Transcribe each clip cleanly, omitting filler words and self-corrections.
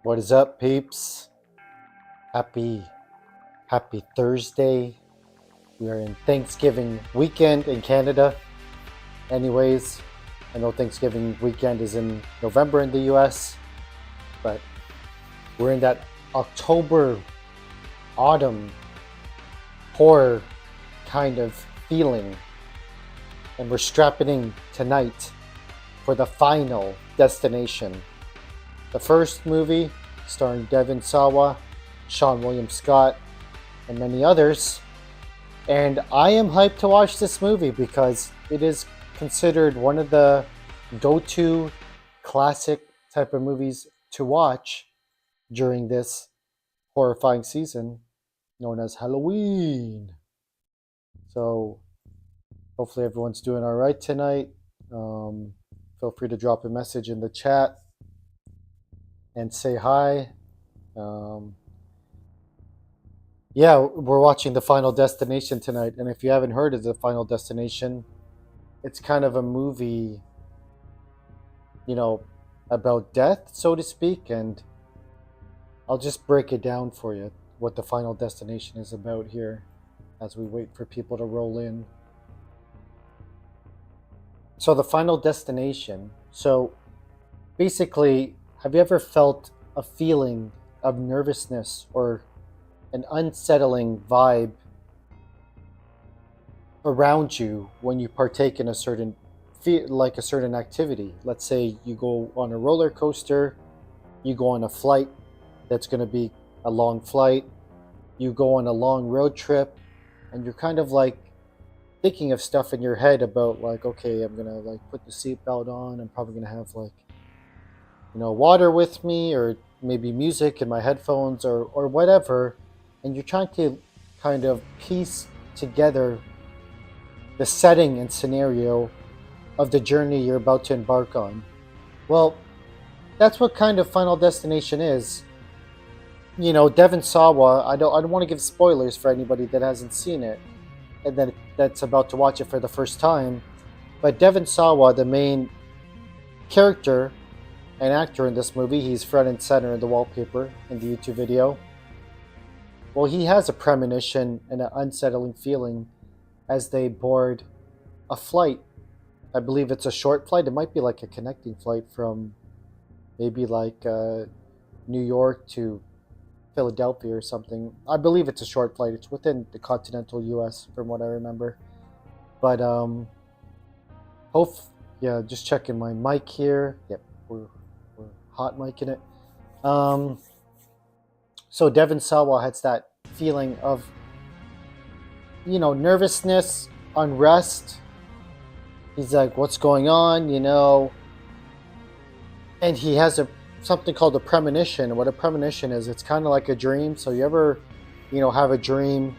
What is up, peeps? Happy Thursday. We are in Thanksgiving weekend in Canada. Anyways, I know Thanksgiving weekend is in November in the US, but we're in that October, autumn, horror kind of feeling. And we're strapping in tonight for the final destination. The first movie, starring Devon Sawa, Sean William Scott, and many others. And I am hyped to watch this movie because it is considered one of the go-to classic type of movies to watch during this horrifying season known as Halloween. So hopefully everyone's doing all right tonight. Feel free to drop a message in the chat and say hi. Yeah, we're watching The Final Destination tonight, and if you haven't heard of The Final Destination, it's kind of a movie, about death, so to speak, and I'll just break it down for you, what The Final Destination is about here, as we wait for people to roll in. So The Final Destination, basically, have you ever felt a feeling of nervousness or an unsettling vibe around you when you partake in a certain activity? Let's say you go on a roller coaster, you go on a flight that's going to be a long flight, you go on a long road trip, and you're kind of like thinking of stuff in your head about okay, I'm going to put the seatbelt on, I'm probably going to have water with me, or maybe music in my headphones, or whatever, and you're trying to kind of piece together the setting and scenario of the journey you're about to embark on. Well, that's what kind of Final Destination is. Devon Sawa, I don't want to give spoilers for anybody that hasn't seen it and that's about to watch it for the first time, but Devon Sawa, the main character an actor in this movie, he's front and center in the wallpaper in the YouTube video. Well, he has a premonition and an unsettling feeling as they board a flight. I believe it's a short flight. It might be like a connecting flight from maybe New York to Philadelphia or something. I believe it's a short flight. It's within the continental US from what I remember. But just checking my mic here. Yep, we're hot micing it. So Devon Sawa has that feeling of, nervousness, unrest. He's like, what's going on, And he has something called a premonition. What a premonition is, it's kind of like a dream. So you ever, have a dream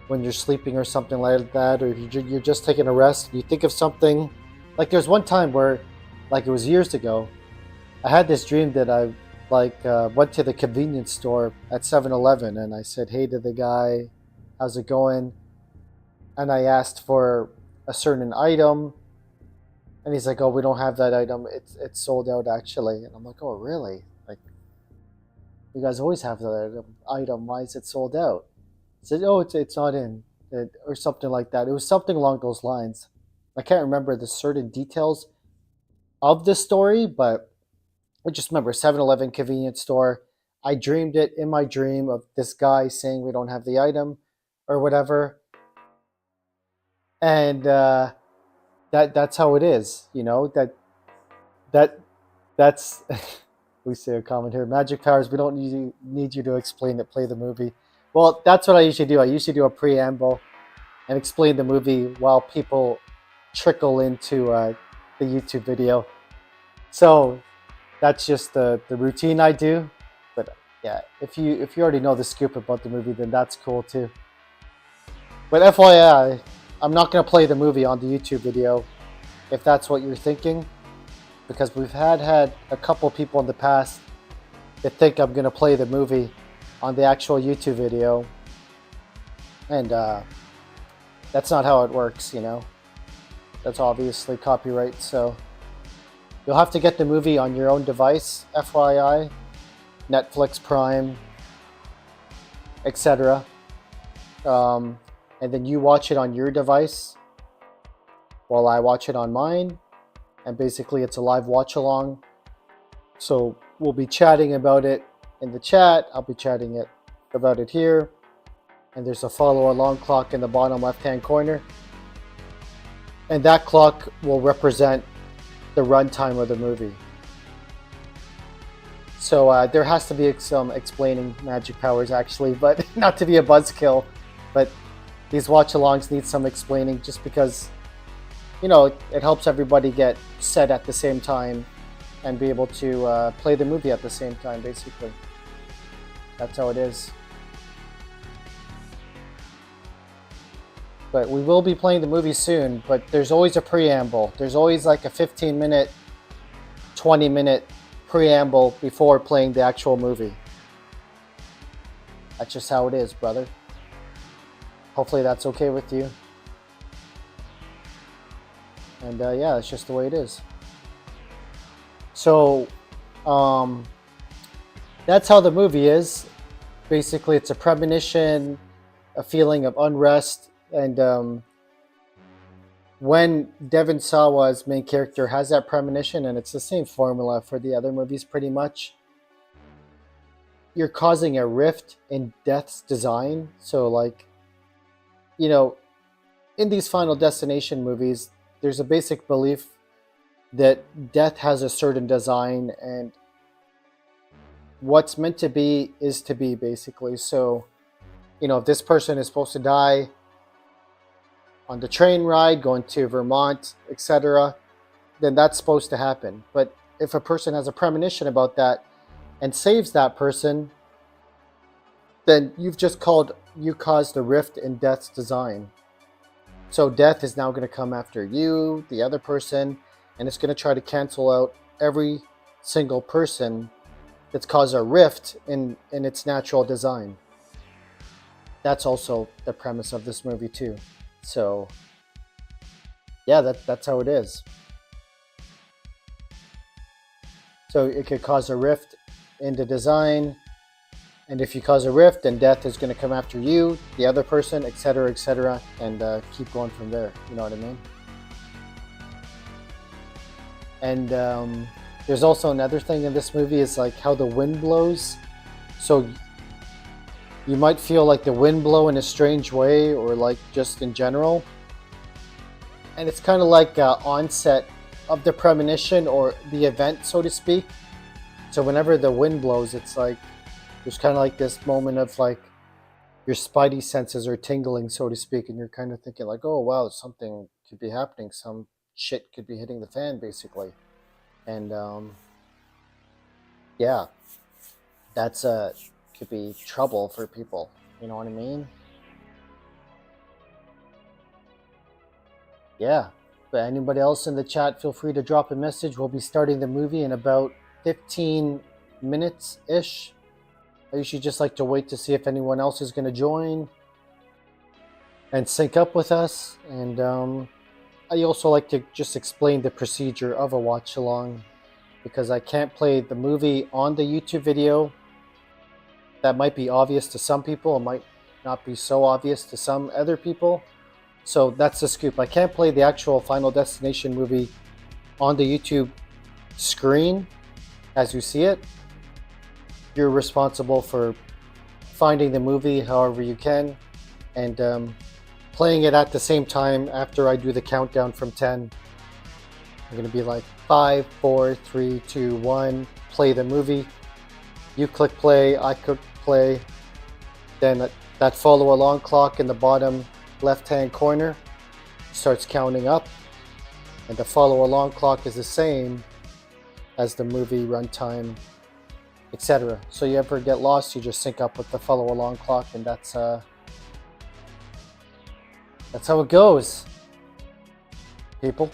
when you're sleeping or something like that, or if you're just taking a rest, and you think of something. Like there's one time where, it was years ago, I had this dream that I went to the convenience store at 7-Eleven, and I said hey to the guy, how's it going? And I asked for a certain item, and he's like, oh, we don't have that item, it's sold out actually. And I'm like, oh really? You guys always have that item, why is it sold out? He said, oh, it's not in, or something like that. It was something along those lines. I can't remember the certain details of the story, but I just remember 7-Eleven convenience store. I dreamed it in my dream of this guy saying we don't have the item or whatever. And that's how it is, that's we see a comment here. Magic powers, we don't need you to explain it, play the movie. Well, that's what I usually do. I usually do a preamble and explain the movie while people trickle into the YouTube video. So that's just the routine I do. But yeah, if you already know the scoop about the movie, then that's cool too. But FYI, I'm not going to play the movie on the YouTube video, if that's what you're thinking, because we've had a couple people in the past that think I'm going to play the movie on the actual YouTube video, and that's not how it works, That's obviously copyright, so you'll have to get the movie on your own device, FYI. Netflix, Prime, etc. And then you watch it on your device while I watch it on mine. And basically, it's a live watch along. So we'll be chatting about it in the chat. I'll be chatting about it here. And there's a follow along clock in the bottom left hand corner. And that clock will represent the runtime of the movie. So there has to be some explaining magic powers, actually, but not to be a buzzkill. But these watch-alongs need some explaining, just because, you know, it helps everybody get set at the same time and be able to play the movie at the same time, basically. That's how it is. But we will be playing the movie soon, but there's always a preamble. There's always like a 15-minute, 20-minute preamble before playing the actual movie. That's just how it is, brother. Hopefully that's okay with you. And yeah, it's just the way it is. So, that's how the movie is. Basically, it's a premonition, a feeling of unrest, and when Devon Sawa's main character has that premonition, and it's the same formula for the other movies pretty much, you're causing a rift in Death's design. So, like, you know, in these Final Destination movies, there's a basic belief that Death has a certain design, and what's meant to be is to be, basically. So, you know, if this person is supposed to die on the train ride going to Vermont, etc., then that's supposed to happen. But if a person has a premonition about that and saves that person, then you've just caused a rift in Death's design. So Death is now going to come after you, the other person, and it's going to try to cancel out every single person that's caused a rift in its natural design. That's also the premise of this movie too. So yeah, that's how it is. So it could cause a rift in the design, and if you cause a rift, then Death is going to come after you, the other person, etc., and keep going from there. You know what I mean? And there's also another thing in this movie, is like how the wind blows. So you might feel like the wind blow in a strange way, or like just in general. And it's kind of like onset of the premonition or the event, so to speak. So whenever the wind blows, it's like there's kind of like this moment of like your spidey senses are tingling, so to speak, and you're kind of thinking like, oh wow, something could be happening, some shit could be hitting the fan, basically. And yeah, that's could be trouble for people, you know what I mean? Yeah. But anybody else in the chat, feel free to drop a message. We'll be starting the movie in about 15 minutes ish. I usually just like to wait to see if anyone else is going to join and sync up with us. And I also like to just explain the procedure of a watch along, because I can't play the movie on the YouTube video. That might be obvious to some people, it might not be so obvious to some other people. So that's the scoop. I can't play the actual Final Destination movie on the YouTube screen as you see it. You're responsible for finding the movie however you can, and playing it at the same time after I do the countdown from 10. I'm going to be like 5, 4, 3, 2, 1, play the movie. You click play, I click play. Then that follow along clock in the bottom left hand corner starts counting up, and the follow along clock is the same as the movie runtime, etc. So you ever get lost, you just sync up with the follow along clock, and that's how it goes, people.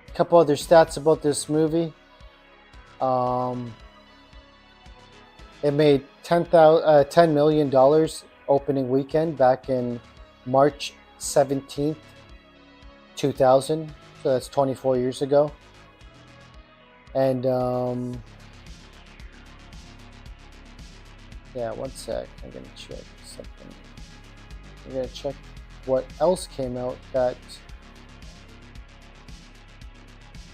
A couple other stats about this movie. It made $10 million opening weekend back in March 17th, 2000. So that's 24 years ago. And Yeah, one sec. I'm gonna check something. I'm gonna check what else came out that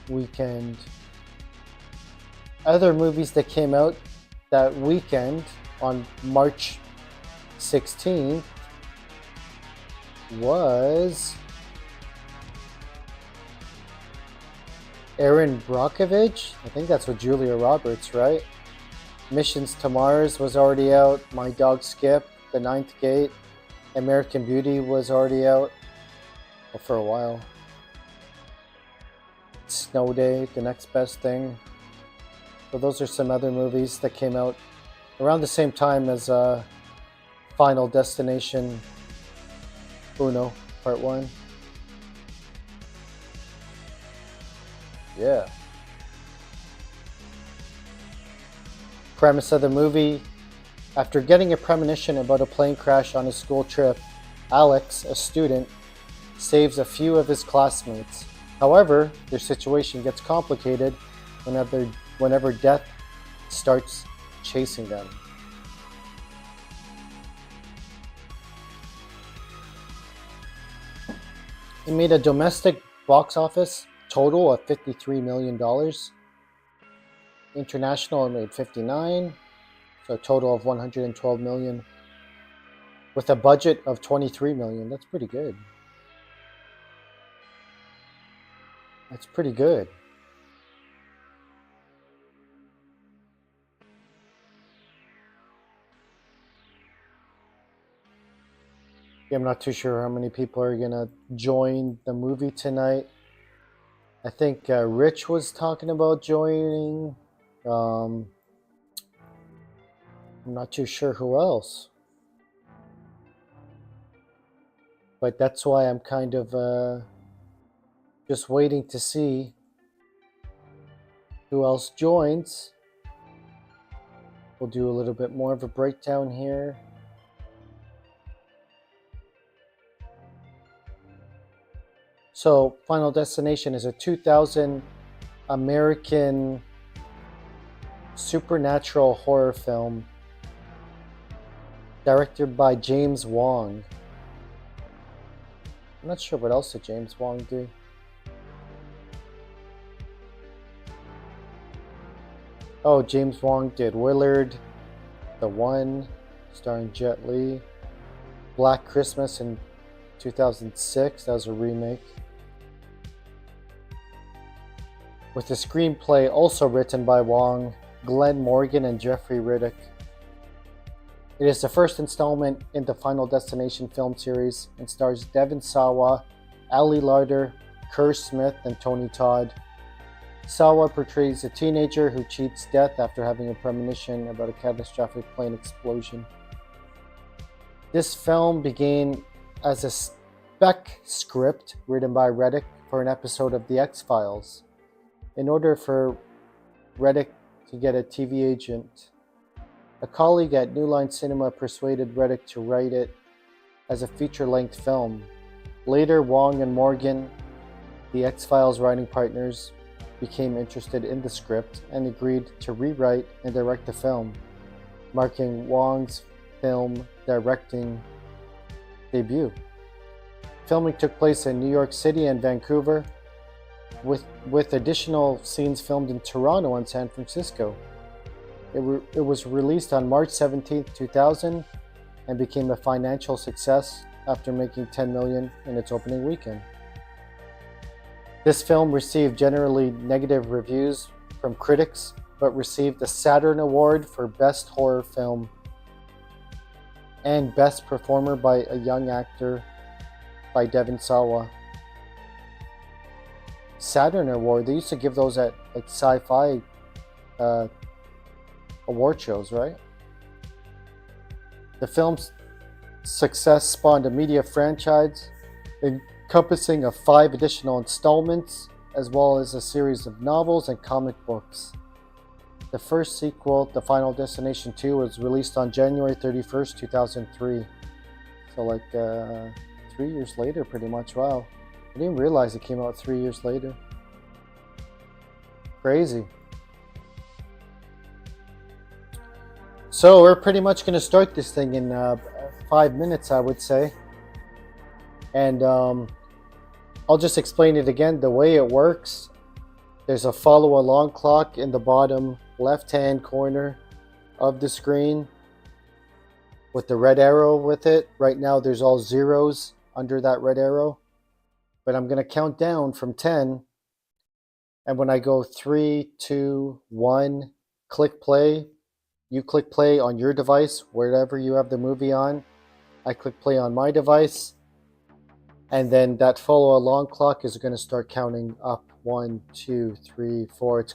weekend. Other movies that came out that weekend on March 16th was Aaron Brockovich. I think that's with Julia Roberts, right? Missions to Mars was already out. My Dog Skip, The Ninth Gate, American Beauty was already out for a while. Snow Day, The Next Best Thing. So those are some other movies that came out around the same time as Final Destination Uno Part 1. Yeah. Premise of the movie: after getting a premonition about a plane crash on his school trip, Alex, a student, saves a few of his classmates. However, their situation gets complicated whenever death starts chasing them. It made a domestic box office total of $53 million. International, it made 59, so a total of 112 million, with a budget of 23 million. That's pretty good. That's pretty good. Yeah, I'm not too sure how many people are gonna join the movie tonight. I think Rich was talking about joining. I'm not too sure who else. But that's why I'm kind of just waiting to see who else joins. We'll do a little bit more of a breakdown here. So, Final Destination is a 2000 American supernatural horror film directed by James Wong. I'm not sure what else did James Wong do. Oh, James Wong did Willard, The One, starring Jet Li, Black Christmas in 2006, that was a remake, with the screenplay also written by Wong, Glenn Morgan, and Jeffrey Riddick. It is the first installment in the Final Destination film series and stars Devon Sawa, Ali Larter, Kerr Smith, and Tony Todd. Sawa portrays a teenager who cheats death after having a premonition about a catastrophic plane explosion. This film began as a spec script written by Riddick for an episode of The X-Files. In order for Riddick to get a TV agent, a colleague at New Line Cinema persuaded Riddick to write it as a feature-length film. Later, Wong and Morgan, the X-Files writing partners, became interested in the script and agreed to rewrite and direct the film, marking Wong's film directing debut. Filming took place in New York City and Vancouver, with additional scenes filmed in Toronto and San Francisco. It was released on March 17, 2000, and became a financial success after making $10 million in its opening weekend. This film received generally negative reviews from critics, but received the Saturn Award for Best Horror Film and Best Performer by a Young Actor by Devon Sawa. Saturn Award, they used to give those at like sci-fi award shows, right? The film's success spawned a media franchise encompassing of 5 additional installments, as well as a series of novels and comic books. The first sequel, The Final Destination 2, was released on January 31st, 2003. So like 3 years later, pretty much. Wow. I didn't realize it came out 3 years later. Crazy. So we're pretty much going to start this thing in 5 minutes, I would say. And I'll just explain it again. The way it works, there's a follow along clock in the bottom left hand corner of the screen with the red arrow with it. Right now there's all zeros under that red arrow. But I'm going to count down from 10. And when I go 3, 2, 1, click play. You click play on your device, wherever you have the movie on. I click play on my device. And then that follow along clock is going to start counting up. 1, 2, 3, 4.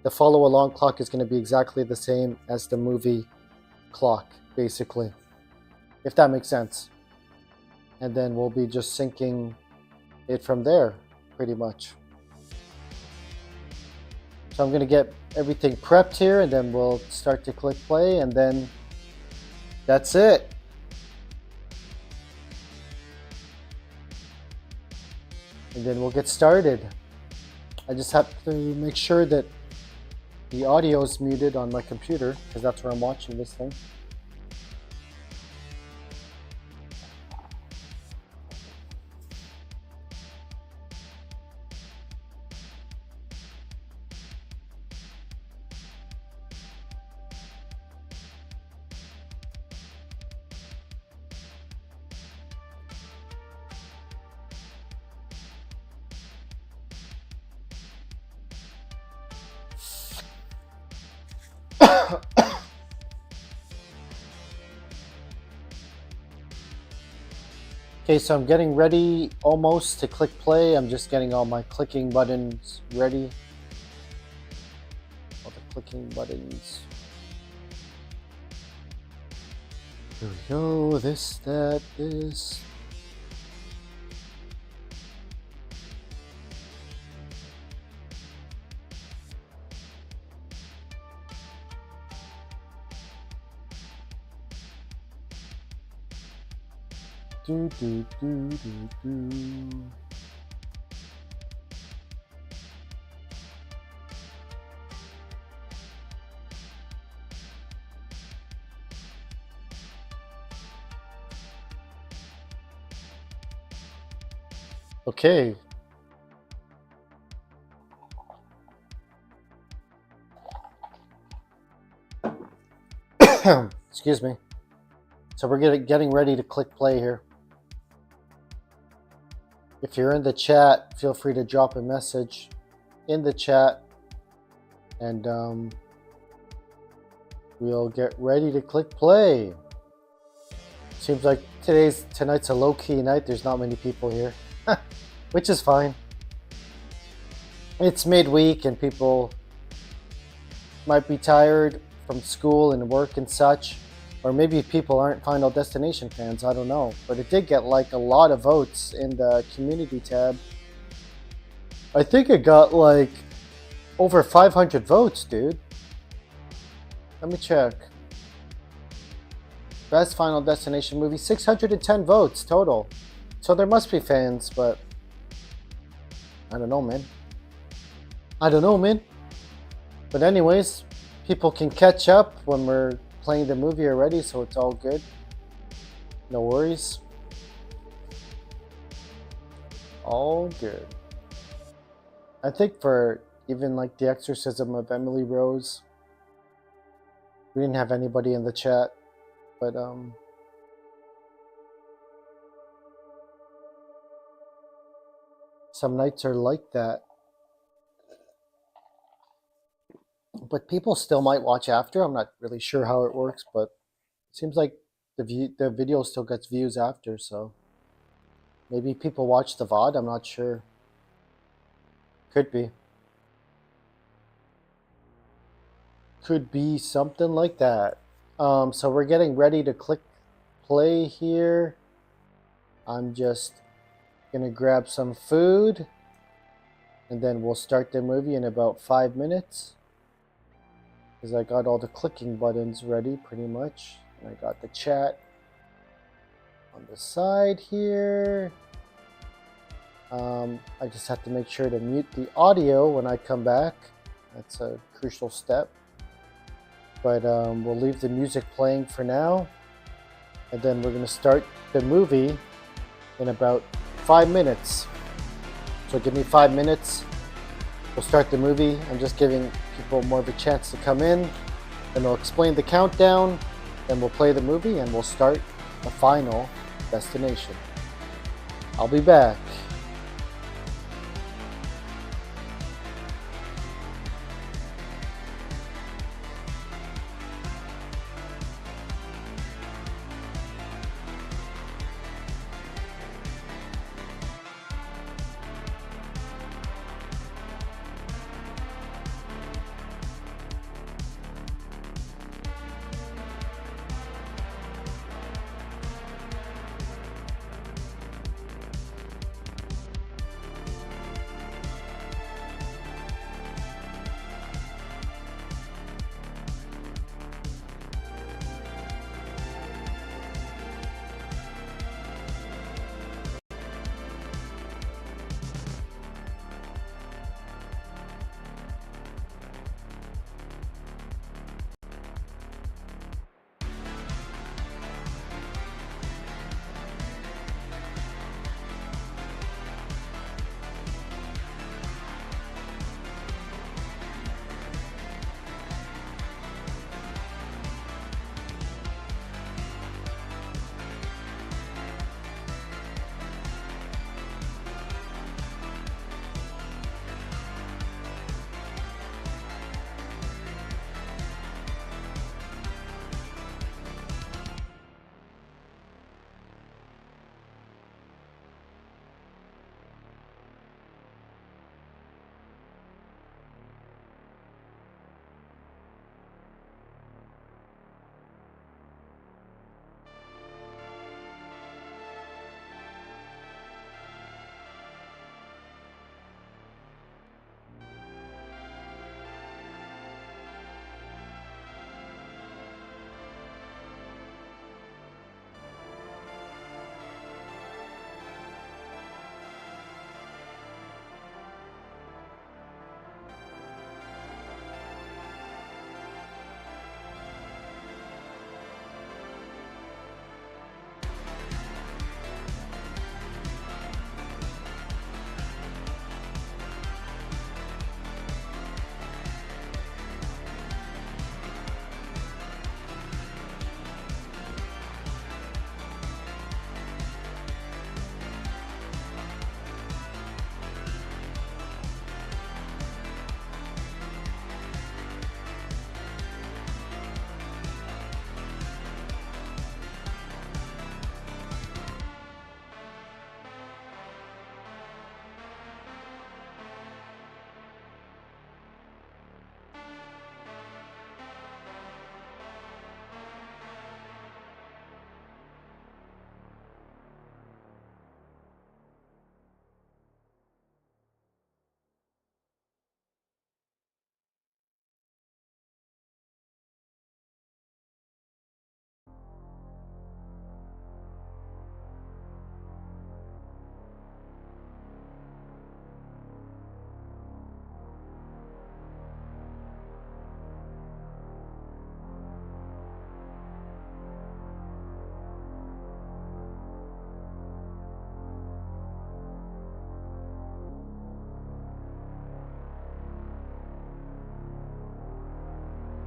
The follow along clock is going to be exactly the same as the movie clock, basically. If that makes sense. And then we'll be just syncing it from there, pretty much. So I'm going to get everything prepped here, and then we'll start to click play, and then that's it. And then we'll get started. I just have to make sure that the audio is muted on my computer, because that's where I'm watching this thing. Okay, so I'm getting ready almost to click play. I'm just getting all my clicking buttons ready. All the clicking buttons. Here we go. This, that, this. Do, do, do, do, do. Okay. Excuse me. So we're getting ready to click play here. If you're in the chat, feel free to drop a message in the chat, and we'll get ready to click play. Seems like tonight's a low-key night. There's not many people here, which is fine. It's midweek and people might be tired from school and work and such. Or maybe people aren't Final Destination fans, I don't know. But it did get like a lot of votes in the community tab. I think it got like over 500 votes, dude. Let me check. Best Final Destination movie, 610 votes total. So there must be fans, but I don't know, man. But anyways, people can catch up when we're playing the movie already, so it's all good. No worries. All good. I think for even like The Exorcism of Emily Rose, we didn't have anybody in the chat, but some nights are like that. But people still might watch after. I'm not really sure how it works, but it seems like the video still gets views after, so maybe people watch the VOD, I'm not sure. Could be. Could be something like that. So we're getting ready to click play here. I'm just gonna grab some food, and then we'll start the movie in about 5 minutes. Because I got all the clicking buttons ready pretty much. And I got the chat on the side here. I just have to make sure to mute the audio when I come back. That's a crucial step. but we'll leave the music playing for now, and then we're gonna start the movie in about 5 minutes. So give me 5 minutes. We'll start the movie. I'm just giving people more of a chance to come in. Then we'll explain the countdown. Then we'll play the movie and we'll start the final destination. I'll be back.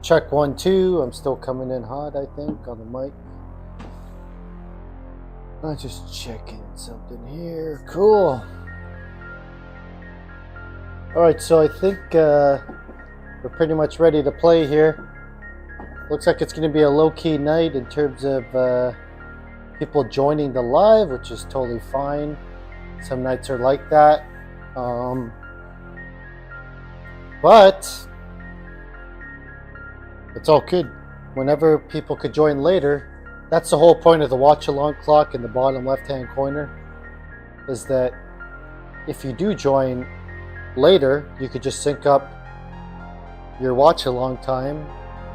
Check 1, 2. I'm still coming in hot, I think, on the mic. I'm just checking something here. Cool. Alright, so I think we're pretty much ready to play here. Looks like it's going to be a low-key night in terms of people joining the live, which is totally fine. Some nights are like that. But it's all good. Whenever people could join later, that's the whole point of the watch-along clock in the bottom left-hand corner, is that if you do join later, you could just sync up your watch-along time.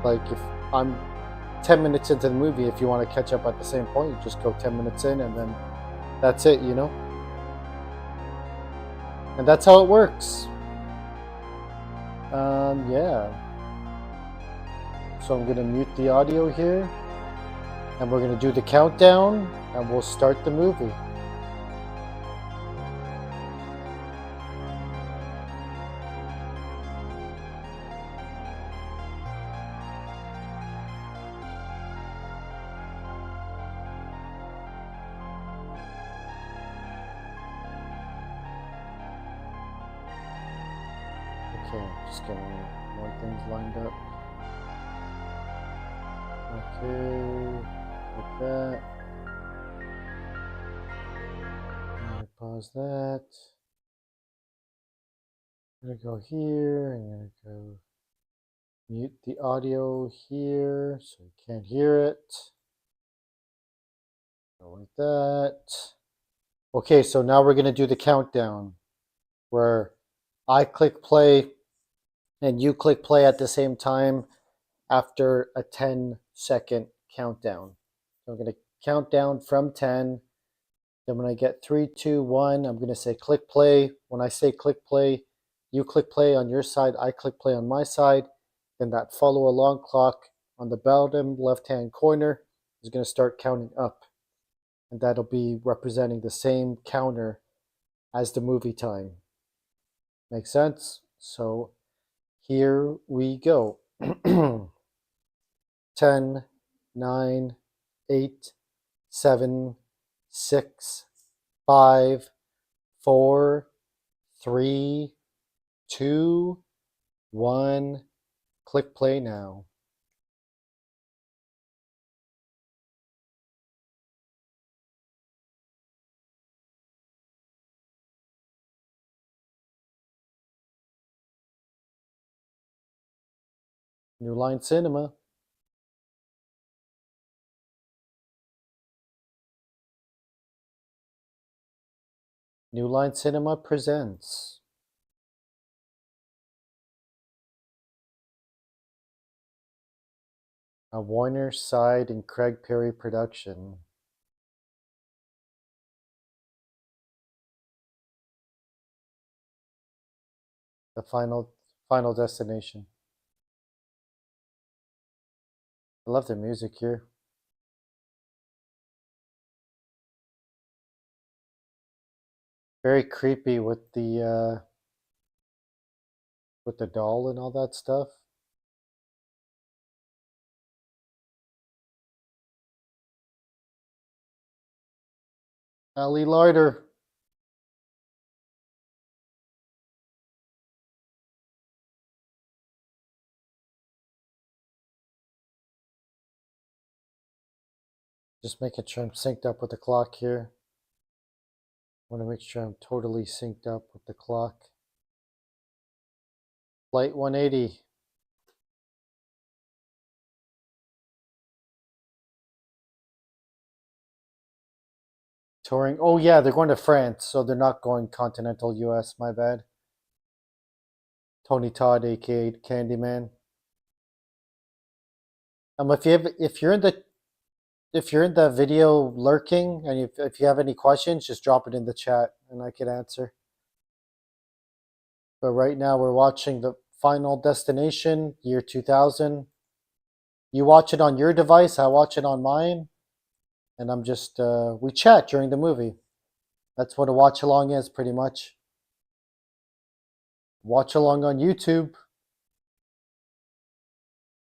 Like if I'm 10 minutes into the movie, if you want to catch up at the same point, you just go 10 minutes in and then that's it, you know? And that's how it works. Yeah. So I'm going to mute the audio here, and we're going to do the countdown, and we'll start the movie. Okay, just getting more things lined up. Okay, like that. I'm gonna pause that. I'm gonna go here. I'm gonna go mute the audio here so you can't hear it. Go like that. Okay, so now we're gonna do the countdown where I click play and you click play at the same time after a 10-second countdown. So I'm going to count down from 10. Then when I get 3, 2, 1, I'm going to say click play. When I say click play, you click play on your side, I click play on my side. Then that follow along clock on the bottom left-hand corner is going to start counting up. And that'll be representing the same counter as the movie time. Make sense? So here we go. 10, 9, 8, 7, 6, 5, 4, 3, 2, 1. Click play now. New Line Cinema. New Line Cinema presents a Warner Side and Craig Perry production. The Final Destination. I love the music here. Very creepy with the doll and all that stuff. Ali Larder. Just making sure I'm synced up with the clock here. I want to make sure I'm totally synced up with the clock. Flight 180. Touring. Oh yeah, they're going to France, so they're not going continental US, my bad. Tony Todd, aka Candyman. If you're in the video lurking and if you have any questions, just drop it in the chat and I can answer. But right now we're watching the Final Destination, year 2000. You watch it on your device, I watch it on mine, and I'm just we chat during the movie. That's what a watch along is, pretty much. Watch along on YouTube.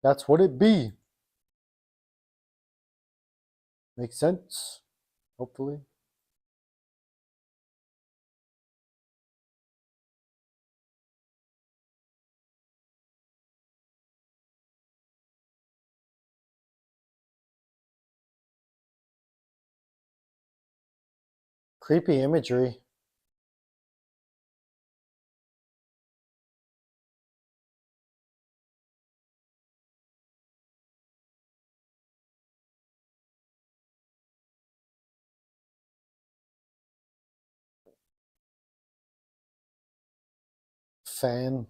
That's what it be. Makes sense, hopefully. Creepy imagery. Fan.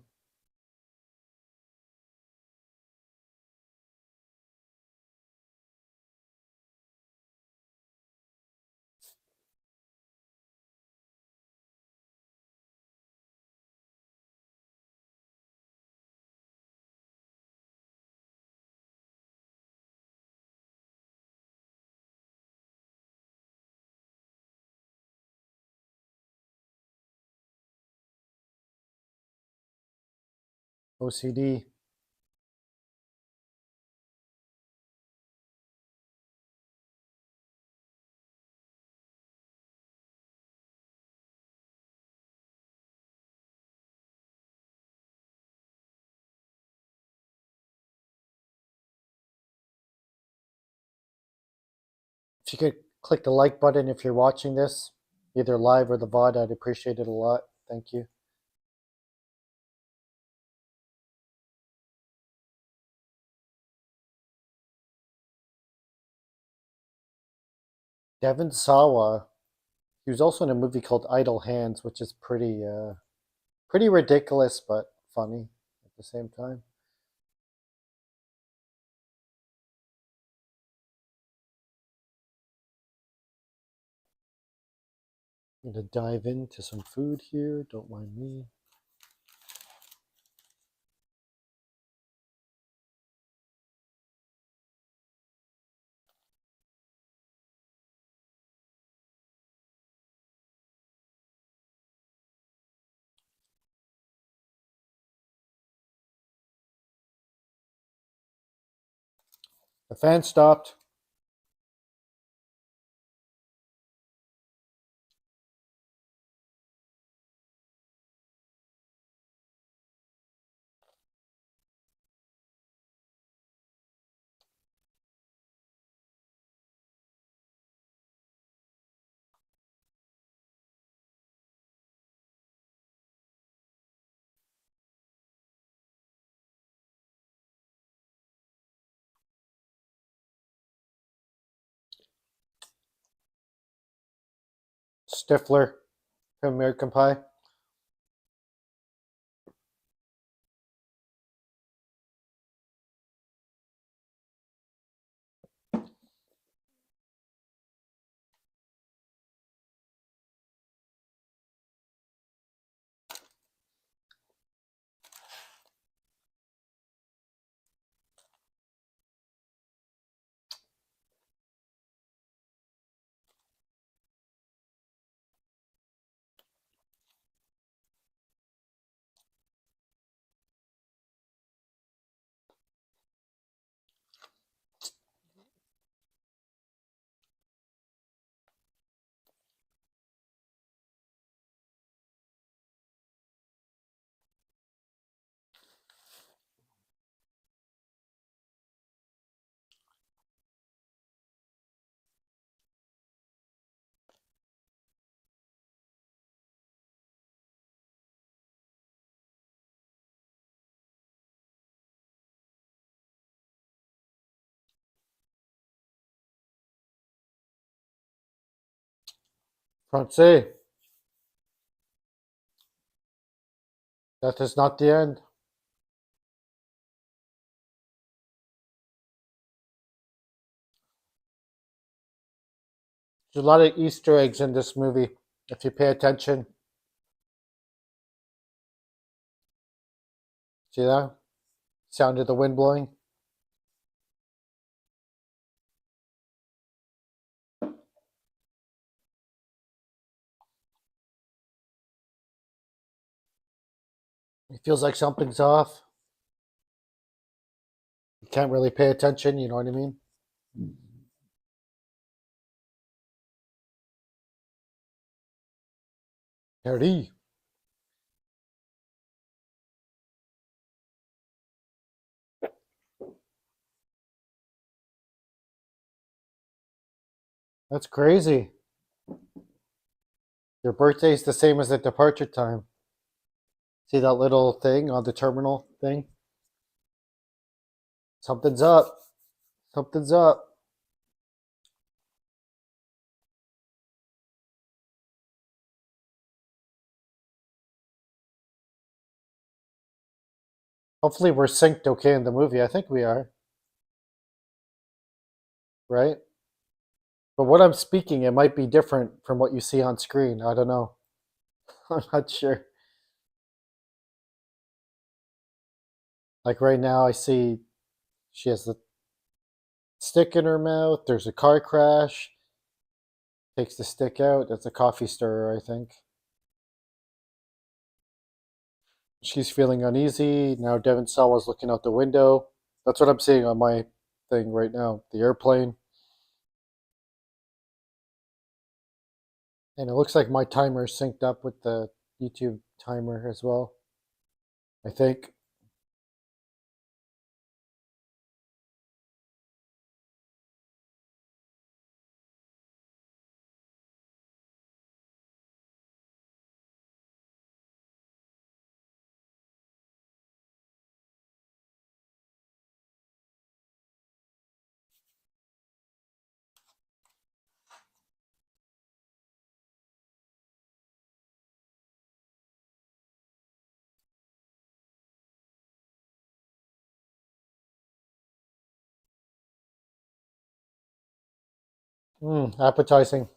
OCD. If you could click the like button if you're watching this, either live or the VOD, I'd appreciate it a lot. Thank you. Devon Sawa. He was also in a movie called Idle Hands, which is pretty ridiculous but funny at the same time. I'm gonna dive into some food here. Don't mind me. The fan stopped. Stifler from American Pie. Francais. That is not the end. There's a lot of Easter eggs in this movie. If you pay attention. See that? Sound of the wind blowing. It feels like something's off. You can't really pay attention, you know what I mean? Harry. That's crazy. Your birthday's the same as the departure time. See that little thing on the terminal thing? Something's up. Something's up. Hopefully we're synced okay in the movie. I think we are. Right? But what I'm speaking, it might be different from what you see on screen. I don't know. I'm not sure. Like right now, I see she has the stick in her mouth. There's a car crash. Takes the stick out. That's a coffee stirrer, I think. She's feeling uneasy. Now Devon Sawa's looking out the window. That's what I'm seeing on my thing right now. The airplane. And it looks like my timer is synced up with the YouTube timer as well, I think. Appetizing.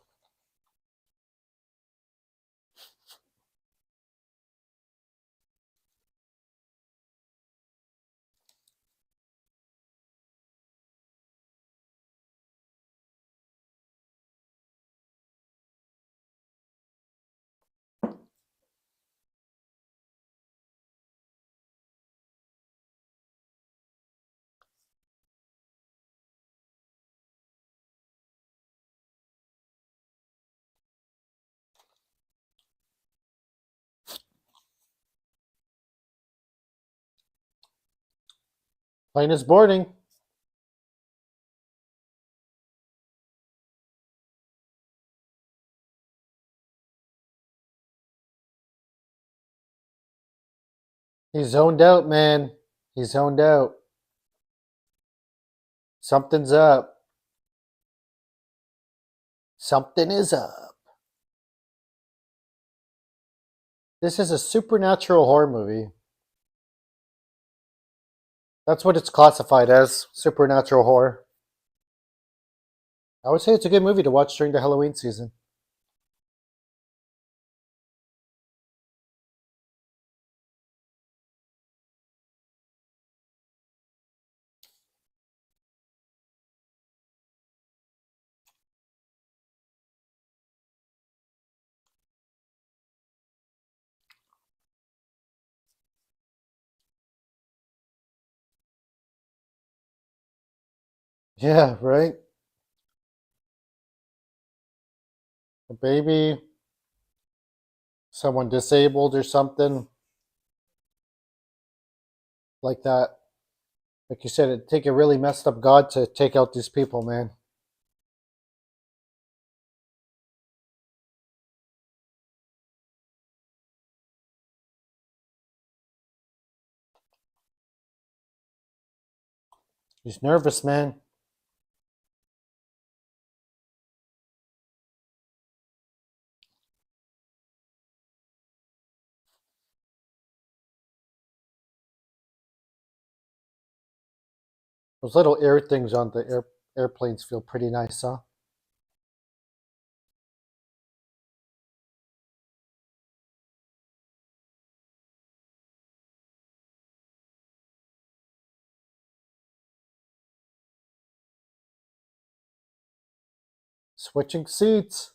Plane is boarding. He's zoned out, man. He's zoned out. Something's up. Something is up. This is a supernatural horror movie. That's what it's classified as, supernatural horror. I would say it's a good movie to watch during the Halloween season. Yeah, right? A baby, someone disabled or something like that. Like you said, it'd take a really messed up God to take out these people, man. He's nervous, man. Those little air things on the airplanes feel pretty nice, huh? Switching seats.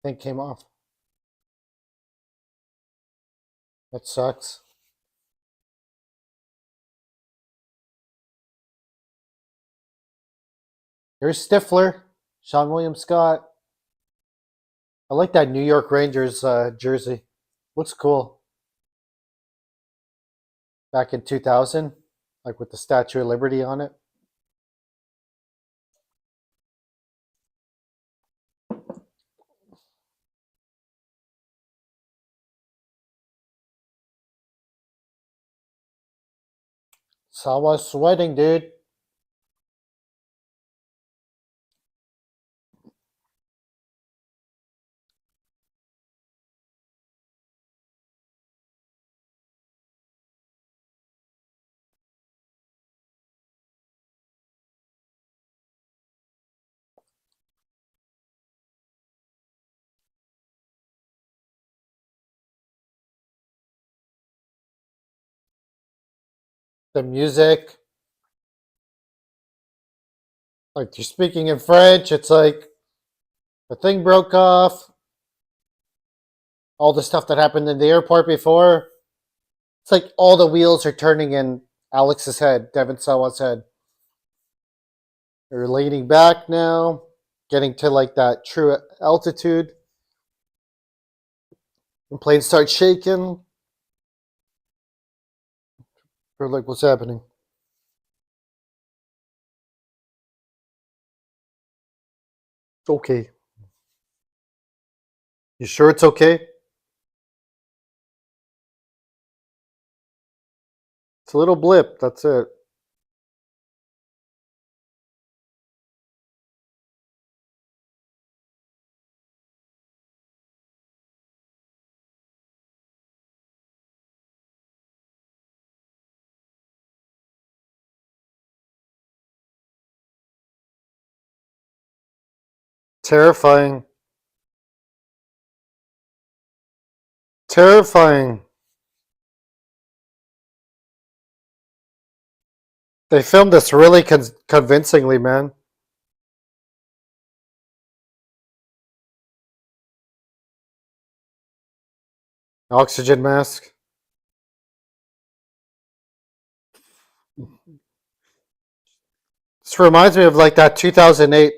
Thing came off. That sucks. Here's Stifler, Sean William Scott. I like that New York Rangers jersey. Looks cool. Back in 2000, like with the Statue of Liberty on it. Sawa sweating, dude. The music, like you're speaking in French, it's like the thing broke off. All the stuff that happened in the airport before. It's like all the wheels are turning in Alex's head, Devon Sawa's head. They're leaning back now, getting to like that true altitude. The plane starts shaking. We're like, what's happening? It's okay. You sure it's okay? It's a little blip, that's it. Terrifying. Terrifying. They filmed this really convincingly, man. Oxygen mask. This reminds me of like that 2008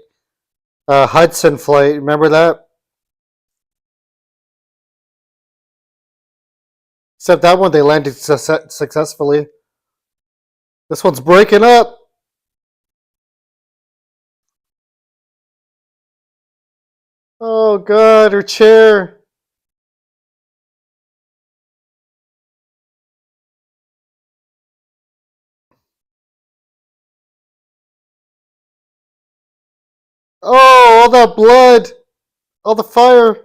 Hudson flight. Remember that? Except that one they landed successfully. This one's breaking up. Oh god, her chair. Oh, all that blood. All the fire.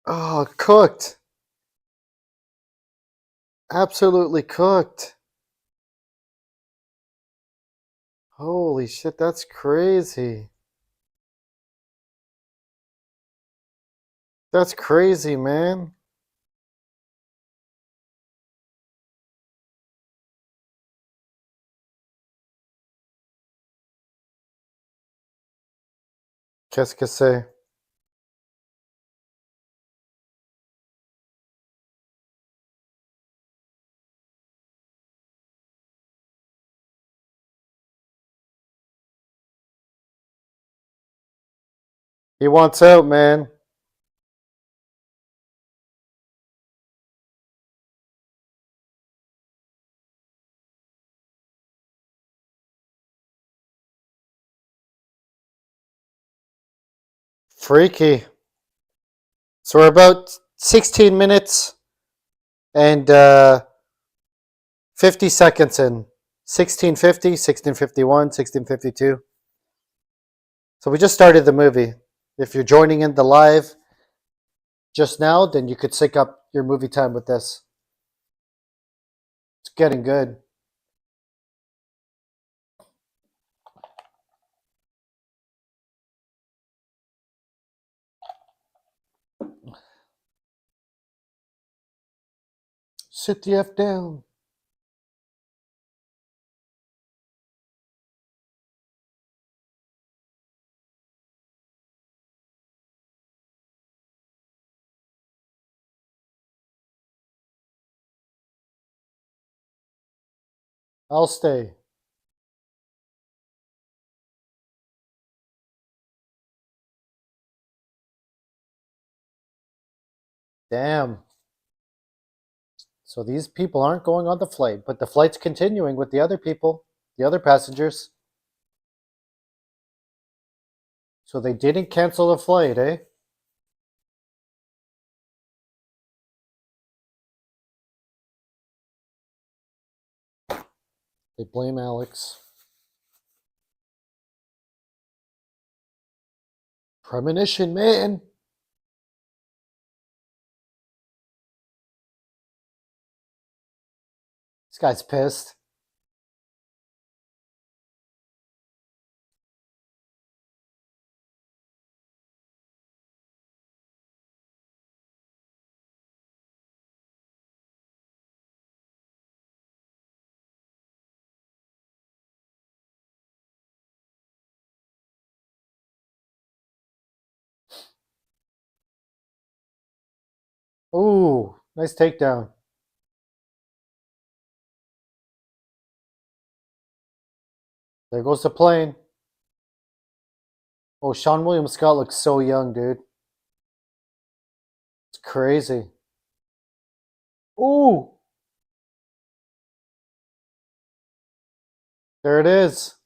Oh, cooked. Absolutely cooked. Holy shit, that's crazy. That's crazy, man. Qu'est-ce que c'est? He wants out, man. Freaky. So we're about 16 minutes and 50 seconds in. 1650, 1651, 1652. So we just started the movie. If you're joining in the live just now, then you could sync up your movie time with this. It's getting good. Sit the F down. I'll stay. Damn. So these people aren't going on the flight, but the flight's continuing with the other people, the other passengers. So they didn't cancel the flight, eh? They blame Alex. Premonition, man. This guy's pissed. Ooh, nice takedown. There goes the plane. Oh, Sean William Scott looks so young, dude. It's crazy. Ooh, there it is.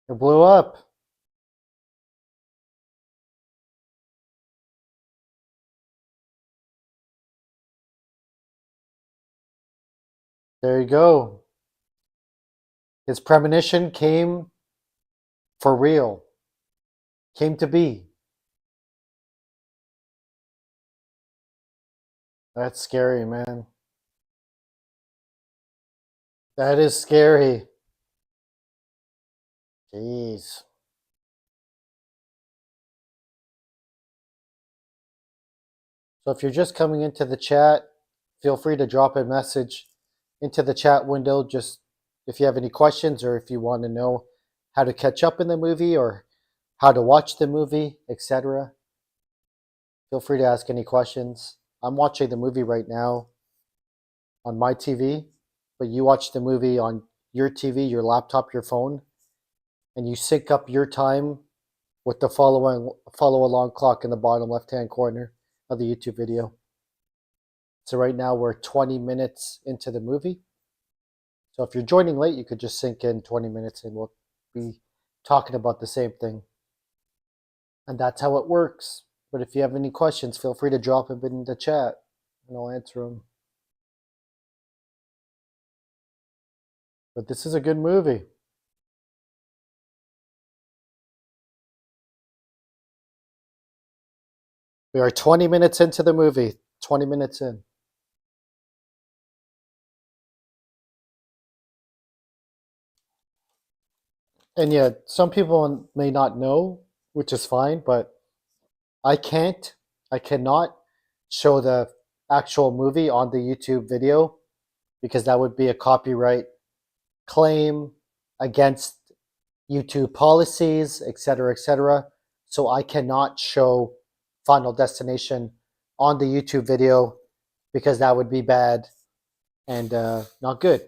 It blew up. There you go. His premonition came for real. Came to be. That's scary, man. That is scary. Jeez. So if you're just coming into the chat, feel free to drop a message into the chat window. Just if you have any questions or if you want to know how to catch up in the movie or how to watch the movie, etc. Feel free to ask any questions. I'm watching the movie right now on my TV, but you watch the movie on your TV, your laptop, your phone, and you sync up your time with the follow along clock in the bottom left hand corner of the YouTube video. So right now we're 20 minutes into the movie. So if you're joining late, you could just sync in 20 minutes and we'll be talking about the same thing. And that's how it works. But if you have any questions, feel free to drop them in the chat and I'll answer them. But this is a good movie. We are 20 minutes into the movie. 20 minutes in. And yeah, some people may not know, which is fine, but I cannot show the actual movie on the YouTube video because that would be a copyright claim against YouTube policies, etc., etc. So I cannot show Final Destination on the YouTube video because that would be bad and not good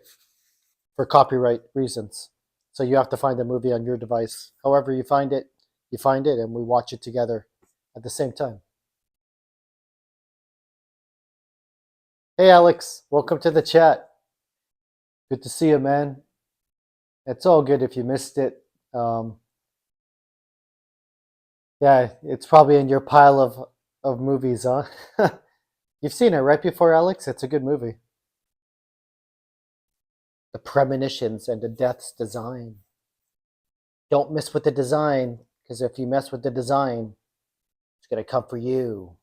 for copyright reasons. So you have to find the movie on your device. However you find it, and we watch it together at the same time. Hey Alex, welcome to the chat. Good to see you, man. It's all good if you missed it. Yeah, it's probably in your pile of movies, huh? You've seen it right before, Alex? It's a good movie. The premonitions and the death's design. Don't mess with the design, because if you mess with the design, it's going to come for you.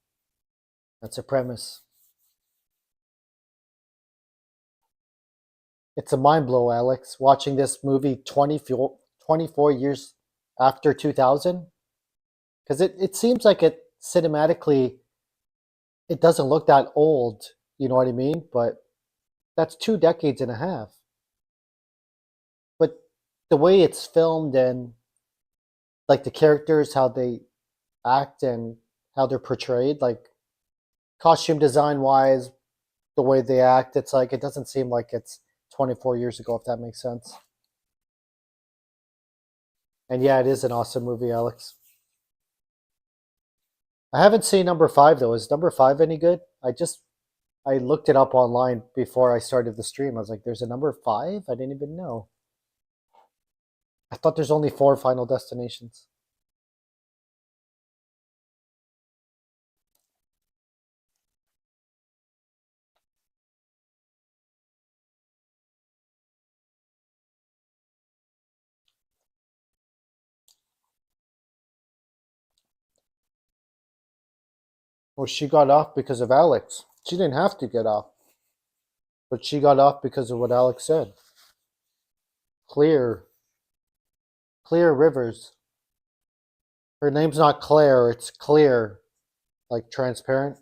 That's a premise. It's a mind blow, Alex, watching this movie 24 years after 2000. Because it seems like it cinematically, it doesn't look that old, you know what I mean? But that's 2 decades and a half. But the way it's filmed and like the characters, how they act and how they're portrayed, like costume design wise, the way they act, it's like it doesn't seem like it's 24 years ago, if that makes sense. And yeah, it is an awesome movie, Alex. I haven't seen number 5 though. Is number 5 any good? I looked it up online before I started the stream. I was like, there's a number 5? I didn't even know. I thought there's only 4 Final Destinations. Well, she got off because of Alex. She didn't have to get off, but she got off because of what Alex said. Clear, clear rivers. Her name's not Claire, it's clear, like transparent.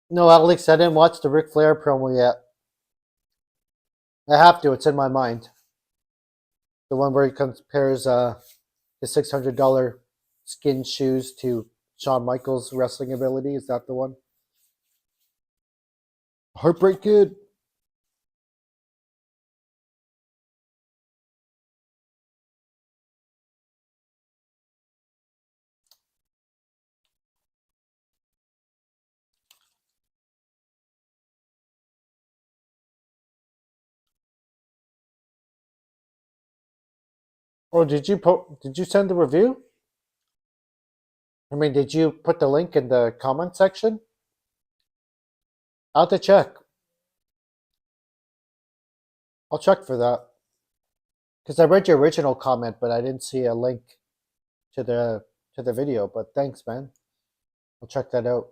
No, Alex, I didn't watch the Ric Flair promo yet. I have to, it's in my mind. The one where he compares the $600 skin shoes to Shawn Michaels' wrestling ability. Is that the one? Heartbreak Kid. Oh, did you send the review? I mean, did you put the link in the comment section? I'll have to check. I'll check for that. Because I read your original comment, but I didn't see a link to the video. But thanks, man. I'll check that out.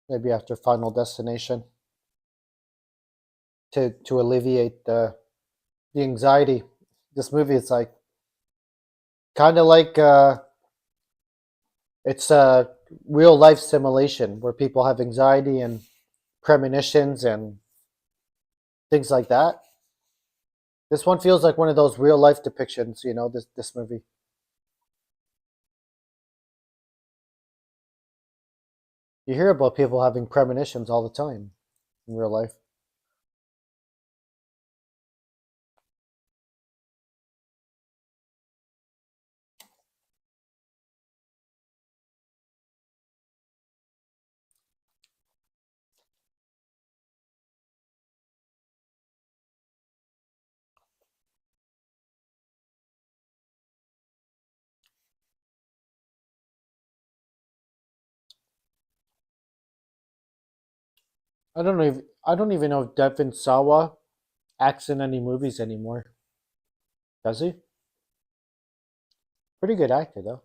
Maybe after Final Destination to alleviate the anxiety. This movie is like kind of like it's a real life simulation where people have anxiety and premonitions and things like that. This one feels like one of those real life depictions, this movie. You hear about people having premonitions all the time in real life. I don't even know if Devin Sawa acts in any movies anymore. Does he? Pretty good actor though.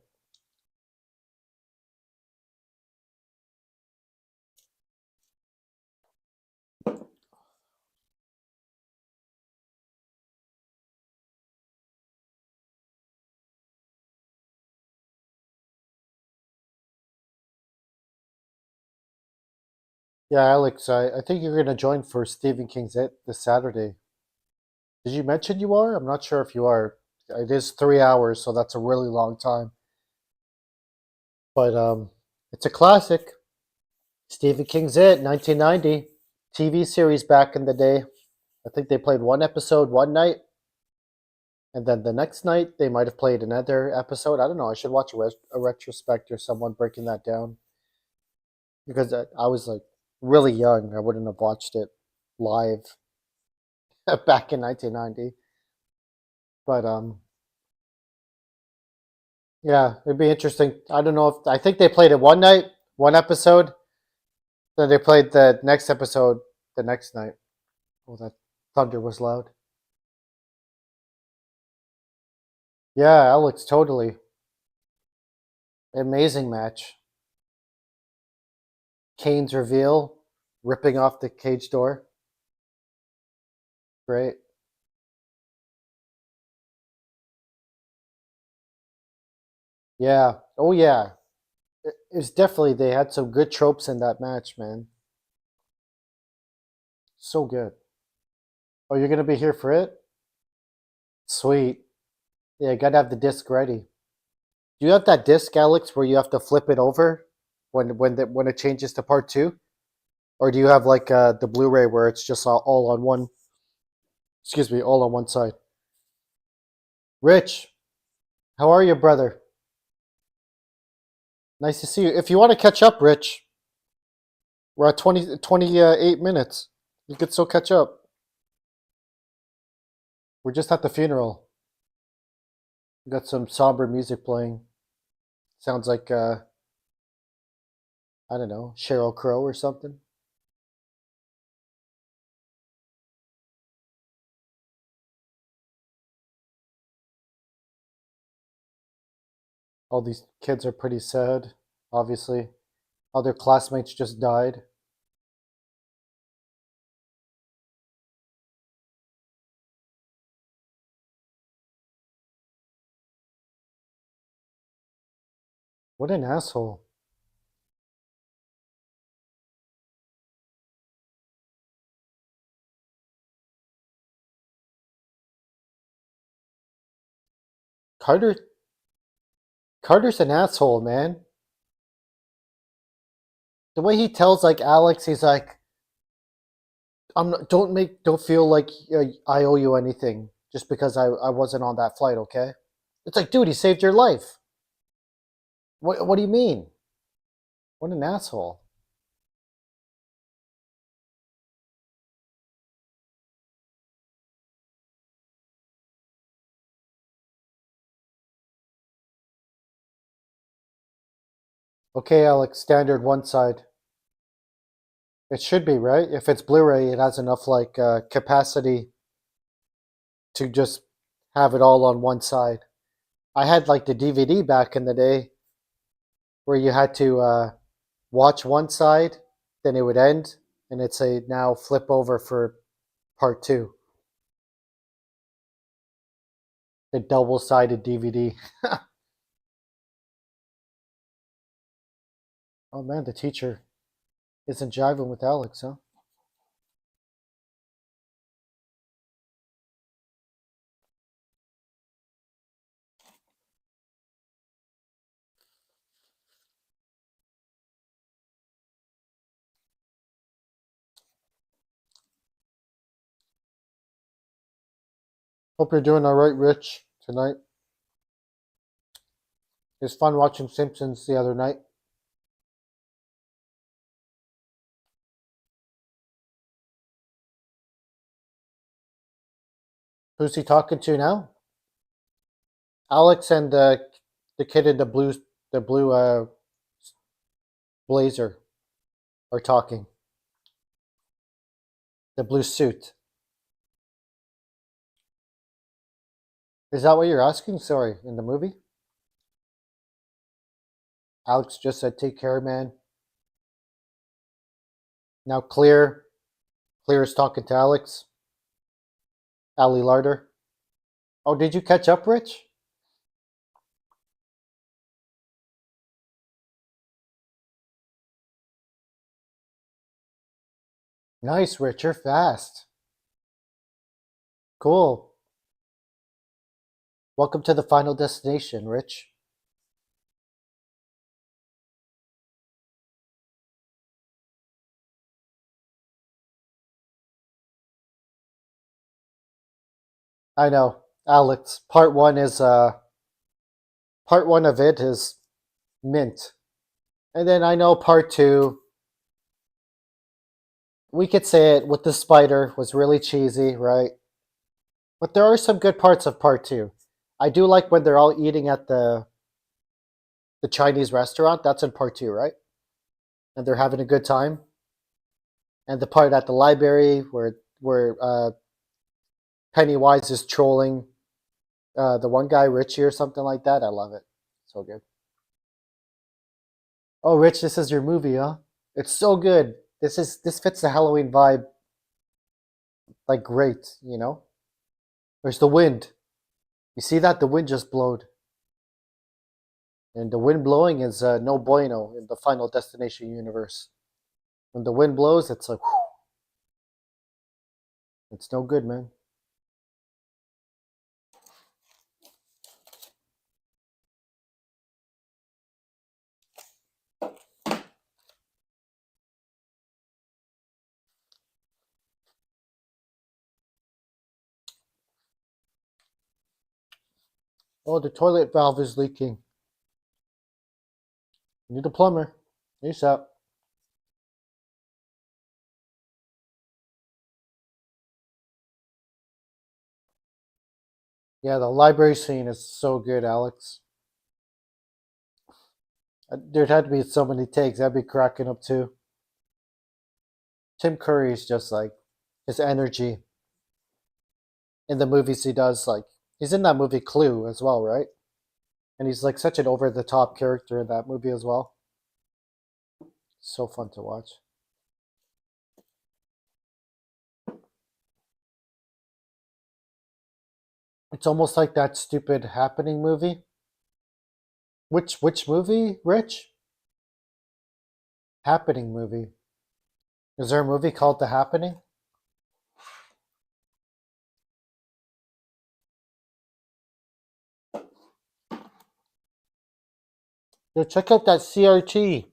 Yeah, Alex, I think you're gonna join for Stephen King's It this Saturday. Did you mention you are? I'm not sure if you are. It is 3 hours, so that's a really long time. But it's a classic. Stephen King's It, 1990, TV series back in the day. I think they played one episode one night, and then the next night they might have played another episode. I don't know. I should watch a retrospect or someone breaking that down because I was like really young. I wouldn't have watched it live back in 1990. But yeah, it'd be interesting. I don't know if I think they played it one night, one episode. Then they played the next episode the next night. Oh, that thunder was loud. Yeah, Alex, totally. Amazing match. Kane's reveal, ripping off the cage door. Great. Yeah. Oh, yeah. It's definitely, they had some good tropes in that match, man. So good. Oh, you're going to be here for it? Sweet. Yeah, gotta have the disc ready. Do you have that disc, Alex, where you have to flip it over when it changes to part two? Or do you have like the Blu Ray where it's just all on one, excuse me, all on one side? Rich, how are you, brother? Nice to see you. If you want to catch up, Rich, we're at 28 minutes. You could still catch up. We're just at the funeral. We got some somber music playing. Sounds like, I don't know, Sheryl Crow or something. All these kids are pretty sad, obviously. All their classmates just died. What an asshole. Carter Carter's an asshole, man. The way he tells like Alex, he's like, "I'm not, don't feel like I owe you anything just because I wasn't on that flight, okay?" It's like, dude, he saved your life. What do you mean? What an asshole. Okay, Alex, standard one side. It should be, right? If it's Blu-ray, it has enough like capacity to just have it all on one side. I had like the DVD back in the day where you had to watch one side, then it would end, and it'd say now flip over for part two. The double-sided DVD. Oh man, the teacher isn't jiving with Alex, huh? Hope you're doing all right, Rich, tonight. It was fun watching Simpsons the other night. Who's he talking to now? Alex and the kid in the blue blazer are talking. The blue suit. Is that what you're asking? Sorry, in the movie? Alex just said, "Take care, man." Now Clear is talking to Alex. Ali Larder. Oh, did you catch up, Rich? Nice, Rich. You're fast. Cool. Welcome to the final destination, Rich. I know, Alex. Part one of it is mint, and then I know part two. We could say it with the spider was really cheesy, right? But there are some good parts of part two. I do like when they're all eating at the Chinese restaurant. That's in part two, right? And they're having a good time. And the part at the library where Pennywise is trolling the one guy, Richie or something like that. I love it. So good. Oh, Rich, this is your movie, huh? It's so good. This fits the Halloween vibe like great. You know. There's the wind. You see that the wind just blowed, and the wind blowing is no bueno in the Final Destination universe. When the wind blows, it's like whew, it's no good, man. Oh, the toilet valve is leaking. You need a plumber. ASAP. Yeah, the library scene is so good, Alex. There'd had to be so many takes. I'd be cracking up too. Tim Curry is just like his energy in the movies he does. Like he's in that movie Clue as well, right? And he's like such an over the top character in that movie as well. So fun to watch. It's almost like that stupid Happening movie. Which movie, Rich? Happening movie. Is there a movie called The Happening? Yo, check out that CRT.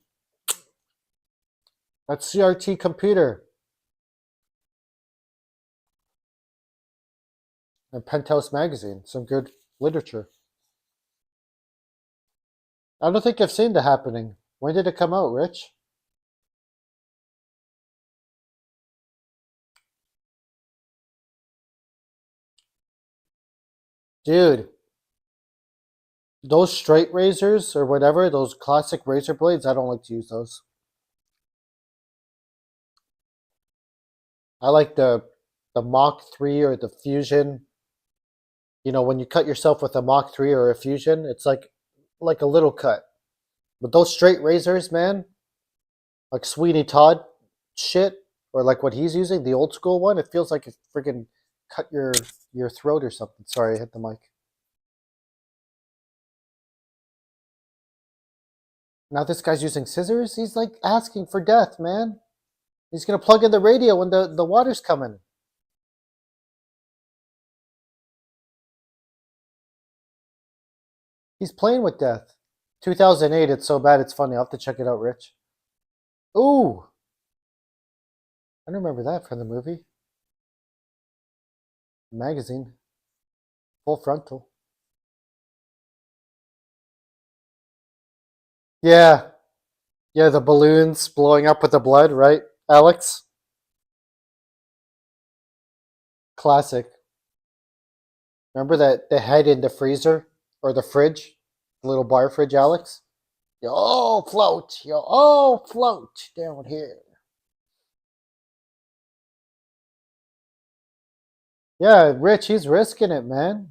That CRT computer. And Penthouse magazine. Some good literature. I don't think I've seen The Happening. When did it come out, Rich? Dude, those straight razors or whatever, those classic razor blades, I don't like to use those. I like the Mach 3 or the Fusion. You know, when you cut yourself with a Mach 3 or a Fusion, it's like a little cut. But those straight razors, man, like Sweeney Todd shit, or like what he's using, the old school one, it feels like it freaking cut your throat or something. Sorry, I hit the mic. Now this guy's using scissors. He's like asking for death, man. He's gonna plug in the radio when the water's coming. He's playing with death. 2008. It's so bad it's funny. I'll have to check it out, Rich. Ooh, I don't remember that from the movie. Magazine, full frontal. Yeah, yeah. The balloons blowing up with the blood, right, Alex? Classic. Remember that the head in the freezer or the fridge, the little bar fridge, Alex? You all float. You all float down here. Yeah, Rich, he's risking it, man.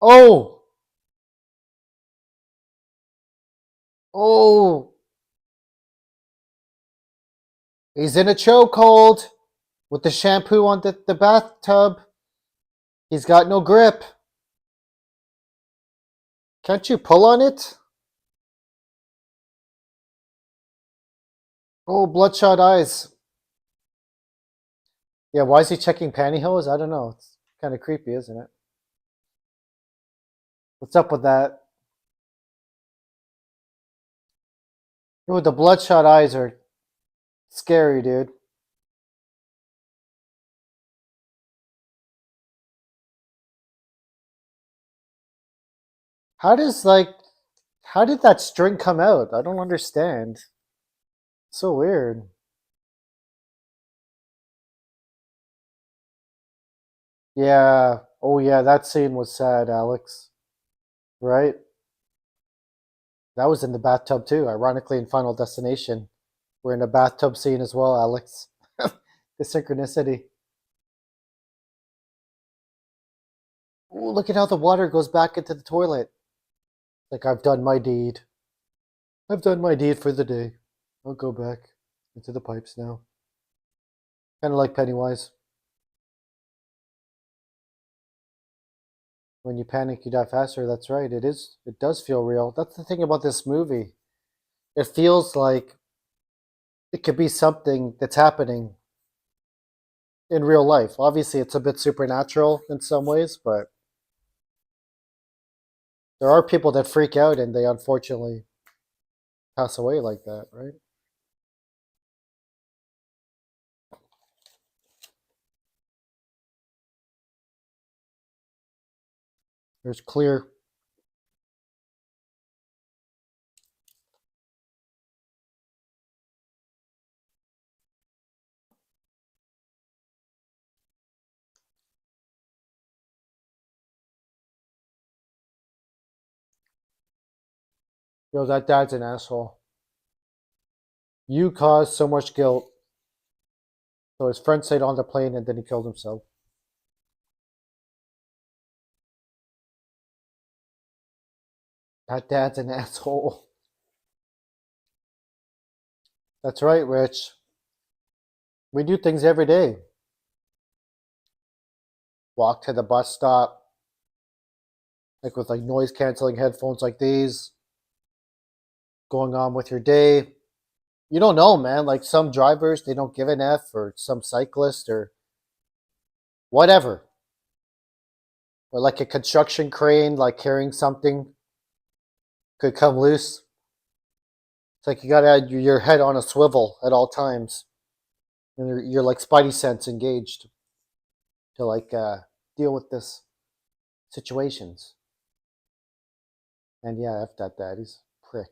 Oh, oh, he's in a chokehold with the shampoo on the bathtub. He's got no grip. Can't you pull on it? Oh, bloodshot eyes. Yeah, why is he checking pantyhose? I don't know. It's kind of creepy, isn't it? What's up with that? Ooh, the bloodshot eyes are scary, dude. How does like how did that string come out? I don't understand. So weird. Yeah. Oh yeah, that scene was sad, Alex. Right? That was in the bathtub too. Ironically, in Final Destination, we're in a bathtub scene as well, Alex. The synchronicity. Ooh, look at how the water goes back into the toilet. Like I've done my deed. I've done my deed for the day. I'll go back into the pipes now. Kind of like Pennywise. When you panic, you die faster. That's right. It is. It does feel real. That's the thing about this movie. It feels like it could be something that's happening in real life. Obviously, it's a bit supernatural in some ways, but there are people that freak out and they unfortunately pass away like that, right? There's clear. Yo, that dad's an asshole. You caused so much guilt. So his friend stayed on the plane and then he killed himself. That dad's an asshole. That's right, Rich. We do things every day. Walk to the bus stop, like with like noise canceling headphones like these, going on with your day. You don't know, man. Like some drivers, they don't give an F, or some cyclist, or whatever. or like a construction crane, like carrying something, could come loose. It's like you gotta have your head on a swivel at all times, and you're like spidey sense engaged to like deal with this situations. And yeah, F that dad, he's a prick.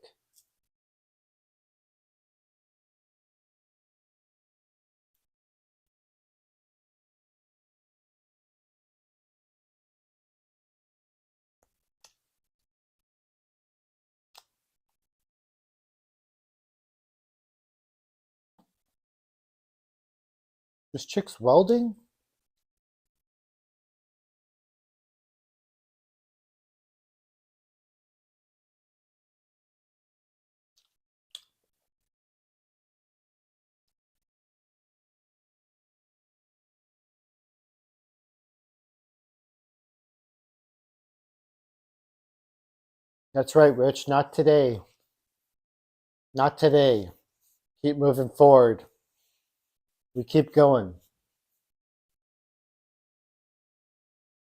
This chick's welding? That's right, Rich. Not today. Not today. Keep moving forward. We keep going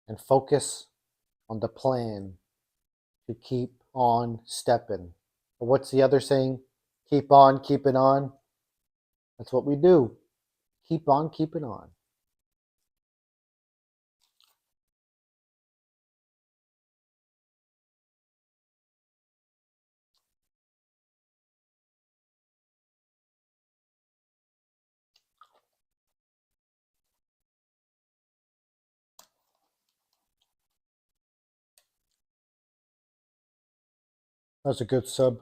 and focus on the plan to keep on stepping. But what's the other saying? Keep on keeping on. That's what we do. Keep on keeping on. That's a good sub.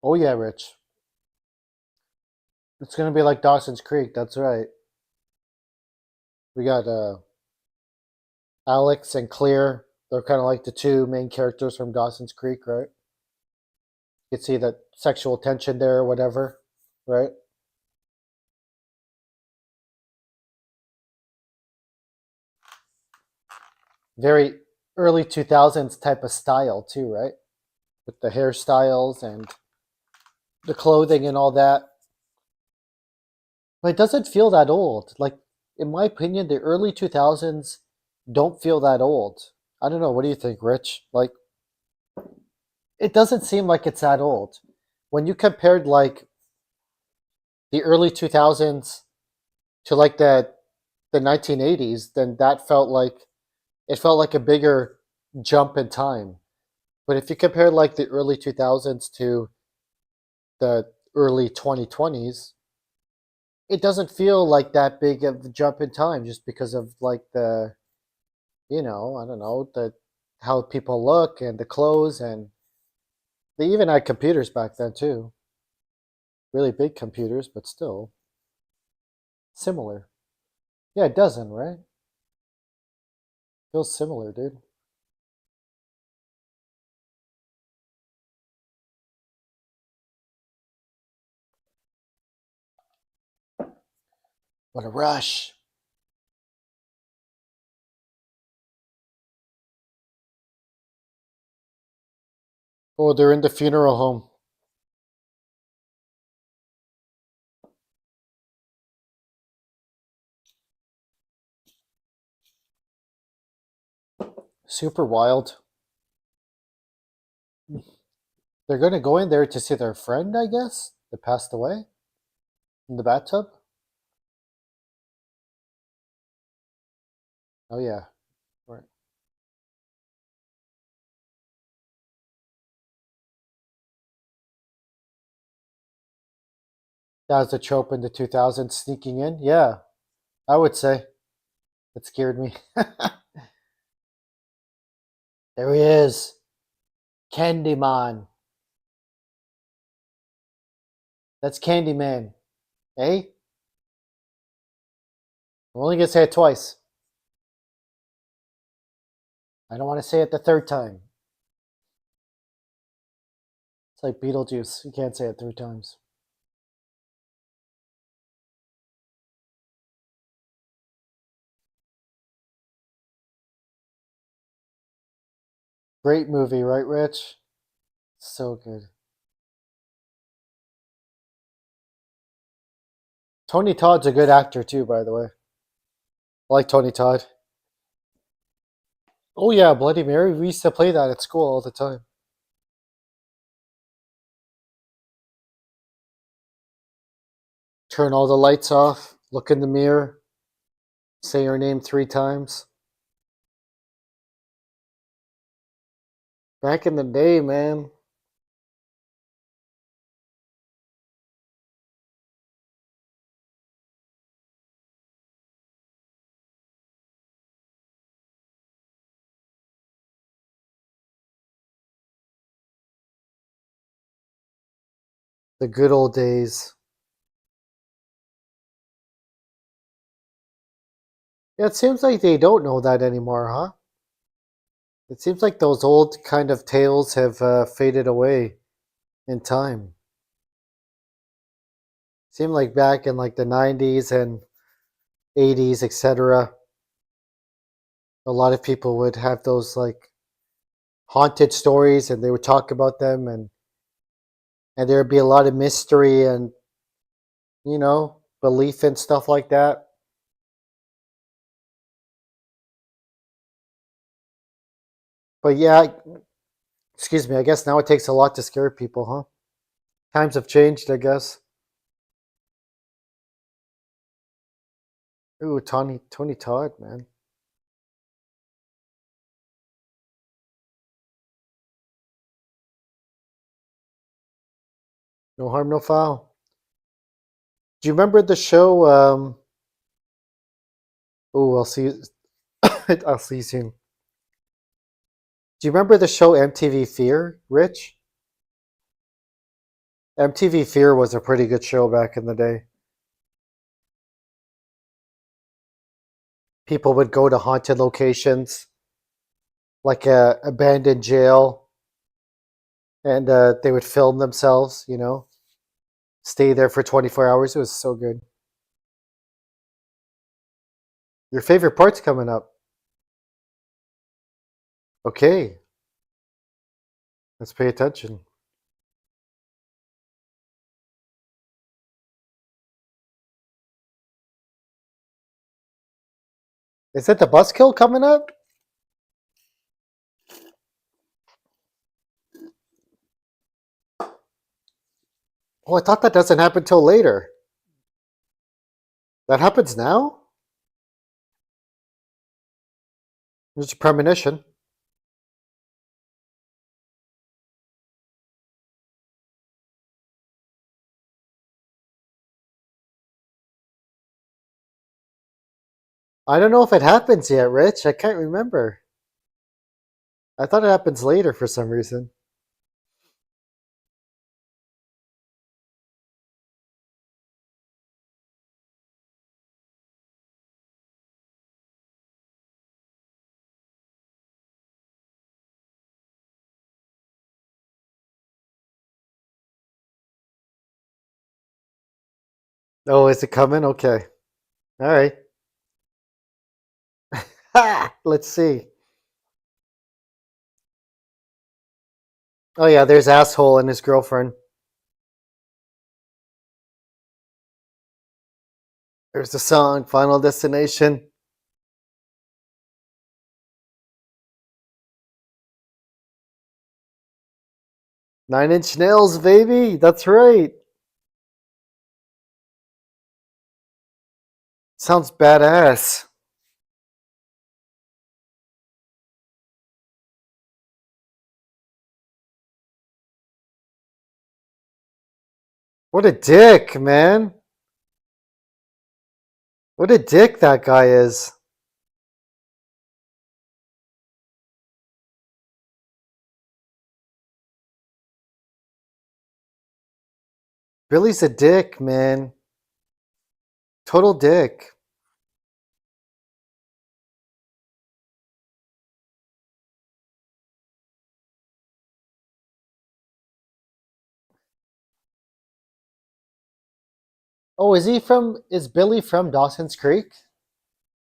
Oh yeah, Rich. It's gonna be like Dawson's Creek. That's right. We got Alex and Clear. They're kind of like the two main characters from Dawson's Creek, right? You can see that sexual tension there or whatever, right? Very early 2000s type of style too, right? With the hairstyles and the clothing and all that. But it doesn't feel that old. Like, in my opinion, the early 2000s don't feel that old. I don't know. What do you think, Rich? Like, it doesn't seem like it's that old. When you compared like the early 2000s to like the 1980s, then that felt like it felt like a bigger jump in time. But if you compare like the early 2000s to the early 2020s, it doesn't feel like that big of a jump in time just because of like the, I don't know, the how people look and the clothes, and they even had computers back then too. Really big computers, but still similar. Yeah, it doesn't, right? Feels similar, dude. What a rush. Oh, they're in the funeral home. Super wild. They're gonna go in there to see their friend, I guess, that passed away in the bathtub. Oh yeah, right. That was a trope in the 2000s, sneaking in. Yeah, I would say it scared me. There he is, Candyman. That's Candyman. Eh? I'm only gonna say it twice. I don't want to say it the third time. like Beetlejuice. You can't say it 3 times. Great movie, right, Rich? So good. Tony Todd's a good actor too, by the way. I like Tony Todd. Oh yeah, Bloody Mary. We used to play that at school all the time. Turn all the lights off, look in the mirror, say your name 3 times. Back in the day, man. The good old days. Yeah, it seems like they don't know that anymore, huh? It seems like those old kind of tales have faded away in time. Seemed like back in like the 90s and 80s, etc. A lot of people would have those like haunted stories and they would talk about them, and there'd be a lot of mystery and belief and stuff like that. But yeah, excuse me, I guess now it takes a lot to scare people, huh? Times have changed, I guess. Ooh, Tony Todd, man. No harm, no foul. Do you remember the show? Oh, I'll see you. I'll see you soon. Do you remember the show MTV Fear, Rich? MTV Fear was a pretty good show back in the day. People would go to haunted locations, like a abandoned jail, and they would film themselves. Stay there for 24 hours. It was so good. Your favorite part's coming up. Okay, let's pay attention. Is it the buskill coming up? Oh, I thought that doesn't happen till later. That happens now? It's a premonition. I don't know if it happens yet, Rich. I can't remember. I thought it happens later for some reason. Oh, is it coming? Okay. All right. Ha! Let's see. Oh yeah, there's asshole and his girlfriend. There's the song, Final Destination. 9 Inch Nails, baby. That's right. Sounds badass. What a dick, man. What a dick that guy is. Billy's a dick, man. Total dick. Oh, is he from? Is Billy from Dawson's Creek?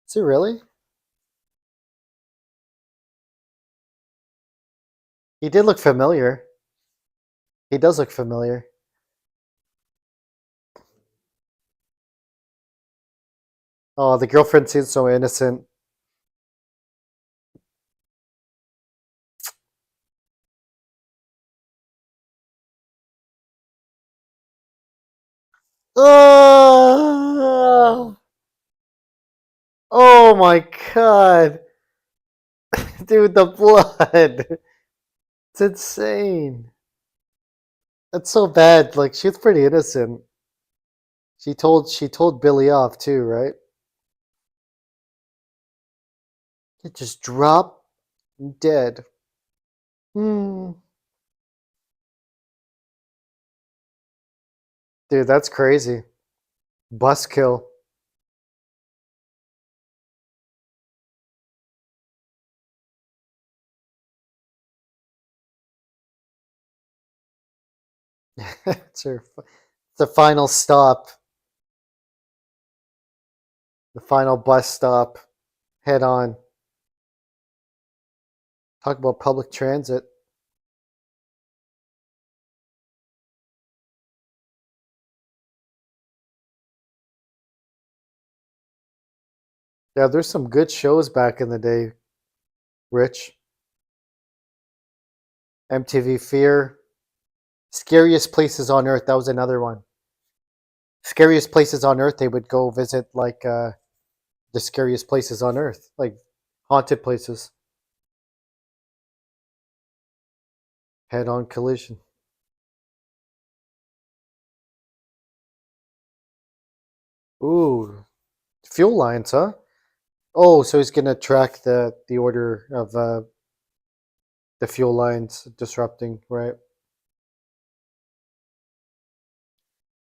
Is he really? He did look familiar. He does look familiar. Oh, the girlfriend seems so innocent. Oh, oh my god. Dude, the blood. It's insane. That's so bad. Like she's pretty innocent. She told Billy off too, right? It just dropped dead. Hmm. Dude, that's crazy. Buskill. It's her, the final stop. The final bus stop. Head on. Talk about public transit. Yeah, there's some good shows back in the day, Rich. MTV Fear. Scariest Places on Earth. That was another one. Scariest Places on Earth. They would go visit like the scariest places on Earth, like haunted places. Head on collision. Ooh, fuel lines, huh? Oh, so he's gonna track the order of the fuel lines disrupting, right?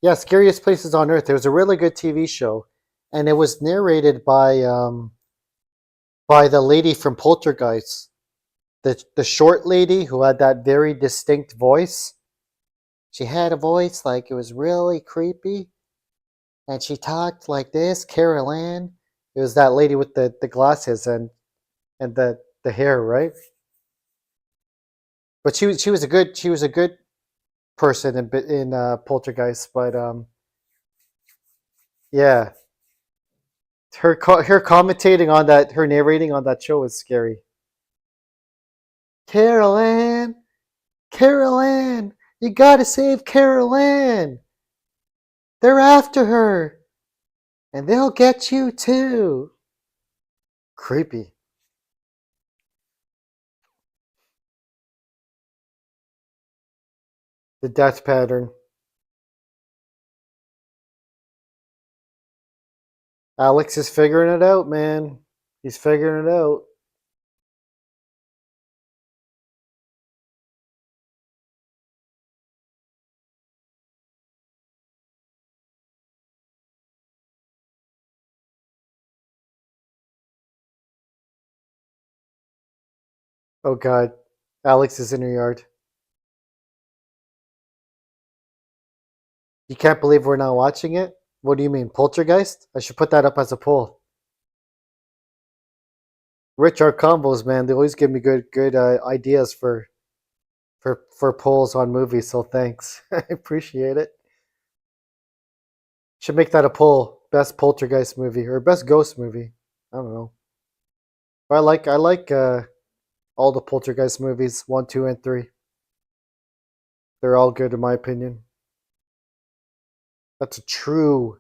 Yeah, Scariest Places on Earth. There was a really good TV show, and it was narrated by the lady from Poltergeist, the short lady who had that very distinct voice. She had a voice like it was really creepy, and she talked like this, Carol Ann. It was that lady with the glasses and the hair, right? But she was a good person in Poltergeist, but yeah, her commentating on that, her narrating on that show was scary. Carol Ann, Carol Ann, you gotta save Carol Ann. They're after her, and they'll get you too. Creepy. The death pattern. Alex is figuring it out, man. He's figuring it out. Oh God, Alex is in her yard. You can't believe we're not watching it? What do you mean, Poltergeist? I should put that up as a poll. Rich art combos, man. They always give me good ideas for polls on movies. So thanks, I appreciate it. Should make that a poll. Best Poltergeist movie or best ghost movie. I don't know. But I like all the Poltergeist movies, 1, 2, and 3. They're all good in my opinion. That's a true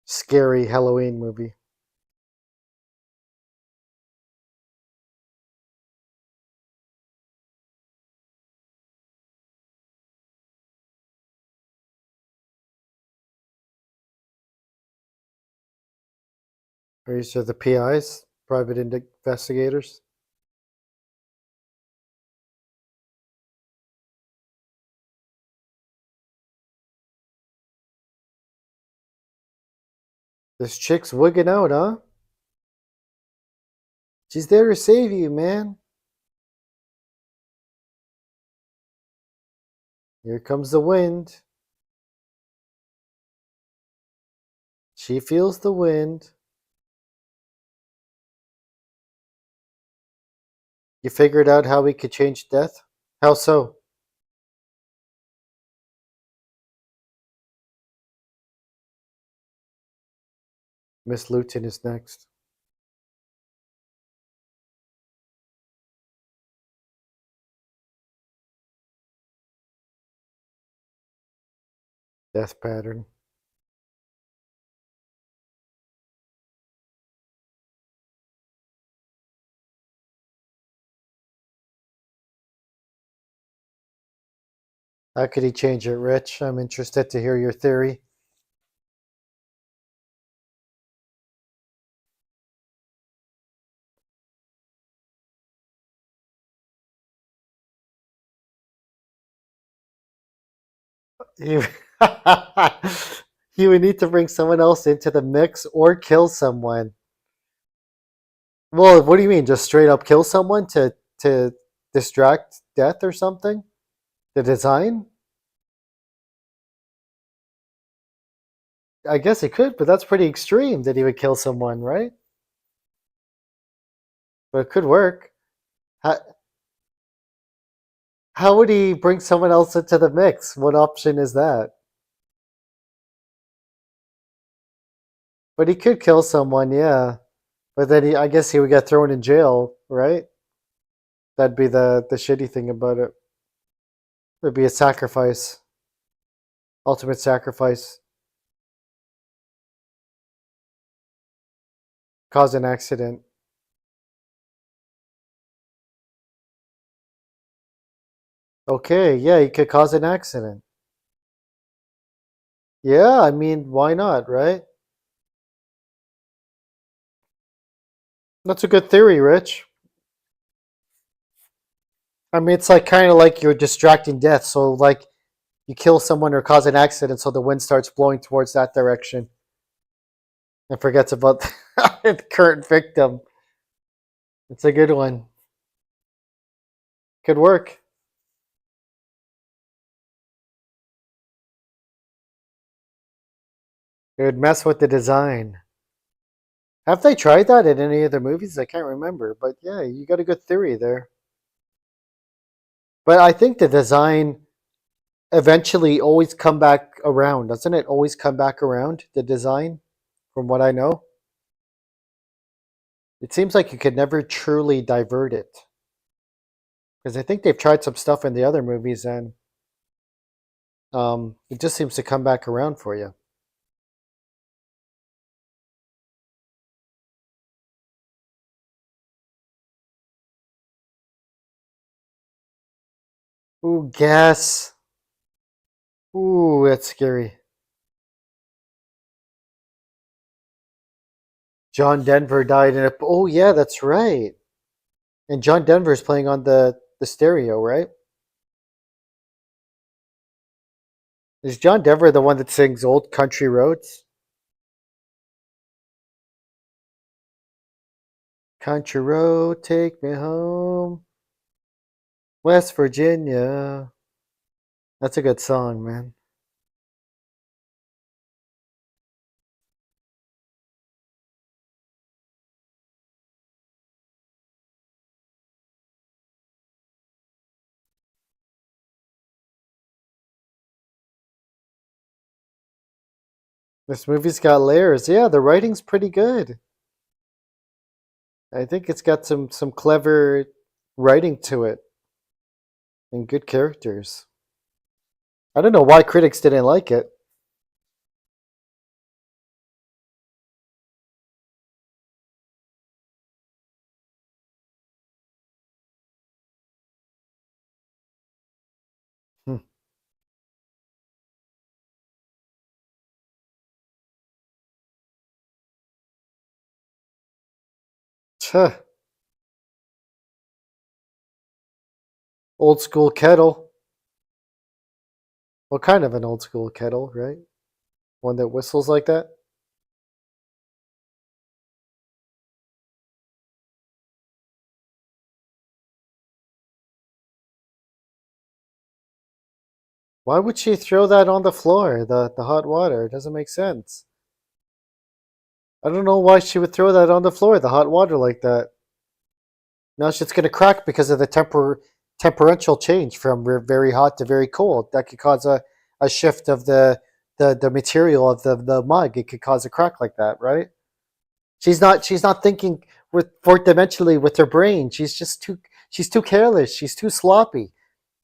scary Halloween movie. These are the PIs, private investigators. This chick's wigging out, huh? She's there to save you, man. Here comes the wind. She feels the wind. You figured out how we could change death? How so? Miss Luton is next. Death pattern. How could he change it, Rich? I'm interested to hear your theory. He, he would need to bring someone else into the mix or kill someone. Well, what do you mean? Just straight up kill someone to distract death or something? The design? I guess it could, but that's pretty extreme that he would kill someone, right? But it could work. How, how would he bring someone else into the mix? What option is that? But he could kill someone, yeah. But then I guess he would get thrown in jail, right? That'd be the shitty thing about it. It'd be a sacrifice, ultimate sacrifice, cause an accident. Okay, yeah, he could cause an accident. Yeah, I mean, why not, right? That's a good theory, Rich. I mean, it's like kind of like you're distracting death. So, like, you kill someone or cause an accident, so the wind starts blowing towards that direction and forgets about the current victim. It's a good one. Could work. It would mess with the design. Have they tried that in any of the movies? I can't remember, but yeah, you got a good theory there. But I think the design eventually always come back around, doesn't it? Always come back around the design, from what I know. It seems like you could never truly divert it because I think they've tried some stuff in the other movies and it just seems to come back around for you. Ooh, gas. Ooh, that's scary. John Denver died in a. Oh yeah, that's right. And John Denver's playing on the stereo, right? Is John Denver the one that sings "Old Country Roads"? Country road, take me home, West Virginia. That's a good song, man. This movie's got layers. Yeah, the writing's pretty good. I think it's got some clever writing to it and good characters. I don't know why critics didn't like it. Hmm. Huh. Old school kettle. What kind of an old school kettle, right? One that whistles like that? Why would she throw that on the floor, the hot water? It doesn't make sense. I don't know why she would throw that on the floor, the hot water like that. Now it's just going to crack because of the temperential change from very hot to very cold. That could cause a shift of the material of the mug. It could cause a crack like that, right? She's not thinking with fourth dimensionally with her brain. She's too careless. She's too sloppy.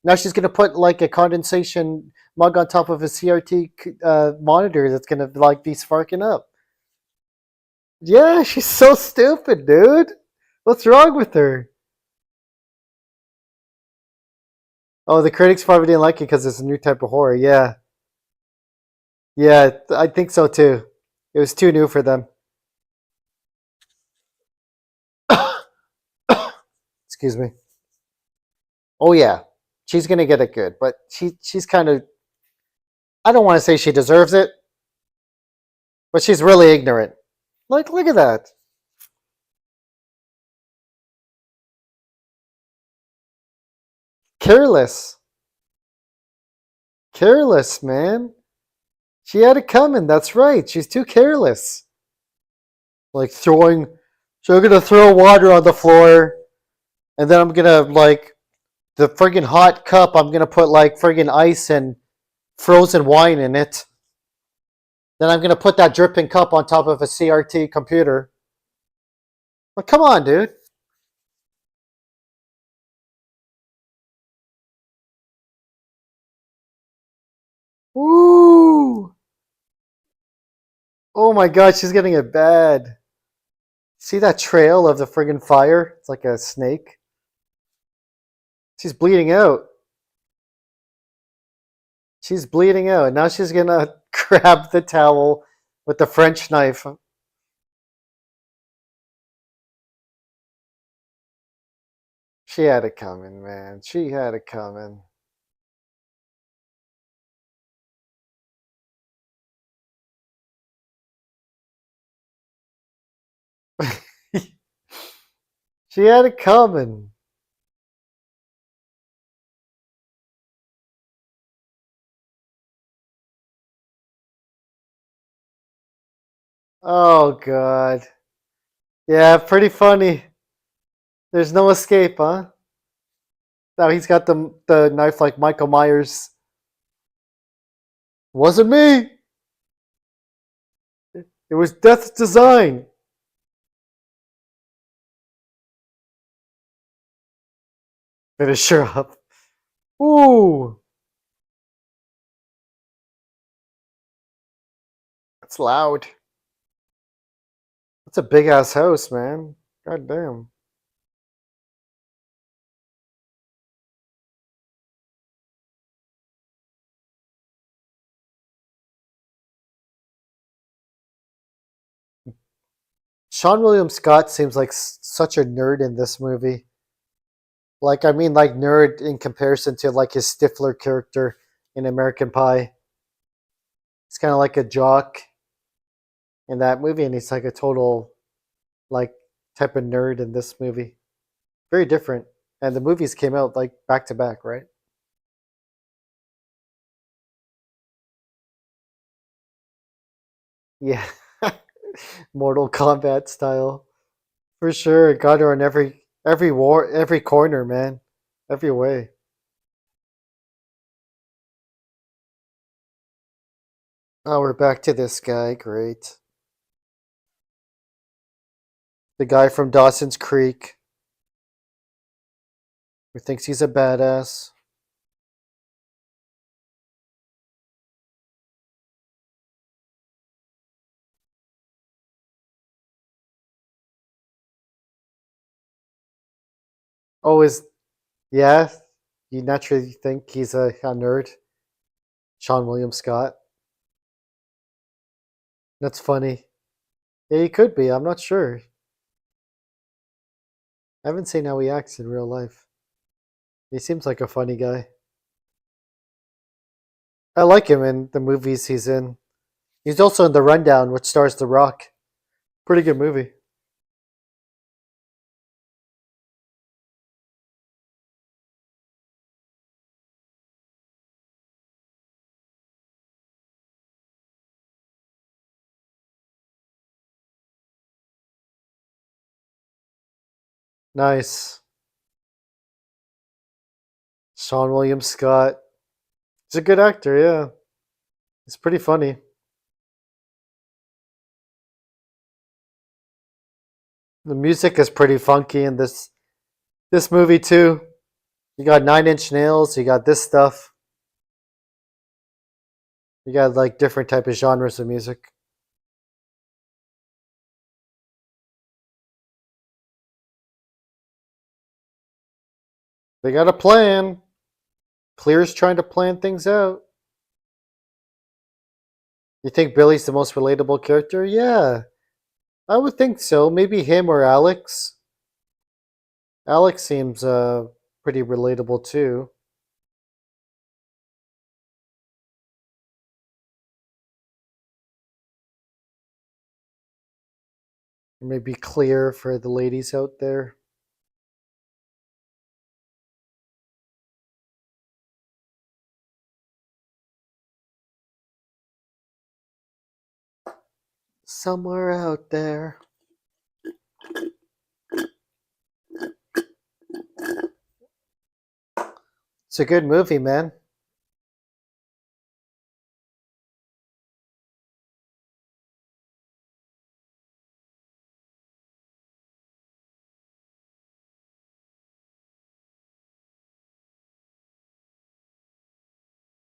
Now she's gonna put like a condensation mug on top of a CRT monitor that's gonna like be sparking up. Yeah, she's so stupid, dude. What's wrong with her? Oh, the critics probably didn't like it because it's a new type of horror. Yeah, yeah, I think so too. It was too new for them. Excuse me. Oh yeah, she's gonna get it good, but she's kind of. I don't want to say she deserves it, but she's really ignorant. Like, look at that. Careless. Careless, man. She had it coming. That's right. She's too careless. Like throwing. So I'm gonna throw water on the floor, and then I'm gonna like the friggin' hot cup. I'm gonna put like friggin' ice and frozen wine in it. Then I'm gonna put that dripping cup on top of a CRT computer. Well, come on, dude. Woo! Oh my god, she's getting it bad. See that trail of the friggin' fire? It's like a snake. She's bleeding out. She's bleeding out. Now she's gonna grab the towel with the French knife. She had it coming, man. She had it coming. She had it coming. Oh god. Yeah, pretty funny. There's no escape, huh? Now he's got the knife like Michael Myers. Wasn't me. It was Death's design. Finish her up. Ooh, that's loud. That's a big ass house, man. God damn. Sean William Scott seems like such a nerd in this movie. Like, I mean, like nerd in comparison to like his Stifler character in American Pie. He's kind of like a jock in that movie, and he's like a total like type of nerd in this movie. Very different. And the movies came out like back to back, right? Yeah. Mortal Kombat style. For sure. It got her on every corner, man. Every way. Oh, we're back to this guy. Great. The guy from Dawson's Creek who thinks he's a badass. Oh, is yeah. You naturally think he's a nerd. Sean William Scott. That's funny. Yeah, he could be. I'm not sure. I haven't seen how he acts in real life. He seems like a funny guy. I like him in the movies he's in. He's also in The Rundown, which stars The Rock. Pretty good movie. Nice. Sean William Scott. He's a good actor, yeah. He's pretty funny. The music is pretty funky in this movie too. You got Nine Inch Nails, you got this stuff. You got like different type of genres of music. They got a plan. Clear's trying to plan things out. You think Billy's the most relatable character? Yeah, I would think so. Maybe him or Alex. Alex seems pretty relatable too. Maybe Clear for the ladies out there. Somewhere out there. It's a good movie, man.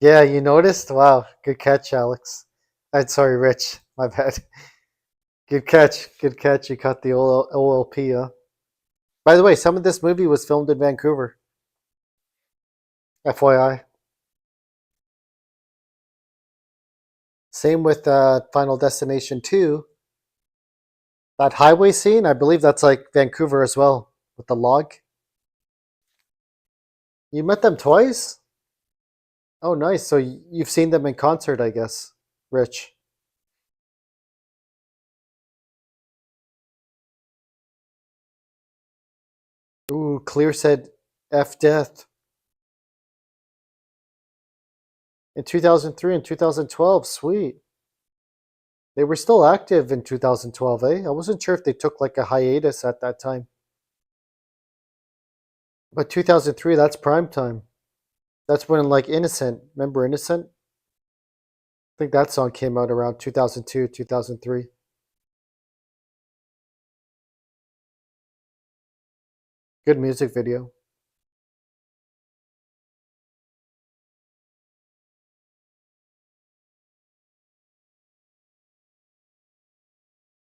Yeah, you noticed? Wow, good catch, Alex. I'm sorry, Rich. My bad. Good catch. Good catch. You caught the OLP, huh? By the way, some of this movie was filmed in Vancouver. FYI. Same with Final Destination 2. That highway scene, I believe that's like Vancouver as well, with the log. You met them twice? Oh, nice. So you've seen them in concert, I guess, Rich. Ooh, Clear said F Death. In 2003 and 2012, sweet. They were still active in 2012, eh? I wasn't sure if they took like a hiatus at that time. But 2003, that's prime time. That's when like Innocent, remember Innocent? I think that song came out around 2002, 2003. Good music video.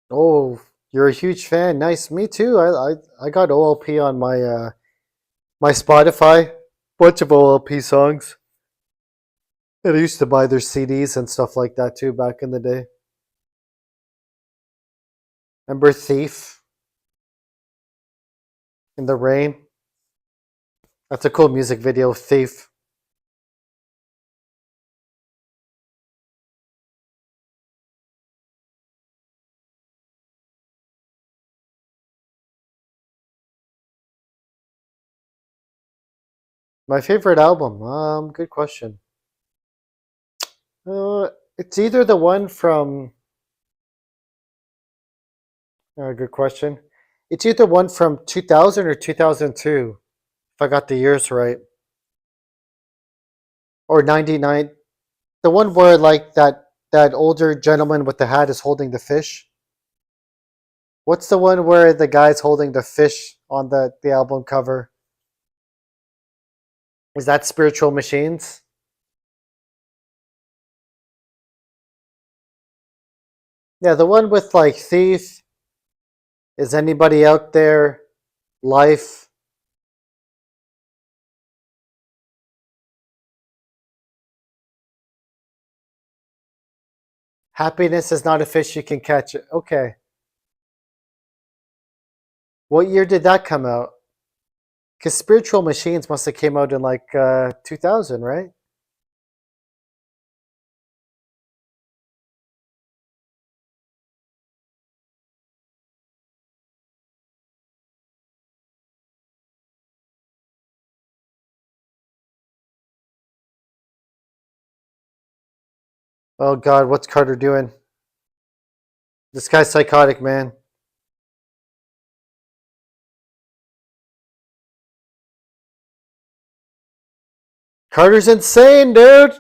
Oh, you're a huge fan. Nice. Me too. I got OLP on my Spotify. Bunch of OLP songs. And I used to buy their CDs and stuff like that too back in the day. Remember Thief in the Rain? That's a cool music video, Thief. My favorite album. Good question. Uh, it's either the one from. Good question. It's either one from 2000 or 2002, if I got the years right, or 99. The one where like that older gentleman with the hat is holding the fish. What's the one where the guy's holding the fish on the album cover? Is that Spiritual Machines? Yeah, the one with like Thief. Is anybody out there? Life. Happiness is not a fish you can catch. Okay. What year did that come out? Because Spiritual Machines must have came out in like 2000, right? Oh God, what's Carter doing? This guy's psychotic, man. Carter's insane, dude.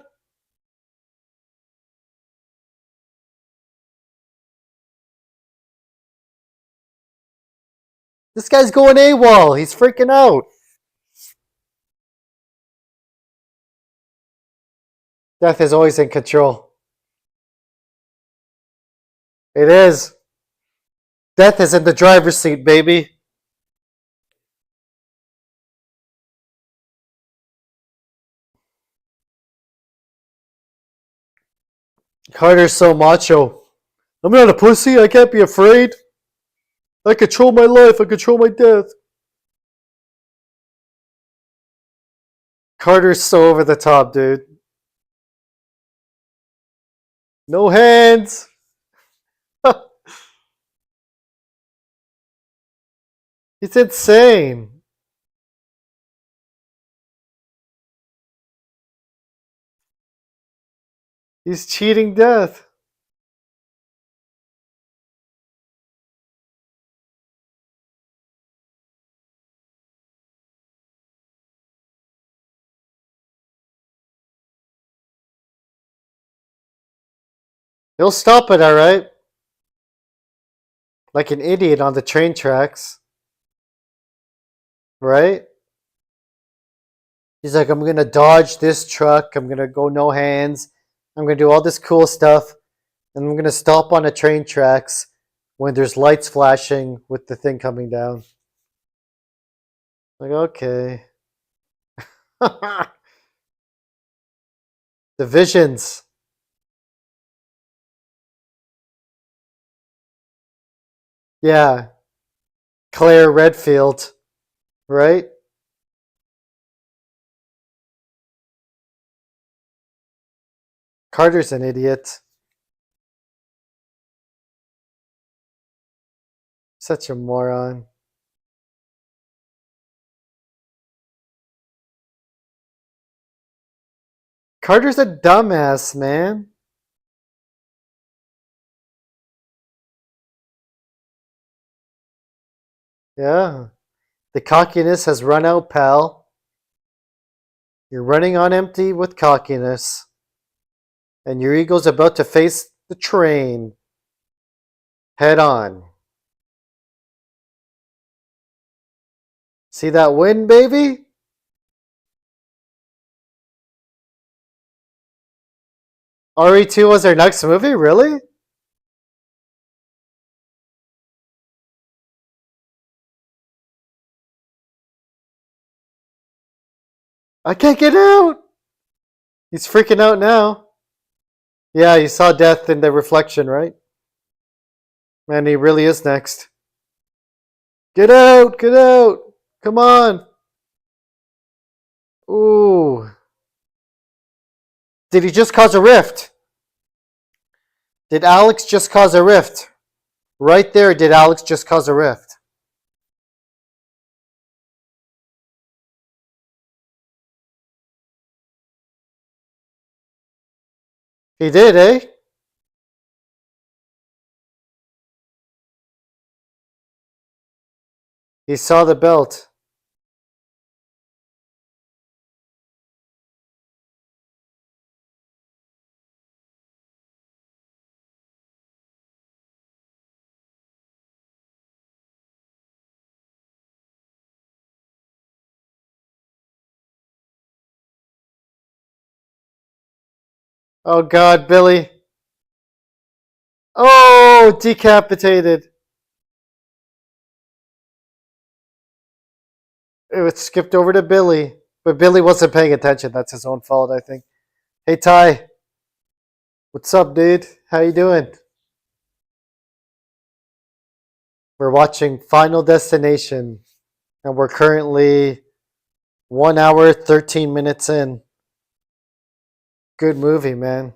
This guy's going AWOL. He's freaking out. Death is always in control. It is. Death is in the driver's seat, baby. Carter's so macho. I'm not a pussy. I can't be afraid. I control my life. I control my death. Carter's so over the top, dude. No hands. He's insane. He's cheating death. He'll stop it, alright? Like an idiot on the train tracks. Right? He's like, I'm gonna dodge this truck. I'm gonna go no hands. I'm gonna do all this cool stuff. And I'm gonna stop on the train tracks when there's lights flashing with the thing coming down. Like, okay. The visions. Yeah. Claire Redfield. Right? Carter's an idiot. Such a moron. Carter's a dumbass, man. Yeah. The cockiness has run out, pal. You're running on empty with cockiness. And your ego's about to face the train head on. See that win, baby? RE2 was their next movie? Really? I can't get out! He's freaking out now. Yeah, you saw death in the reflection, right? Man, he really is next. Get out! Get out! Come on! Ooh. Did he just cause a rift? Did Alex just cause a rift? Right there, did Alex just cause a rift? He did, eh? He saw the belt. Oh God, Billy. Oh, decapitated. It was skipped over to Billy. But Billy wasn't paying attention. That's his own fault, I think. Hey, Ty. What's up, dude? How you doing? We're watching Final Destination. And we're currently 1 hour, 13 minutes in. Good movie, man.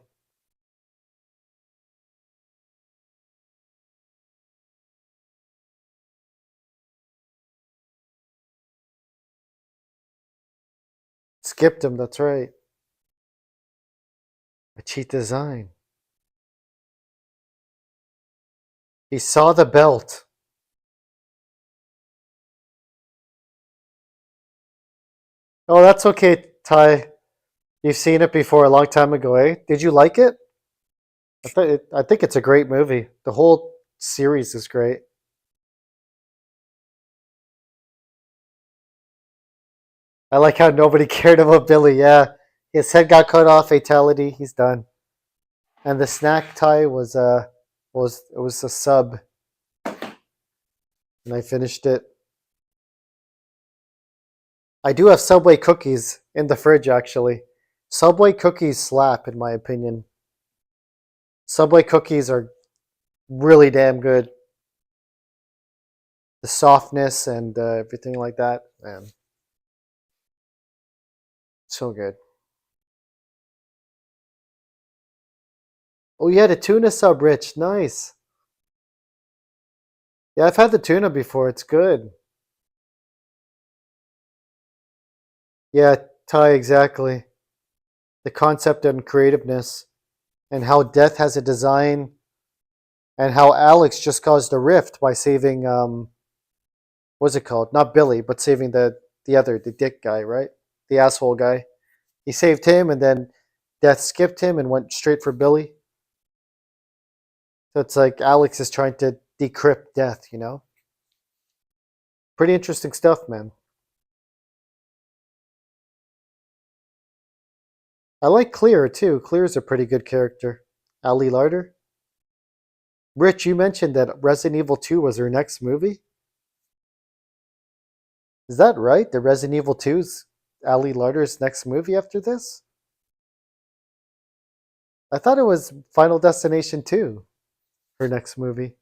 Skipped him, that's right. A cheat design. He saw the belt. Oh, that's okay, Ty. You've seen it before a long time ago, eh? Did you like it? I think it's a great movie. The whole series is great. I like how nobody cared about Billy. Yeah, his head got cut off, fatality. He's done. And the snack tie was it was a sub, and I finished it. I do have Subway cookies in the fridge actually. Subway cookies slap in my opinion. Subway cookies are really damn good. The softness and everything like that, man, so good. Oh yeah, the tuna sub, Rich, nice. Yeah, I've had the tuna before. It's good. Yeah, Thai exactly. The concept and creativeness, and how Death has a design, and how Alex just caused a rift by saving what's it called? Not Billy, but saving the dick guy, right? The asshole guy. He saved him, and then Death skipped him and went straight for Billy. So it's like Alex is trying to decrypt Death, you know? Pretty interesting stuff, man. I like Clear too. Clear's a pretty good character. Ali Larder. Rich, you mentioned that Resident Evil 2 was her next movie. Is that right? The Resident Evil 2's Ali Larder's next movie after this? I thought it was Final Destination 2, her next movie.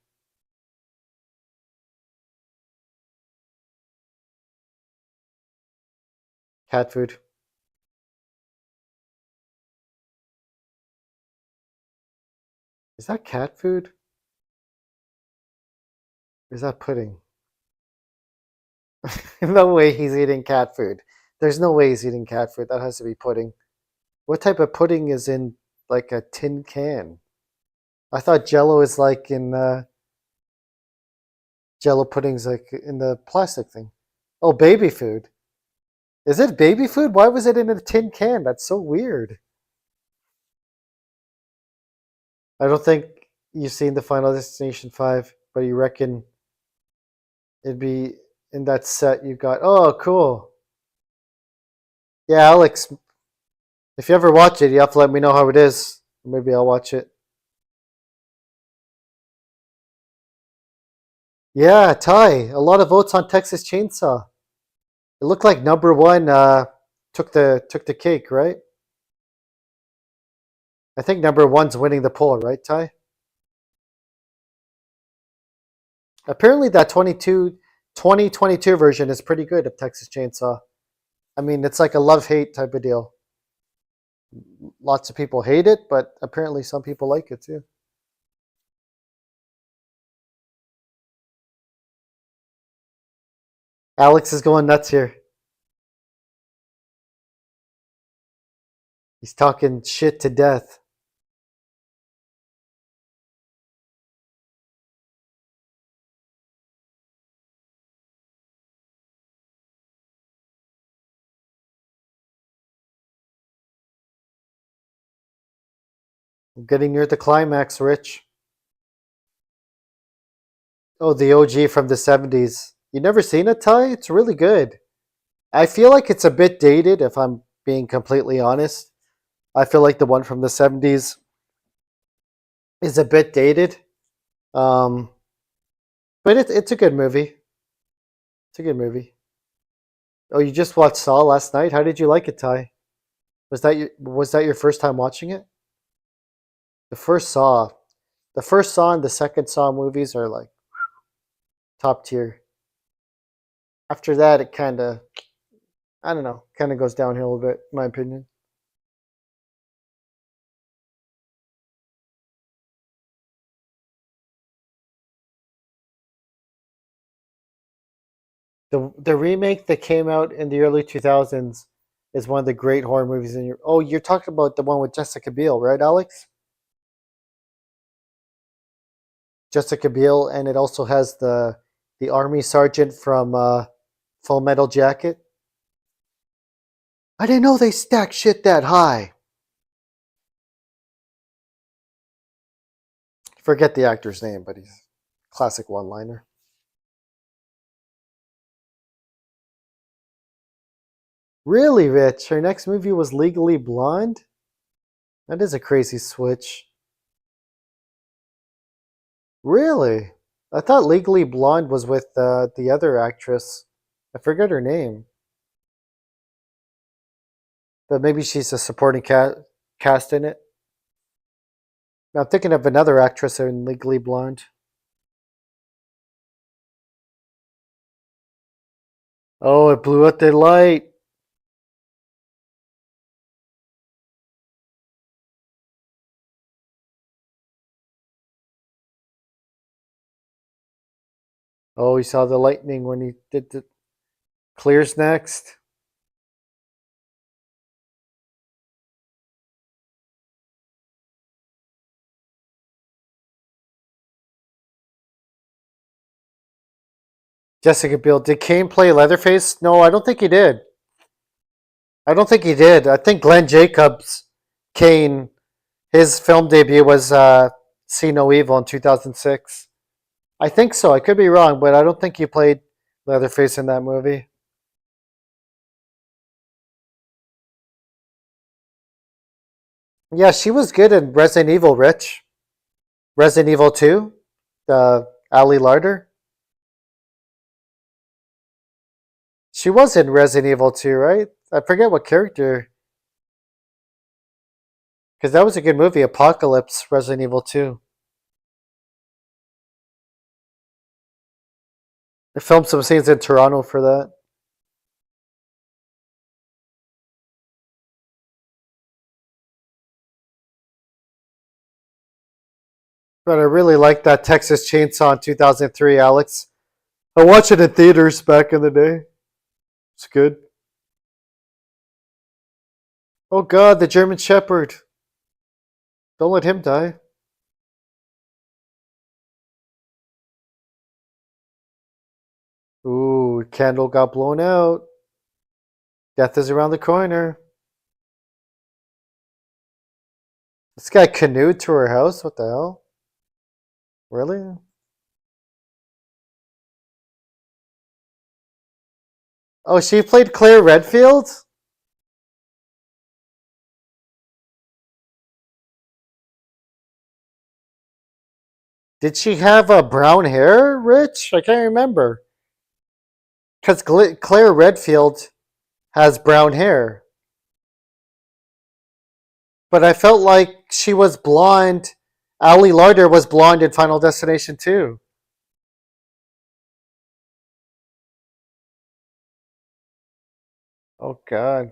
Cat food. Is that cat food? Or is that pudding? No way he's eating cat food. There's no way he's eating cat food. That has to be pudding. What type of pudding is in like a tin can? I thought Jello is like in Jello pudding's like in the plastic thing. Oh, baby food. Is it baby food? Why was it in a tin can? That's so weird. I don't think you've seen the Final Destination 5, but you reckon it'd be in that set you got. Oh, cool. Yeah, Alex, if you ever watch it, you have to let me know how it is. Maybe I'll watch it. Yeah, Ty, a lot of votes on Texas Chainsaw. It looked like number one took the cake, right? I think number one's winning the poll, right, Ty? Apparently that 2022 version is pretty good of Texas Chainsaw. I mean, it's like a love-hate type of deal. Lots of people hate it, but apparently some people like it too. Alex is going nuts here. He's talking shit to death. I'm getting near the climax, Rich. Oh, the OG from the 70s. You never seen it, Ty? It's really good. I feel like it's a bit dated, if I'm being completely honest. I feel like the one from the 70s is a bit dated. Um, but it's a good movie. It's a good movie. Oh, you just watched Saw last night? How did you like it, Ty? Was that your first time watching it? The first Saw, the first Saw and the second Saw movies are like top tier. After that, it kind of, I don't know, kind of goes downhill a bit, in my opinion. The remake that came out in the early 2000s is one of the great horror movies in your. Oh, you're talking about the one with Jessica Biel, right, Alex? Jessica Biel, and it also has the army sergeant from Full Metal Jacket. I didn't know they stack shit that high. Forget the actor's name, but he's classic one-liner. Really, Rich? Her next movie was Legally Blonde? That is a crazy switch. Really? I thought Legally Blonde was with the other actress. I forget her name. But maybe she's a supporting cast in it. Now, I'm thinking of another actress in Legally Blonde. Oh, it blew out the light. Oh, he saw the lightning when he did the clears next. Jessica Biel. Did Kane play Leatherface? No, I don't think he did. I don't think he did. I think Glenn Jacobs, Kane, his film debut was See No Evil in 2006. I think so. I could be wrong, but I don't think he played Leatherface in that movie. Yeah, she was good in Resident Evil, Rich. Resident Evil 2, Ali Larder. She was in Resident Evil 2, right? I forget what character. Because that was a good movie, Apocalypse, Resident Evil 2. They filmed some scenes in Toronto for that. But I really liked that Texas Chainsaw in 2003, Alex. I watched it in theaters back in the day. It's good. Oh God, the German Shepherd. Don't let him die. Ooh, candle got blown out. Death is around the corner. This guy canoed to her house? What the hell? Really? Oh, she played Claire Redfield? Did she have brown hair, Rich? I can't remember. Because Claire Redfield has brown hair. But I felt like she was blonde. Ali Larder was blonde in Final Destination 2. Oh, God.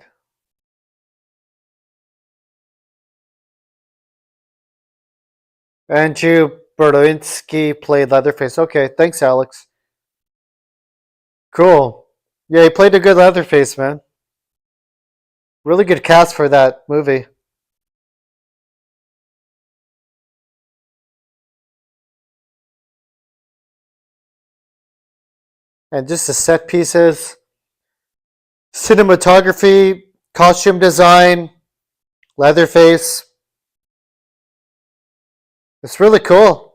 Andrew Berlinski played Leatherface. Okay, thanks, Alex. Cool. Yeah, he played a good Leatherface, man. Really good cast for that movie. And just the set pieces, cinematography, costume design, Leatherface. It's really cool.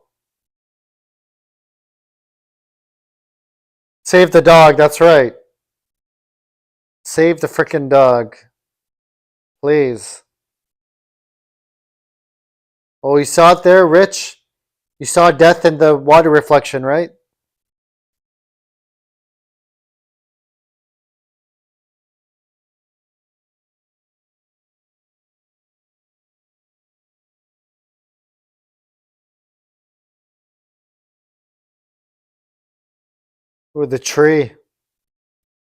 Save the dog, that's right. Save the freaking dog. Please. Oh, you saw it there, Rich? You saw death in the water reflection, right? With the tree.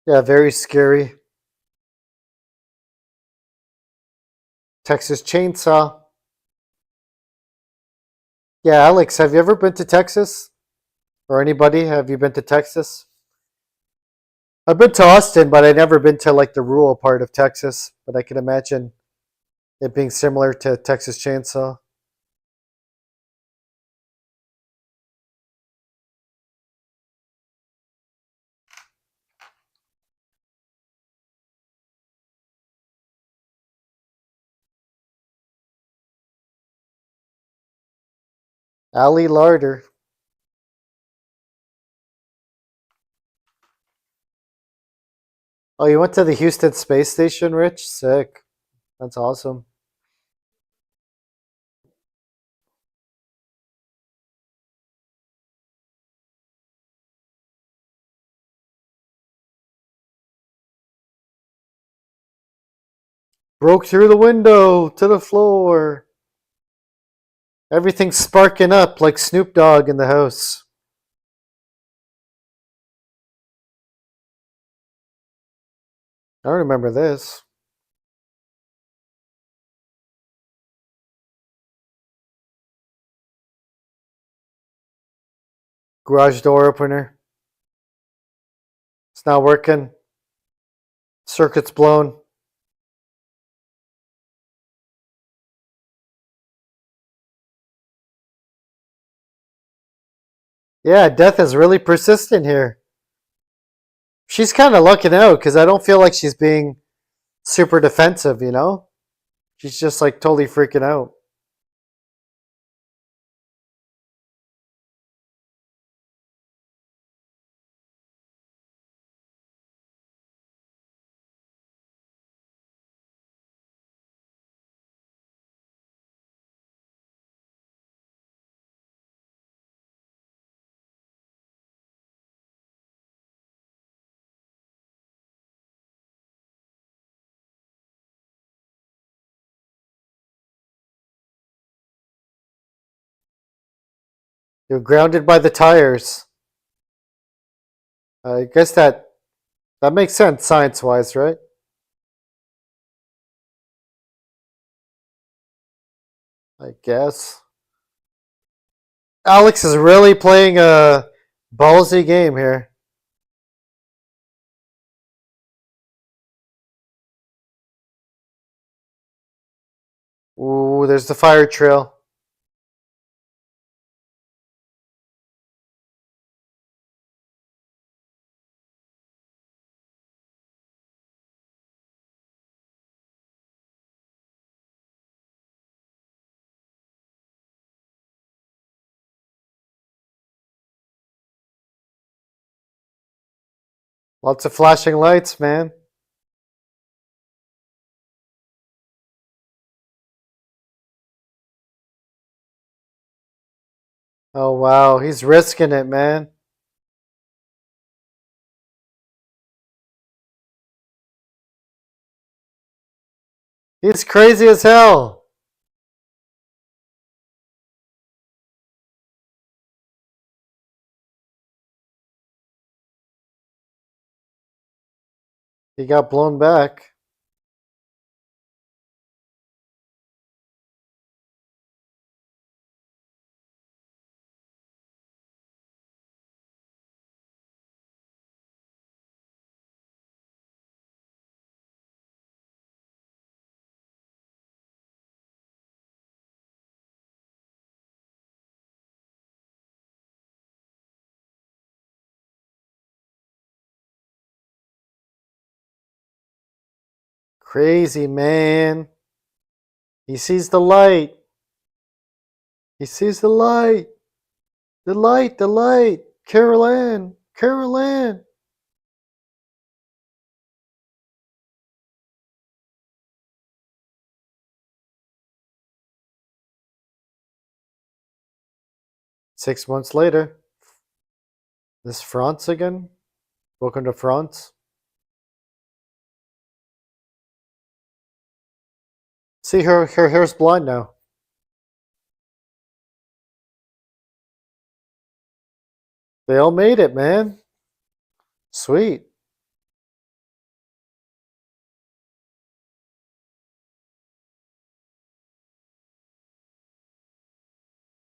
Yeah, very scary. Texas Chainsaw. Yeah, Alex, have you ever been to Texas? Or anybody, have you been to Texas? I've been to Austin, but I've never been to like the rural part of Texas. But I can imagine it being similar to Texas Chainsaw. Ali Larder. Oh, you went to the Houston Space Station, Rich? Sick. That's awesome. Broke through the window to the floor. Everything's sparking up like Snoop Dogg in the house. I remember this. Garage door opener. It's not working. Circuit's blown. Yeah, death is really persistent here. She's kind of lucking out because I don't feel like she's being super defensive, you know? She's just like totally freaking out. You're grounded by the tires. I guess that makes sense science wise, right? I guess. Alex is really playing a ballsy game here. Ooh, there's the fire trail. Lots of flashing lights, man. Oh wow, he's risking it, man. He's crazy as hell. He got blown back. 'Crazy, man. He sees the light. He sees the light. The light, the light. Carol Ann. Carol Ann. 6 months later. This France again? Welcome to France. See, her hair's blonde now. They all made it, man. Sweet.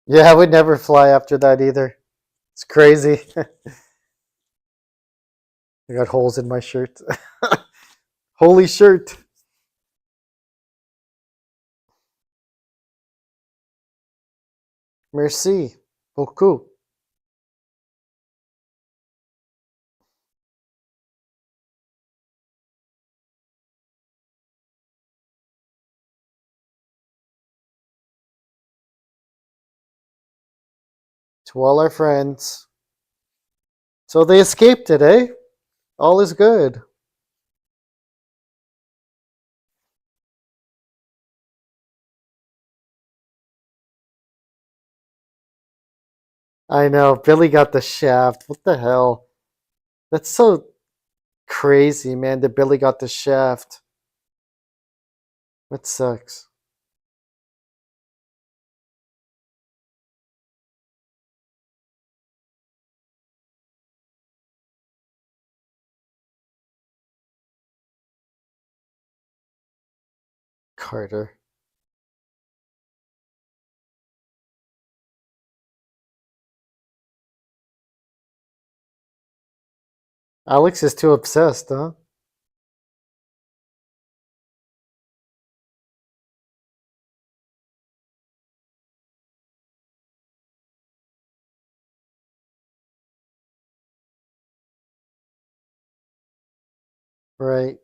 Yeah, I would never fly after that either. It's crazy. I got holes in my shirt. Holy shirt. Merci beaucoup. To all our friends. So they escaped it, eh? All is good. I know. Billy got the shaft. What the hell? That's so crazy, man, that Billy got the shaft. That sucks. Carter. Alex is too obsessed, huh? Right.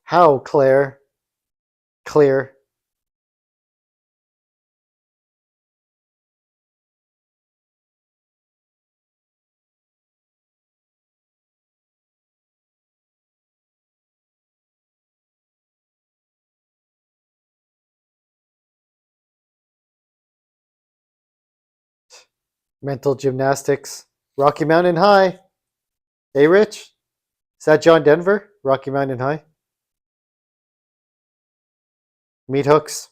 How, Claire? Clear. Mental gymnastics. Rocky Mountain High. Hey, Rich? Is that John Denver? Rocky Mountain High? Meat hooks.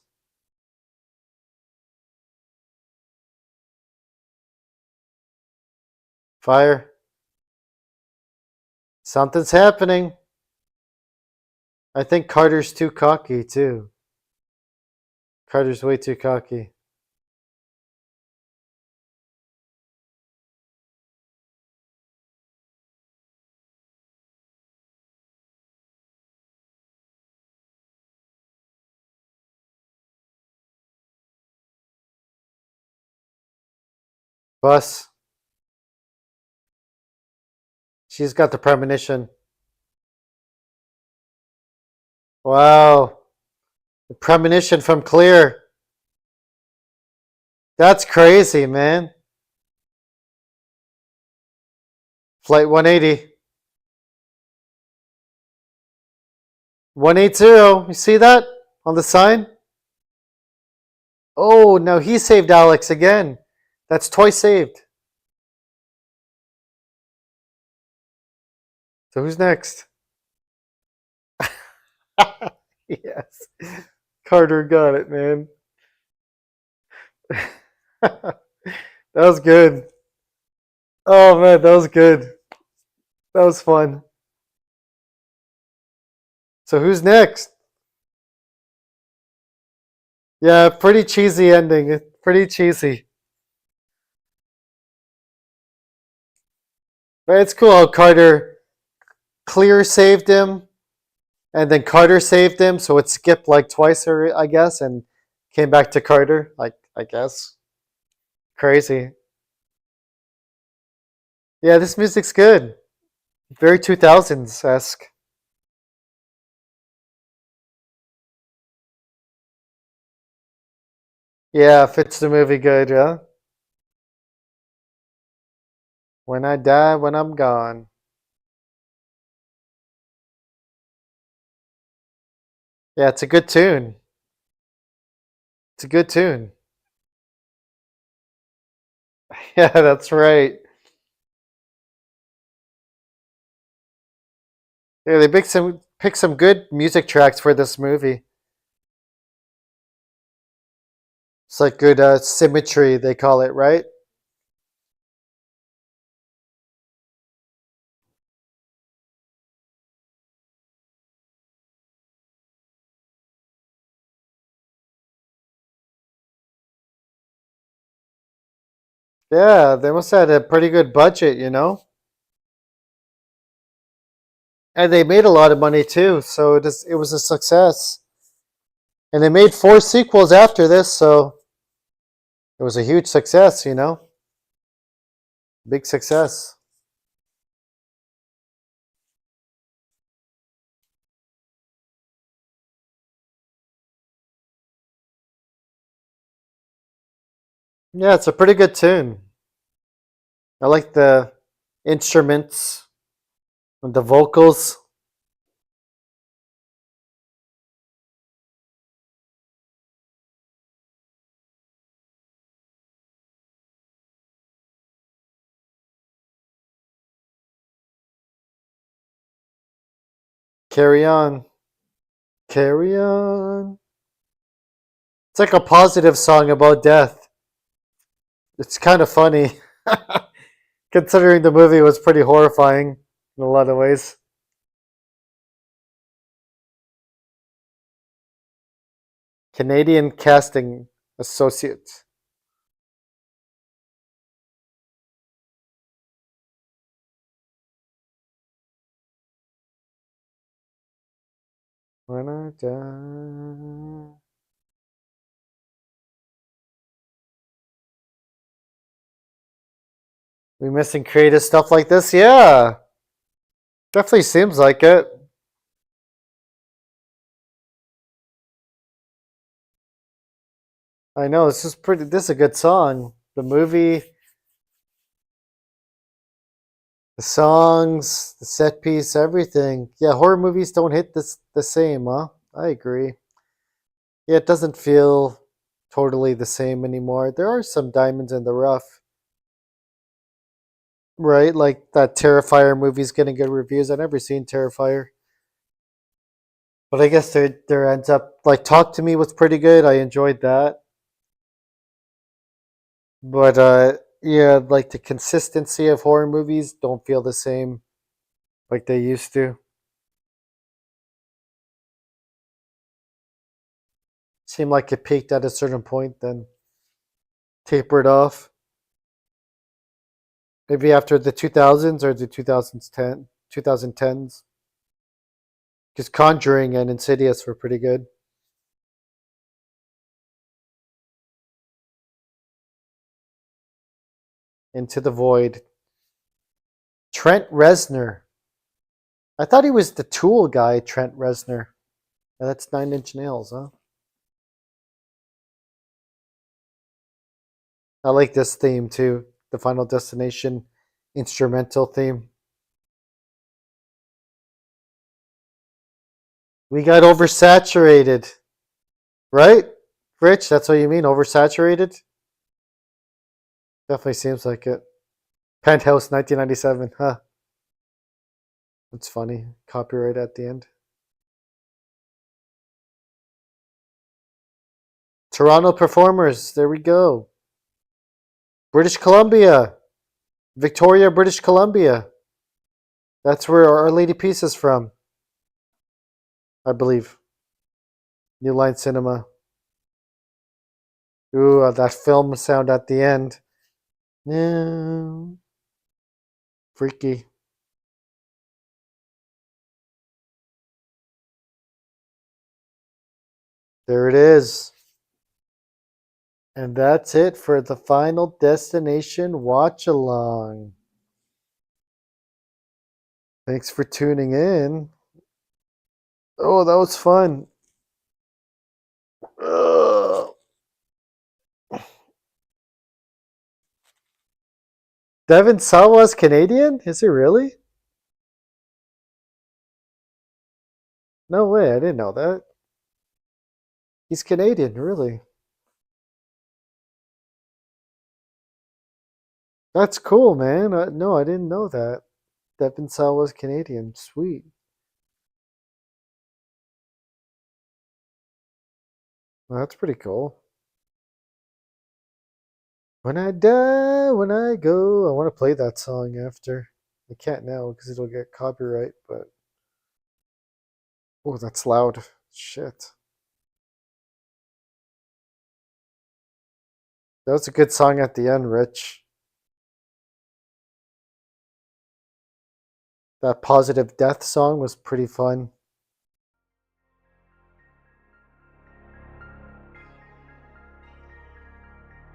Fire. Something's happening. I think Carter's too cocky, too. Carter's way too cocky. Bus. She's got the premonition. Wow. The premonition from Clear. That's crazy, man. Flight 180. 180. You see that on the sign? Oh, no, he saved Alex again. That's twice saved. So who's next? Yes. Carter got it, man. That was good. Oh, man, that was good. That was fun. So who's next? Yeah, pretty cheesy ending. Pretty cheesy. But it's cool how Carter Clear saved him, and then Carter saved him, so it skipped like twice, or I guess, and came back to Carter. Like I guess, crazy. Yeah, this music's good. Very 2000s esque. Yeah, fits the movie good. Yeah. When I die, when I'm gone. Yeah, it's a good tune. It's a good tune. Yeah, that's right. Yeah, they pick some good music tracks for this movie. It's like good symmetry, they call it, right? Yeah, they must have had a pretty good budget, you know? And they made a lot of money too, so it was a success. And they made 4 sequels after this, so it was a huge success, you know? Big success. Yeah, it's a pretty good tune. I like the instruments and the vocals. Carry on. Carry on. It's like a positive song about death. It's kind of funny, considering the movie was pretty horrifying in a lot of ways. Canadian Casting Associates. When I die. We missing creative stuff like this? Yeah, definitely seems like it. I know this is pretty. This is a good song. The movie, the songs, the set piece, everything. Yeah, horror movies don't hit this the same, huh? I agree. Yeah, it doesn't feel totally the same anymore. There are some diamonds in the rough, right? Like that Terrifier movie's getting good reviews. I've never seen Terrifier, but I guess there ends up like Talk to Me was pretty good. I enjoyed that, but yeah, like the consistency of horror movies don't feel the same like they used to. Seemed like it peaked at a certain point, then tapered off. Maybe after the 2000s or the 2010s. Because Conjuring and Insidious were pretty good. Into the Void. Trent Reznor. I thought he was the Tool guy, Trent Reznor. Yeah, that's 9 Inch Nails, huh? I like this theme too. The Final Destination instrumental theme. We got oversaturated, right? Rich, that's what you mean? Oversaturated? Definitely seems like it. Penthouse 1997, huh? That's funny. Copyright at the end. Toronto performers. There we go. British Columbia. Victoria, British Columbia. That's where Our Lady Peace is from, I believe. New Line Cinema. Ooh, that film sound at the end. Yeah. Freaky. There it is. And that's it for the Final Destination watch along. Thanks for tuning in. Oh, that was fun. Ugh. Devin Sawa's Canadian? Is he really? No way, I didn't know that. He's Canadian, really. That's cool, man. No, I didn't know that. Devin Sawa's Canadian. Sweet. Well, that's pretty cool. When I die, when I go. I want to play that song after. I can't now because it'll get copyright, but. Oh, that's loud. Shit. That was a good song at the end, Rich. That Positive Death song was pretty fun.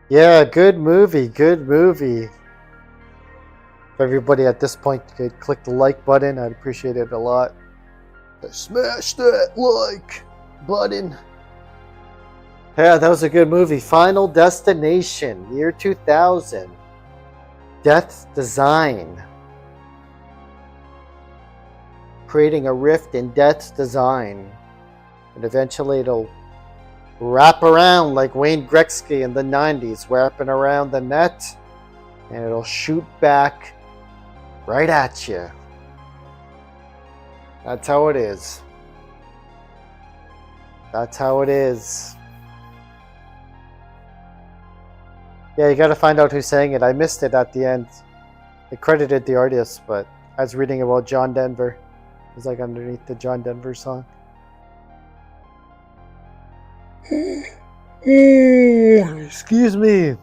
Yeah, good movie, good movie. If everybody at this point could click the like button, I'd appreciate it a lot. Smash that like button. Yeah, that was a good movie. Final Destination, year 2000. Death's Design. Creating a rift in Death's design. And eventually it'll wrap around like Wayne Gretzky in the 90s, wrapping around the net. And it'll shoot back right at you. That's how it is. That's how it is. Yeah, you gotta find out who sang it. I missed it at the end. It credited the artist, but I was reading about John Denver. It was like underneath the John Denver song. Excuse me.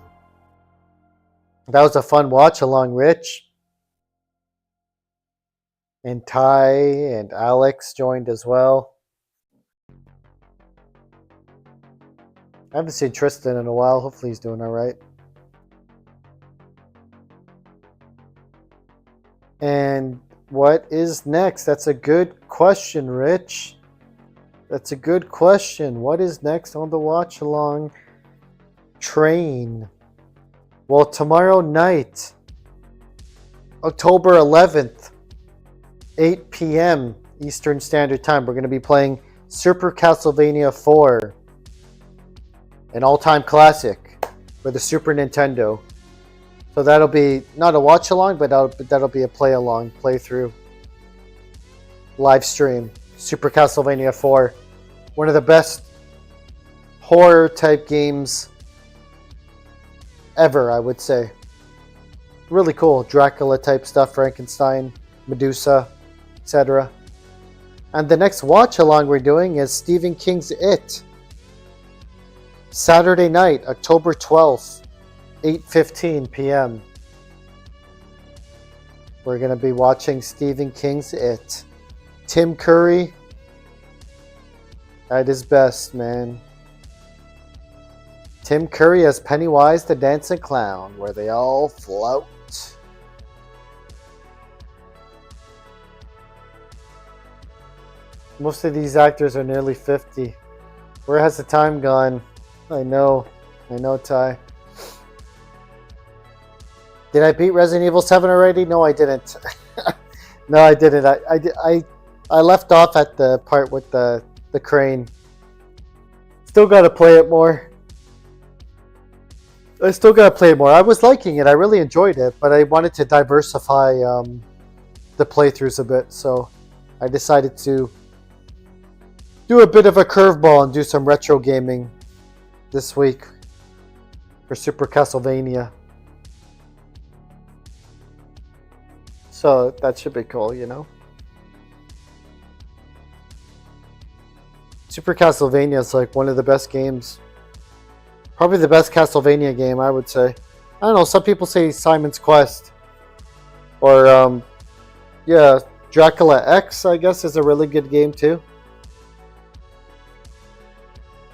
That was a fun watch along, Rich. And Ty and Alex joined as well. I haven't seen Tristan in a while. Hopefully he's doing all right. And what is next? That's a good question, Rich. That's a good question. What is next on the watch along train? Well, tomorrow night, October 11th, 8 p.m. Eastern Standard Time, we're going to be playing Super Castlevania 4, an all-time classic for the Super Nintendo. So that'll be not a watch-along, but that'll be a play-along, play-through, live stream. Super Castlevania 4, one of the best horror-type games ever, I would say. Really cool. Dracula-type stuff, Frankenstein, Medusa, etc. And the next watch-along we're doing is Stephen King's It. Saturday night, October 12th, 8:15 p.m. We're going to be watching Stephen King's It. Tim Curry at his best, man. Tim Curry as Pennywise the Dancing Clown, where they all float. Most of these actors are nearly 50. Where has the time gone? I know, Ty. Did I beat Resident Evil 7 already? No, I didn't. No, I didn't. I left off at the part with the crane. Still got to play it more. I was liking it. I really enjoyed it, but I wanted to diversify the playthroughs a bit, so I decided to do a bit of a curveball and do some retro gaming this week for Super Castlevania. So that should be cool, you know? Super Castlevania is like one of the best games. Probably the best Castlevania game, I would say. I don't know, some people say Simon's Quest. Or, yeah, Dracula X, I guess, is a really good game too.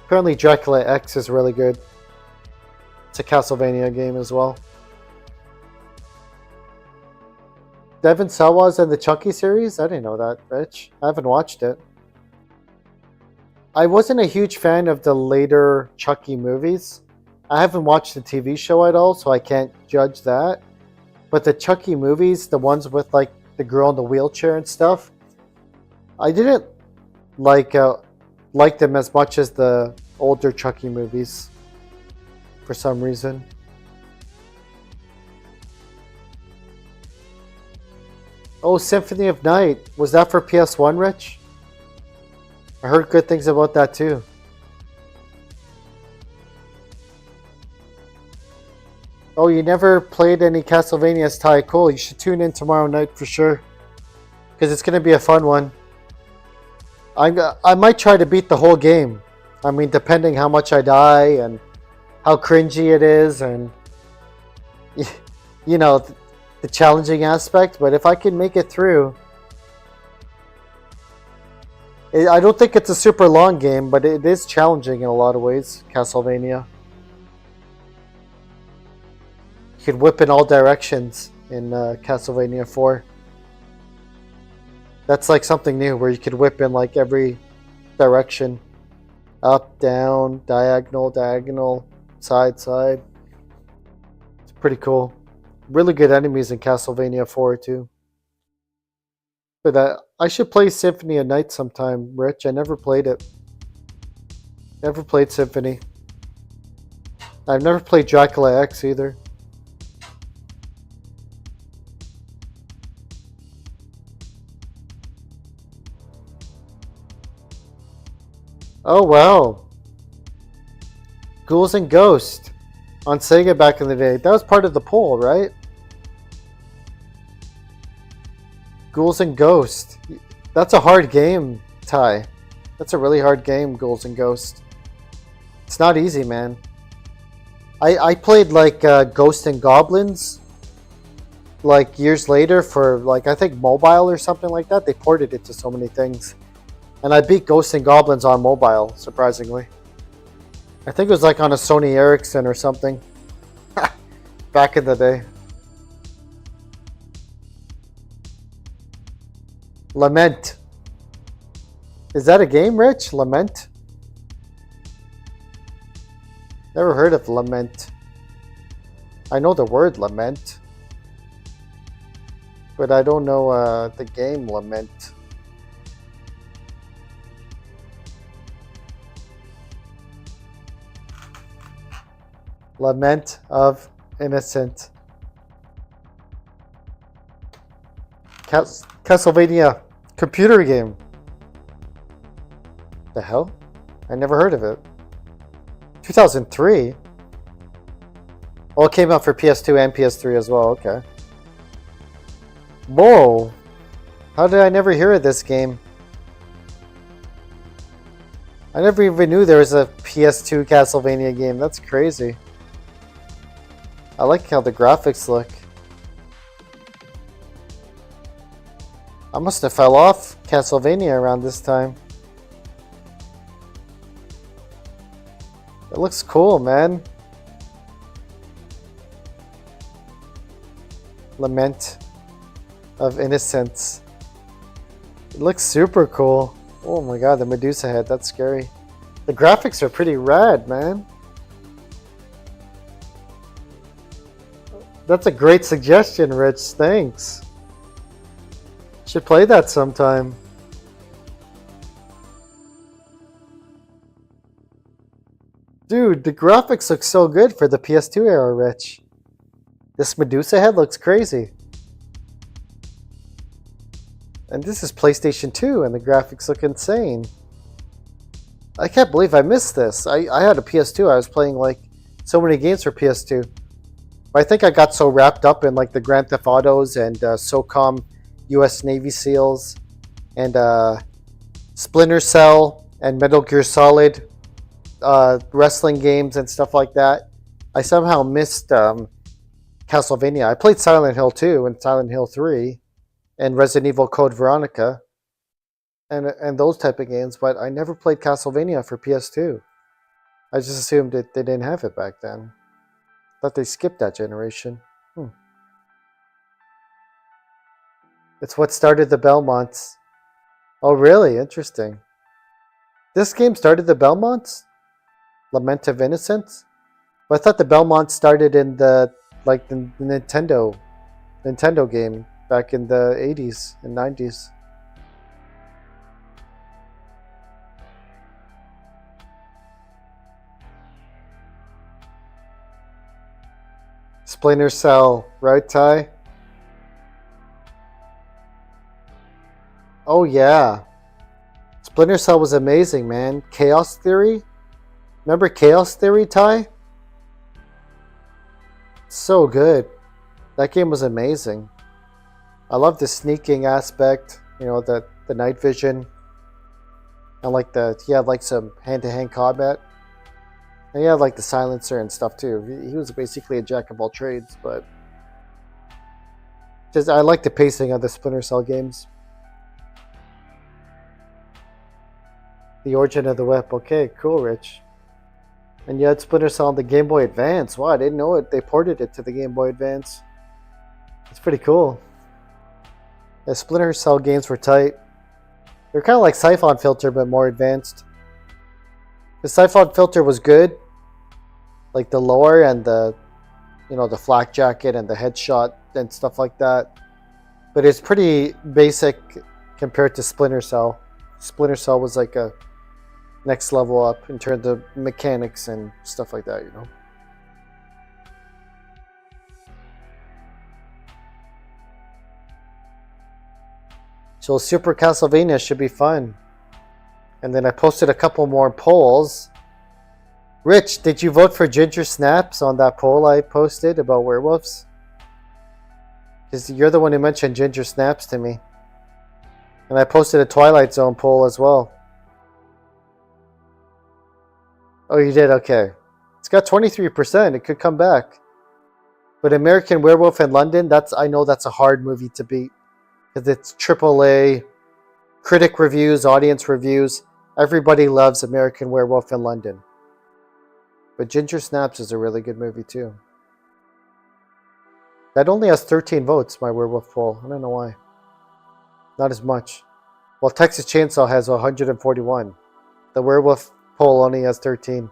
Apparently Dracula X is really good. It's a Castlevania game as well. Devin Sawa's in the Chucky series? I didn't know that, Rich. I haven't watched it. I wasn't a huge fan of the later Chucky movies. I haven't watched the TV show at all, so I can't judge that. But the Chucky movies, the ones with like the girl in the wheelchair and stuff, I didn't like them as much as the older Chucky movies for some reason. Oh, Symphony of Night. Was that for PS1, Rich? I heard good things about that too. Oh, you never played any Castlevanias, Ty? Cool. You should tune in tomorrow night for sure, because it's going to be a fun one. I might try to beat the whole game. I mean, depending how much I die and how cringy it is, and you know, the challenging aspect. But if I can make it through, I don't think it's a super long game, but it is challenging in a lot of ways. Castlevania. You can whip in all directions in Castlevania 4. That's like something new where you could whip in like every direction. Up, down, diagonal, diagonal, side, side. It's pretty cool. Really good enemies in Castlevania 4 too. But I should play Symphony of Night sometime, Rich. I never played it. Never played Symphony. I've never played Dracula X either. Oh wow. Ghouls and Ghosts on Sega back in the day. That was part of the poll, right? Ghouls and Ghosts. That's a hard game, Ty. That's a really hard game, Ghouls and Ghosts. It's not easy, man. I played like Ghosts and Goblins like years later for like I think mobile or something like that. They ported it to so many things. And I beat Ghosts and Goblins on mobile, surprisingly. I think it was like on a Sony Ericsson or something. Back in the day. Lament. Is that a game, Rich? Lament? Never heard of Lament. I know the word lament. But I don't know the game Lament. Lament of Innocent. Castlevania computer game. The hell? I never heard of it. 2003? Oh, it came out for PS2 and PS3 as well. Okay. Whoa. How did I never hear of this game? I never even knew there was a PS2 Castlevania game. That's crazy. I like how the graphics look. I must have fell off Castlevania around this time. It looks cool, man. Lament of Innocence. It looks super cool. Oh my god, the Medusa head, that's scary. The graphics are pretty rad, man. That's a great suggestion, Rich. Thanks. Should play that sometime. Dude, the graphics look so good for the PS2 era, Rich. This Medusa head looks crazy. And this is PlayStation 2 and the graphics look insane. I can't believe I missed this. I had a PS2. I was playing like so many games for PS2. I think I got so wrapped up in like the Grand Theft Autos and SOCOM US Navy SEALs and Splinter Cell and Metal Gear Solid wrestling games and stuff like that. I somehow missed Castlevania. I played Silent Hill 2 and Silent Hill 3 and Resident Evil Code Veronica and those type of games, but I never played Castlevania for PS2. I just assumed that they didn't have it back then. Thought they skipped that generation. It's what started the Belmonts. Oh, really? Interesting. This game started the Belmonts? Lament of Innocence? But I thought the Belmonts started in the Nintendo game back in the 80s and 90s. Splinter Cell, right, Ty? Oh yeah. Splinter Cell was amazing, man. Chaos Theory? Remember Chaos Theory, Ty? So good. That game was amazing. I love the sneaking aspect, you know, the night vision. And like he had like some hand-to-hand combat. And he had like the silencer and stuff too. He was basically a jack of all trades, but just I like the pacing of the Splinter Cell games. The Origin of the Whip. Okay, cool, Rich. And you had Splinter Cell on the Game Boy Advance. Wow, I didn't know it. They ported it to the Game Boy Advance. It's pretty cool. The Splinter Cell games were tight. They're kind of like Siphon Filter, but more advanced. The Siphon Filter was good. Like the lore and the, the flak jacket and the headshot and stuff like that. But it's pretty basic compared to Splinter Cell. Splinter Cell was like a next level up in terms of mechanics and stuff like that, So Super Castlevania should be fun. And then I posted a couple more polls. Rich, did you vote for Ginger Snaps on that poll I posted about werewolves? Because you're the one who mentioned Ginger Snaps to me. And I posted a Twilight Zone poll as well. Oh, you did? Okay. It's got 23%. It could come back. But American Werewolf in London, I know that's a hard movie to beat. Because it's AAA, critic reviews, audience reviews. Everybody loves American Werewolf in London. But Ginger Snaps is a really good movie too. That only has 13 votes, my werewolf poll. I don't know why. Not as much. Well, Texas Chainsaw has 141. The werewolf poll only has 13.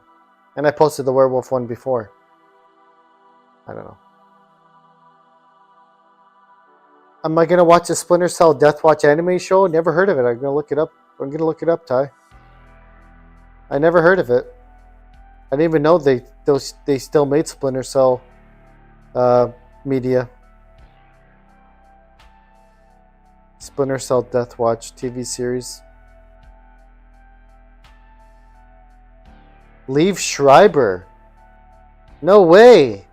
And I posted the werewolf one before. I don't know. Am I going to watch a Splinter Cell Death Watch anime show? Never heard of it. I'm going to look it up. I'm going to look it up, Ty. I never heard of it. I didn't even know they still made Splinter Cell media. Splinter Cell Death Watch TV series. Liev Schreiber. No way.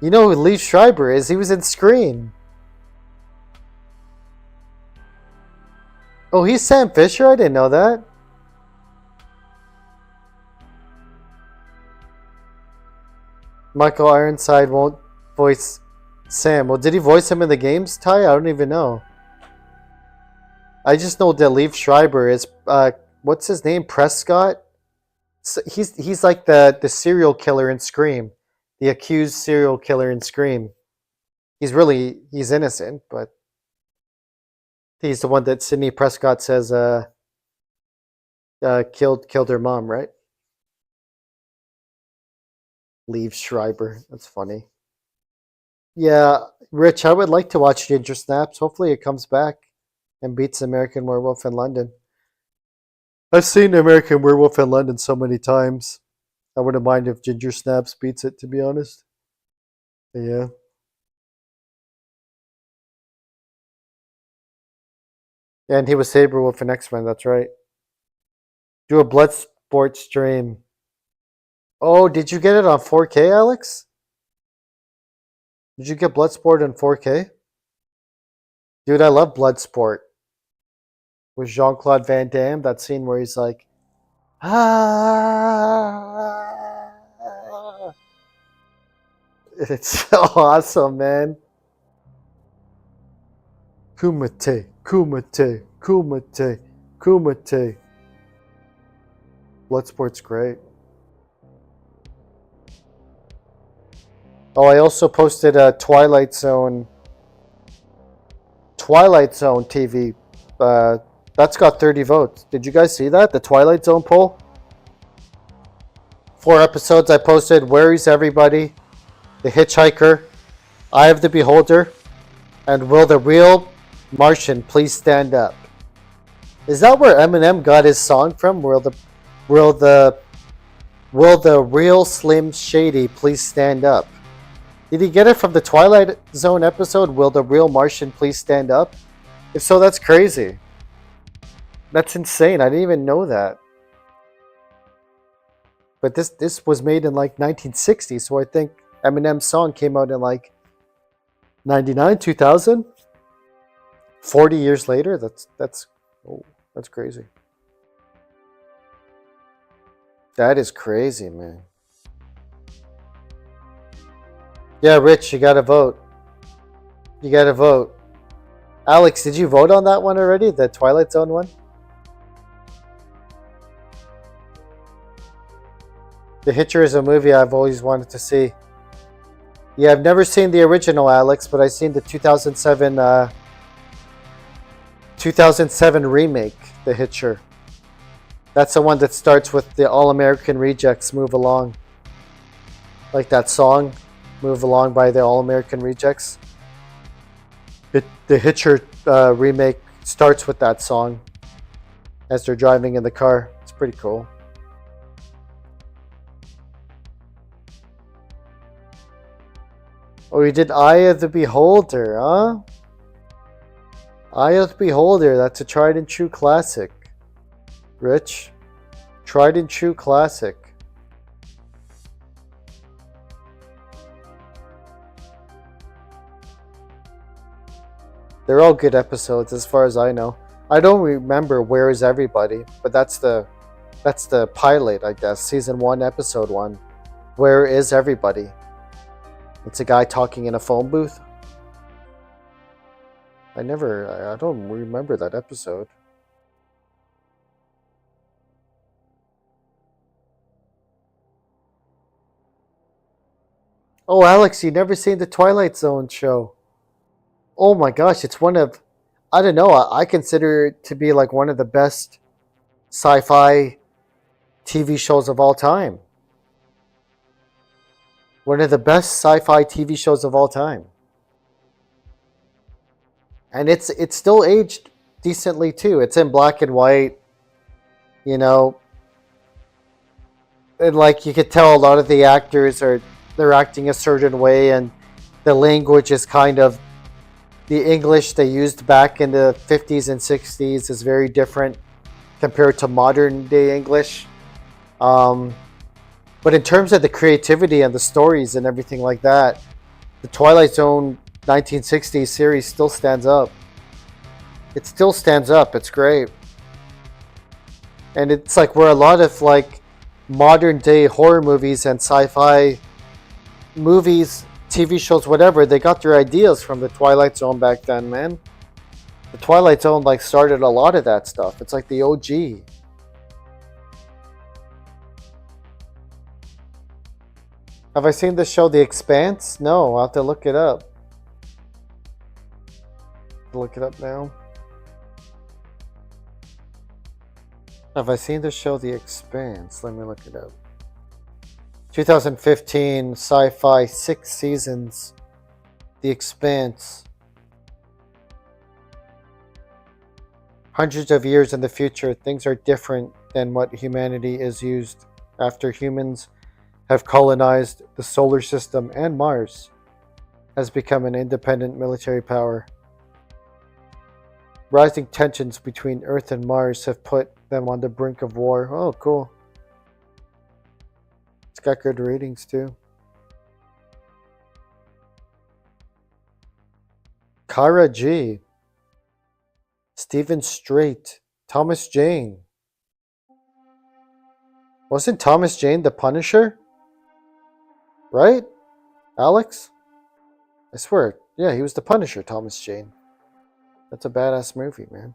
You know who Liev Schreiber is? He was in Scream. Oh, he's Sam Fisher? I didn't know that. Michael Ironside won't voice Sam. Well, did he voice him in the games, Ty? I don't even know. I just know that Liev Schreiber is, what's his name? Prescott? So he's like the serial killer in Scream. The accused serial killer in Scream. He's innocent, but he's the one that Sidney Prescott says killed her mom, right? Liev Schreiber. That's funny. Yeah, Rich, I would like to watch Ginger Snaps. Hopefully it comes back and beats American Werewolf in London. I've seen American Werewolf in London so many times. I wouldn't mind if Ginger Snaps beats it, to be honest. Yeah. And he was Sabretooth in X-Men, that's right. Do a Bloodsport stream. Oh, did you get it on 4K, Alex? Did you get Bloodsport in 4K? Dude, I love Bloodsport. With Jean-Claude Van Damme, that scene where he's like, ah. It's so awesome, man. Kumite, Kumite, Kumite, Kumite. Bloodsport's great. Oh, I also posted a Twilight Zone TV. That's got 30 votes. Did you guys see that? The Twilight Zone poll? 4 episodes I posted. Where is Everybody? The Hitchhiker. Eye of the Beholder. And Will the Real Martian Please Stand Up? Is that where Eminem got his song from? Will the Real Slim Shady Please Stand Up? Did he get it from the Twilight Zone episode, Will the Real Martian Please Stand Up? If so, that's crazy. That's insane. I didn't even know that. But this was made in like 1960, so I think Eminem's song came out in like 99, 2000. 40 years later, that's crazy. That is crazy, man. Yeah, Rich, you gotta vote. You gotta vote. Alex, did you vote on that one already? The Twilight Zone one? The Hitcher is a movie I've always wanted to see. Yeah, I've never seen the original, Alex, but I've seen the 2007 remake, The Hitcher. That's the one that starts with the All American Rejects Move Along. Like that song, Move Along by the All American Rejects. The Hitcher remake starts with that song as they're driving in the car. It's pretty cool. Oh, you did Eye of the Beholder, huh? Eye of the Beholder, that's a tried and true classic. Rich, tried and true classic. They're all good episodes as far as I know. I don't remember Where Is Everybody, but that's the pilot, I guess, season 1, episode 1. Where is everybody? It's a guy talking in a phone booth. I don't remember that episode. Oh, Alex, you never seen the Twilight Zone show? Oh my gosh, it's one of, I don't know, I consider it to be like one of the best sci-fi TV shows of all time. One of the best sci-fi TV shows of all time. And it's still aged decently too. It's in black and white, you know. And like you could tell a lot of the actors they're acting a certain way, and the language is kind of, the English they used back in the 50s and 60s is very different compared to modern day English. But in terms of the creativity and the stories and everything like that, the Twilight Zone 1960s series still stands up. It still stands up. It's great. And it's like where a lot of like modern day horror movies and sci-fi movies, TV shows, whatever, they got their ideas from the Twilight Zone back then, man. The Twilight Zone like started a lot of that stuff. It's like the OG. Have I seen the show The Expanse? No, I'll have to look it up. Look it up now. Have I seen the show The Expanse? Let me look it up. 2015 sci-fi, 6 seasons. The Expanse. Hundreds of years in the future, things are different than what humanity is used after humans have colonized the solar system, and Mars has become an independent military power. Rising tensions between Earth and Mars have put them on the brink of war. Oh, cool. It's got good ratings too. Kara G. Stephen Strait. Thomas Jane. Wasn't Thomas Jane the Punisher? Right? Alex? I swear. Yeah, he was the Punisher, Thomas Jane. That's a badass movie, man.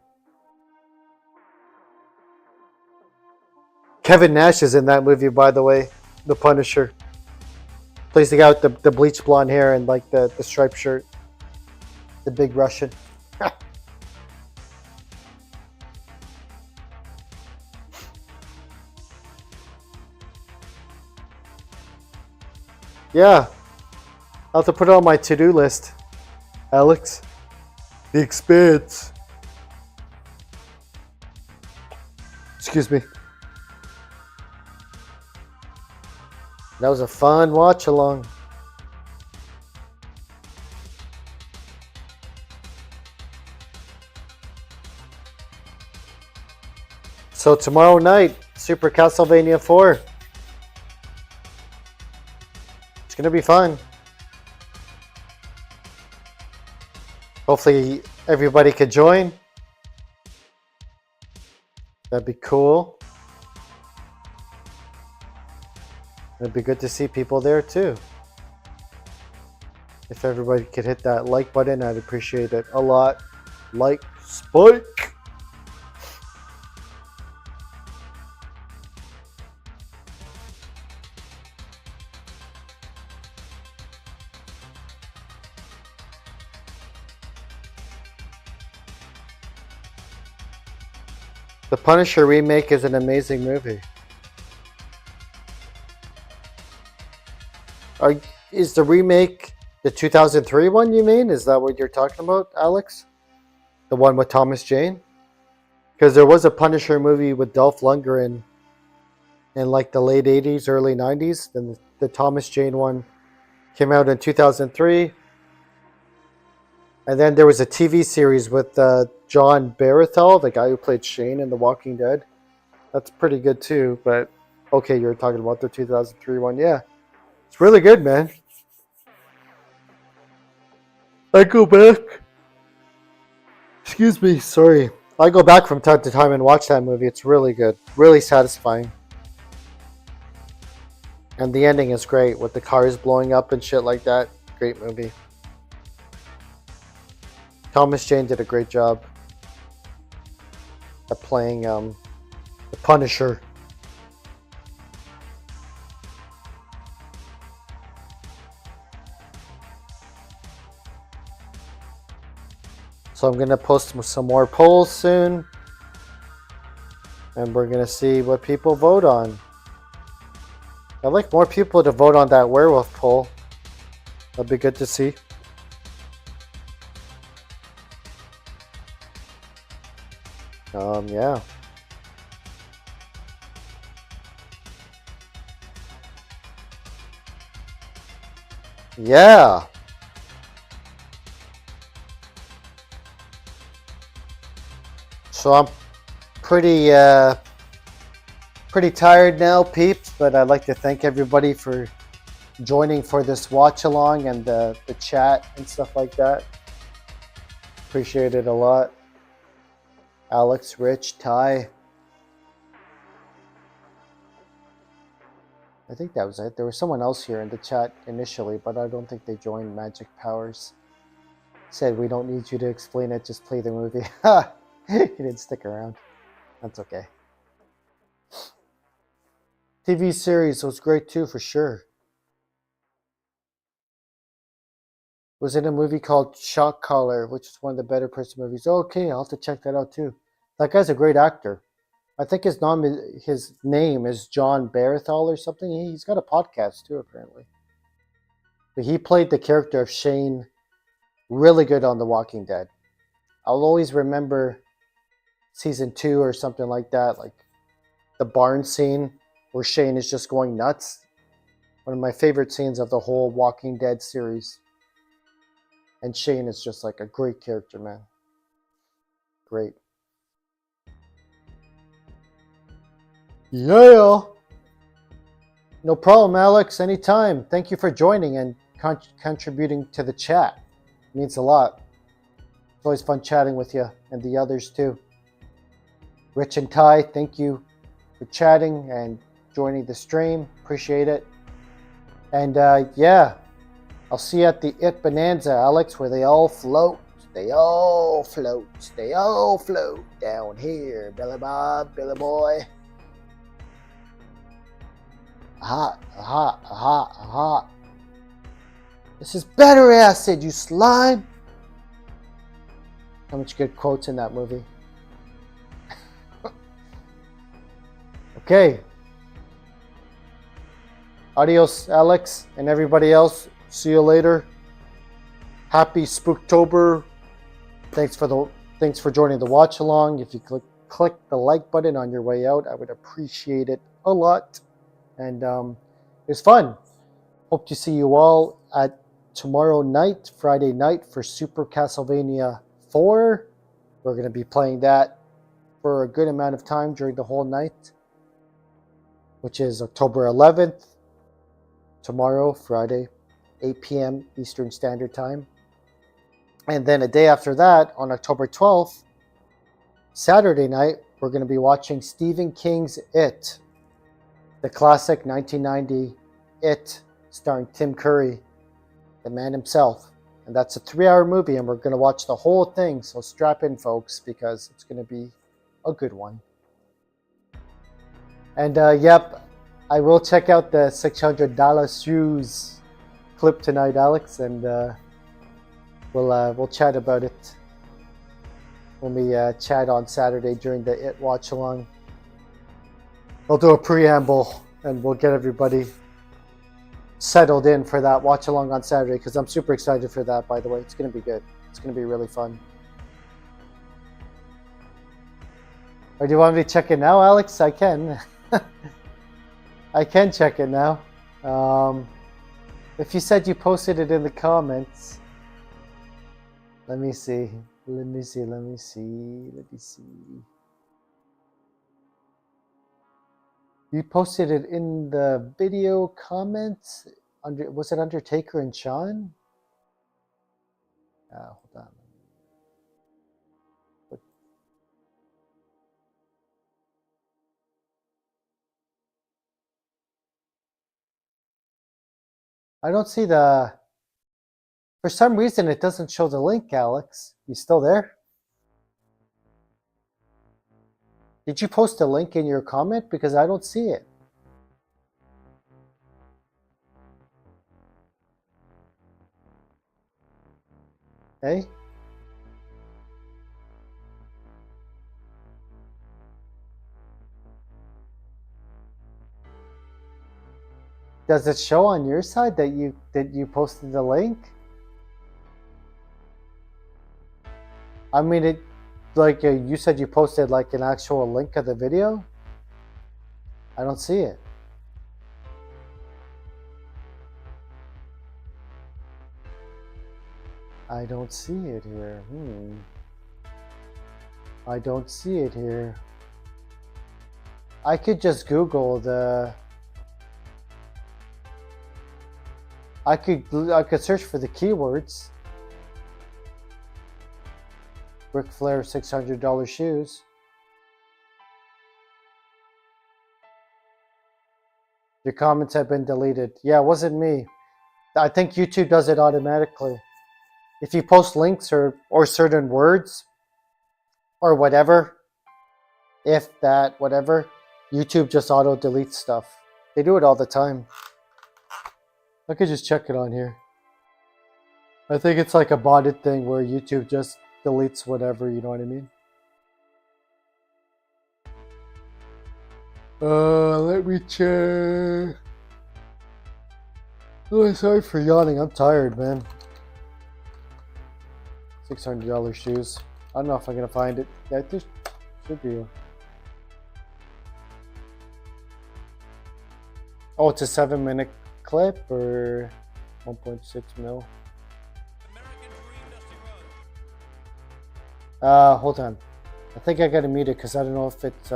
Kevin Nash is in that movie, by the way. The Punisher. Plays the guy with the bleached blonde hair and like the striped shirt. The big Russian. Yeah. I'll have to put it on my to-do list. Alex. The Expanse. Excuse me. That was a fun watch along. So tomorrow night, Super Castlevania 4. It's going to be fun. Hopefully everybody could join. That'd be cool. It'd be good to see people there too. If everybody could hit that like button, I'd appreciate it a lot. Like Spike. The Punisher remake is an amazing movie. Are, is the remake the 2003 one you mean? Is that what you're talking about, Alex? The one with Thomas Jane? Because there was a Punisher movie with Dolph Lundgren in like the late 80s, early 90s. Then the Thomas Jane one came out in 2003. And then there was a TV series with John Barathel, the guy who played Shane in The Walking Dead. That's pretty good too. But okay, you're talking about the 2003 one. Yeah, it's really good, man. I go back. Excuse me, sorry. I go back from time to time and watch that movie. It's really good, really satisfying. And the ending is great with the cars blowing up and shit like that. Great movie. Thomas Jane did a great job at playing the Punisher. So I'm going to post some more polls soon. And we're going to see what people vote on. I'd like more people to vote on that werewolf poll. That'd be good to see. Yeah. Yeah. So I'm pretty tired now, peeps, but I'd like to thank everybody for joining for this watch along and the chat and stuff like that. Appreciate it a lot. Alex, Rich, Ty. I think that was it. There was someone else here in the chat initially, but I don't think they joined Magic Powers. Said we don't need you to explain it, just play the movie. Ha! He didn't stick around. That's okay. TV series was great too, for sure. Was in a movie called Shock Collar, which is one of the better Prince movies. Okay, I'll have to check that out too. That guy's a great actor. I think his name is John Barathel or something. He's got a podcast too, apparently. But he played the character of Shane really good on The Walking Dead. I'll always remember season 2 or something like that, like the barn scene where Shane is just going nuts. One of my favorite scenes of the whole Walking Dead series. And Shane is just like a great character, man. Great. Yeah. No problem, Alex. Anytime. Thank you for joining and contributing to the chat. It means a lot. It's always fun chatting with you and the others too. Rich and Ty, thank you for chatting and joining the stream. Appreciate it. And yeah, I'll see you at the It Bonanza, Alex, where they all float. They all float. They all float down here. Billy Bob, Billy Boy. Aha, aha, aha, aha. This is better acid, you slime. How much good quotes in that movie. Okay. Adios, Alex, and everybody else. See you later. Happy Spooktober. Thanks for joining the watch along. If you click the like button on your way out, I would appreciate it a lot. And it was fun. Hope to see you all at tomorrow night, Friday night, for Super Castlevania 4. We're going to be playing that for a good amount of time during the whole night, which is October 11th, tomorrow, Friday, 8 p.m. Eastern Standard Time. And then a day after that, on October 12th, Saturday night, we're going to be watching Stephen King's It, the classic 1990 It, starring Tim Curry, the man himself. And that's a 3-hour movie, and we're going to watch the whole thing. So strap in, folks, because it's going to be a good one. And yep, I will check out the $600 shoes clip tonight, Alex, and we'll chat about it. when we chat on Saturday during the It Watch Along. We'll do a preamble and we'll get everybody settled in for that watch along on Saturday because I'm super excited for that, by the way. It's going to be good. It's going to be really fun. Or do you want me to check it now, Alex? I can. I can check it now. If you said you posted it in the comments. Let me see. Let me see. Let me see. Let me see. You posted it in the video comments? Was it Undertaker and Sean? Hold on. I don't see the... For some reason, it doesn't show the link, Alex. You still there? Did you post a link in your comment? Because I don't see it. Hey? Does it show on your side that you posted the link? I mean, it like you said you posted like an actual link of the video. I don't see it. I don't see it here. I don't see it here. I could just Google the... I could search for the keywords. Ric Flair $600 shoes. Your comments have been deleted. Yeah, it wasn't me. I think YouTube does it automatically. If you post links or certain words or whatever, if that, whatever, YouTube just auto deletes stuff. They do it all the time. I could just check it on here. I think it's like a botted thing where YouTube just deletes whatever, you know what I mean? Let me check. Oh, sorry for yawning. I'm tired, man. $600 shoes. I don't know if I'm gonna find it. Yeah, there should be. Oh, it's a 7-minute clip or 1.6 mil. Hold on. I think I gotta mute it because I don't know if it's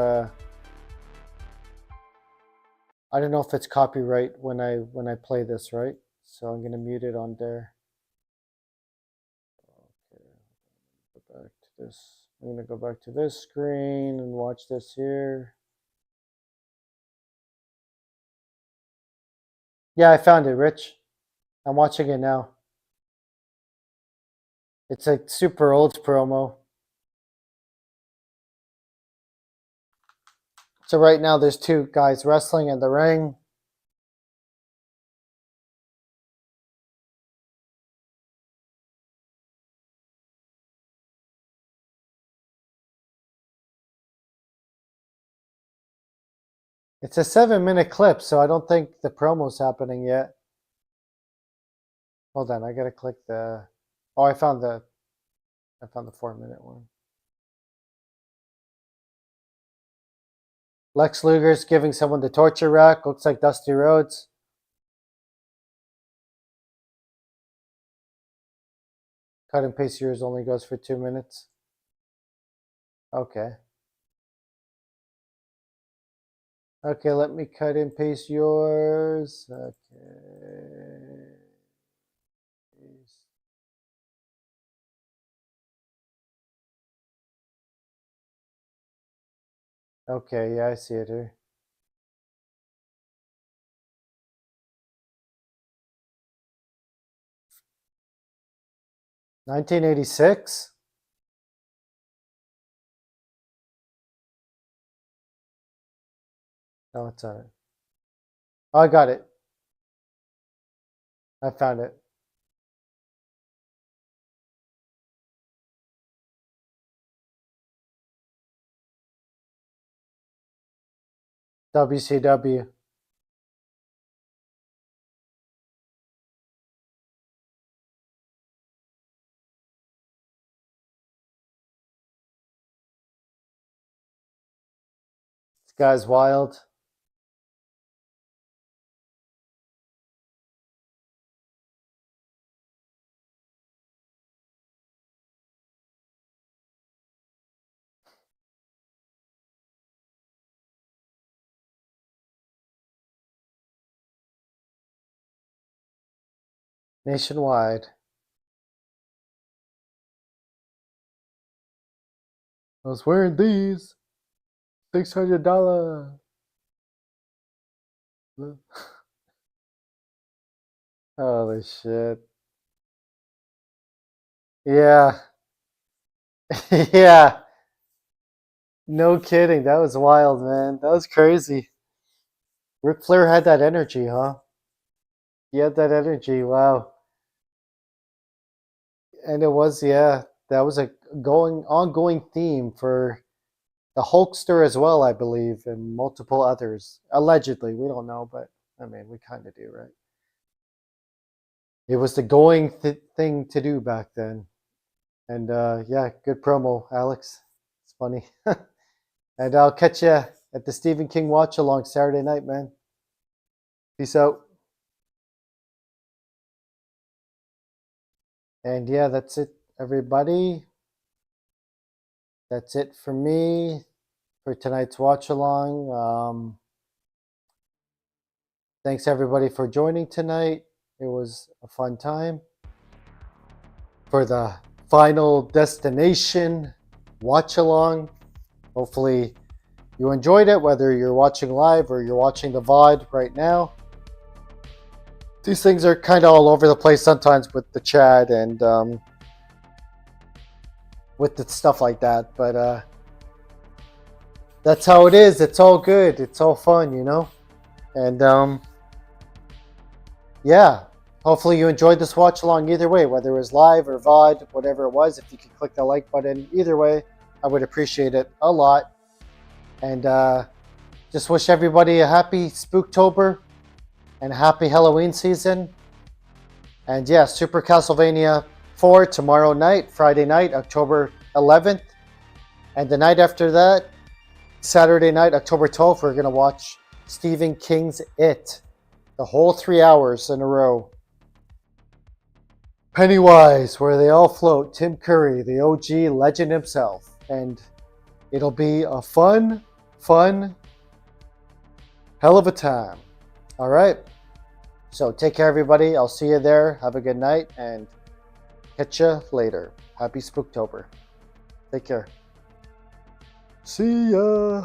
I don't know if it's copyright when I play this, right? So I'm gonna mute it on there. Okay, go back to this. I'm gonna go back to this screen and watch this here. Yeah, I found it, Rich. I'm watching it now. It's a super old promo. So right now there's two guys wrestling in the ring. It's a 7-minute clip, so I don't think the promo's happening yet. Hold on, I gotta click the... Oh, I found the 4-minute one. Lex Luger's giving someone the torture rack. Looks like Dusty Rhodes. Cut and paste yours only goes for 2 minutes. Okay. Okay, let me cut and paste yours. Okay. Okay, yeah, I see it here. $1986? Oh, it's on it. Oh, I got it. I found it. WCW. This guy's wild. Nationwide. I was wearing these. $600. Holy shit. Yeah. Yeah. No kidding. That was wild, man. That was crazy. Ric Flair had that energy, huh? He had that energy. Wow. And it was, yeah, that was a ongoing theme for the Hulkster as well, I believe, and multiple others. Allegedly, we don't know, but I mean, we kind of do, right? It was the thing to do back then. And yeah, good promo, Alex. It's funny. And I'll catch you at the Stephen King watch along Saturday night, man. Peace out. And yeah, that's it, everybody. That's it for me for tonight's watch along. Thanks everybody for joining tonight. It was a fun time. For the Final Destination watch along. Hopefully you enjoyed it, whether you're watching live or you're watching the VOD right now. These things are kind of all over the place sometimes with the chat and with the stuff like that, but that's how it is. It's all good. It's all fun, you know? And yeah, hopefully you enjoyed this watch along either way, whether it was live or VOD, whatever it was. If you could click the like button either way, I would appreciate it a lot. And just wish everybody a happy Spooktober and a happy Halloween season. And yeah, Super Castlevania 4 tomorrow night, Friday night, October 11th. And the night after that, Saturday night, October 12th, we're going to watch Stephen King's It. The whole 3 hours in a row. Pennywise, where they all float. Tim Curry, the OG legend himself. And it'll be a fun, hell of a time. All right. So take care, everybody. I'll see you there. Have a good night and catch you later. Happy Spooktober. Take care. See ya.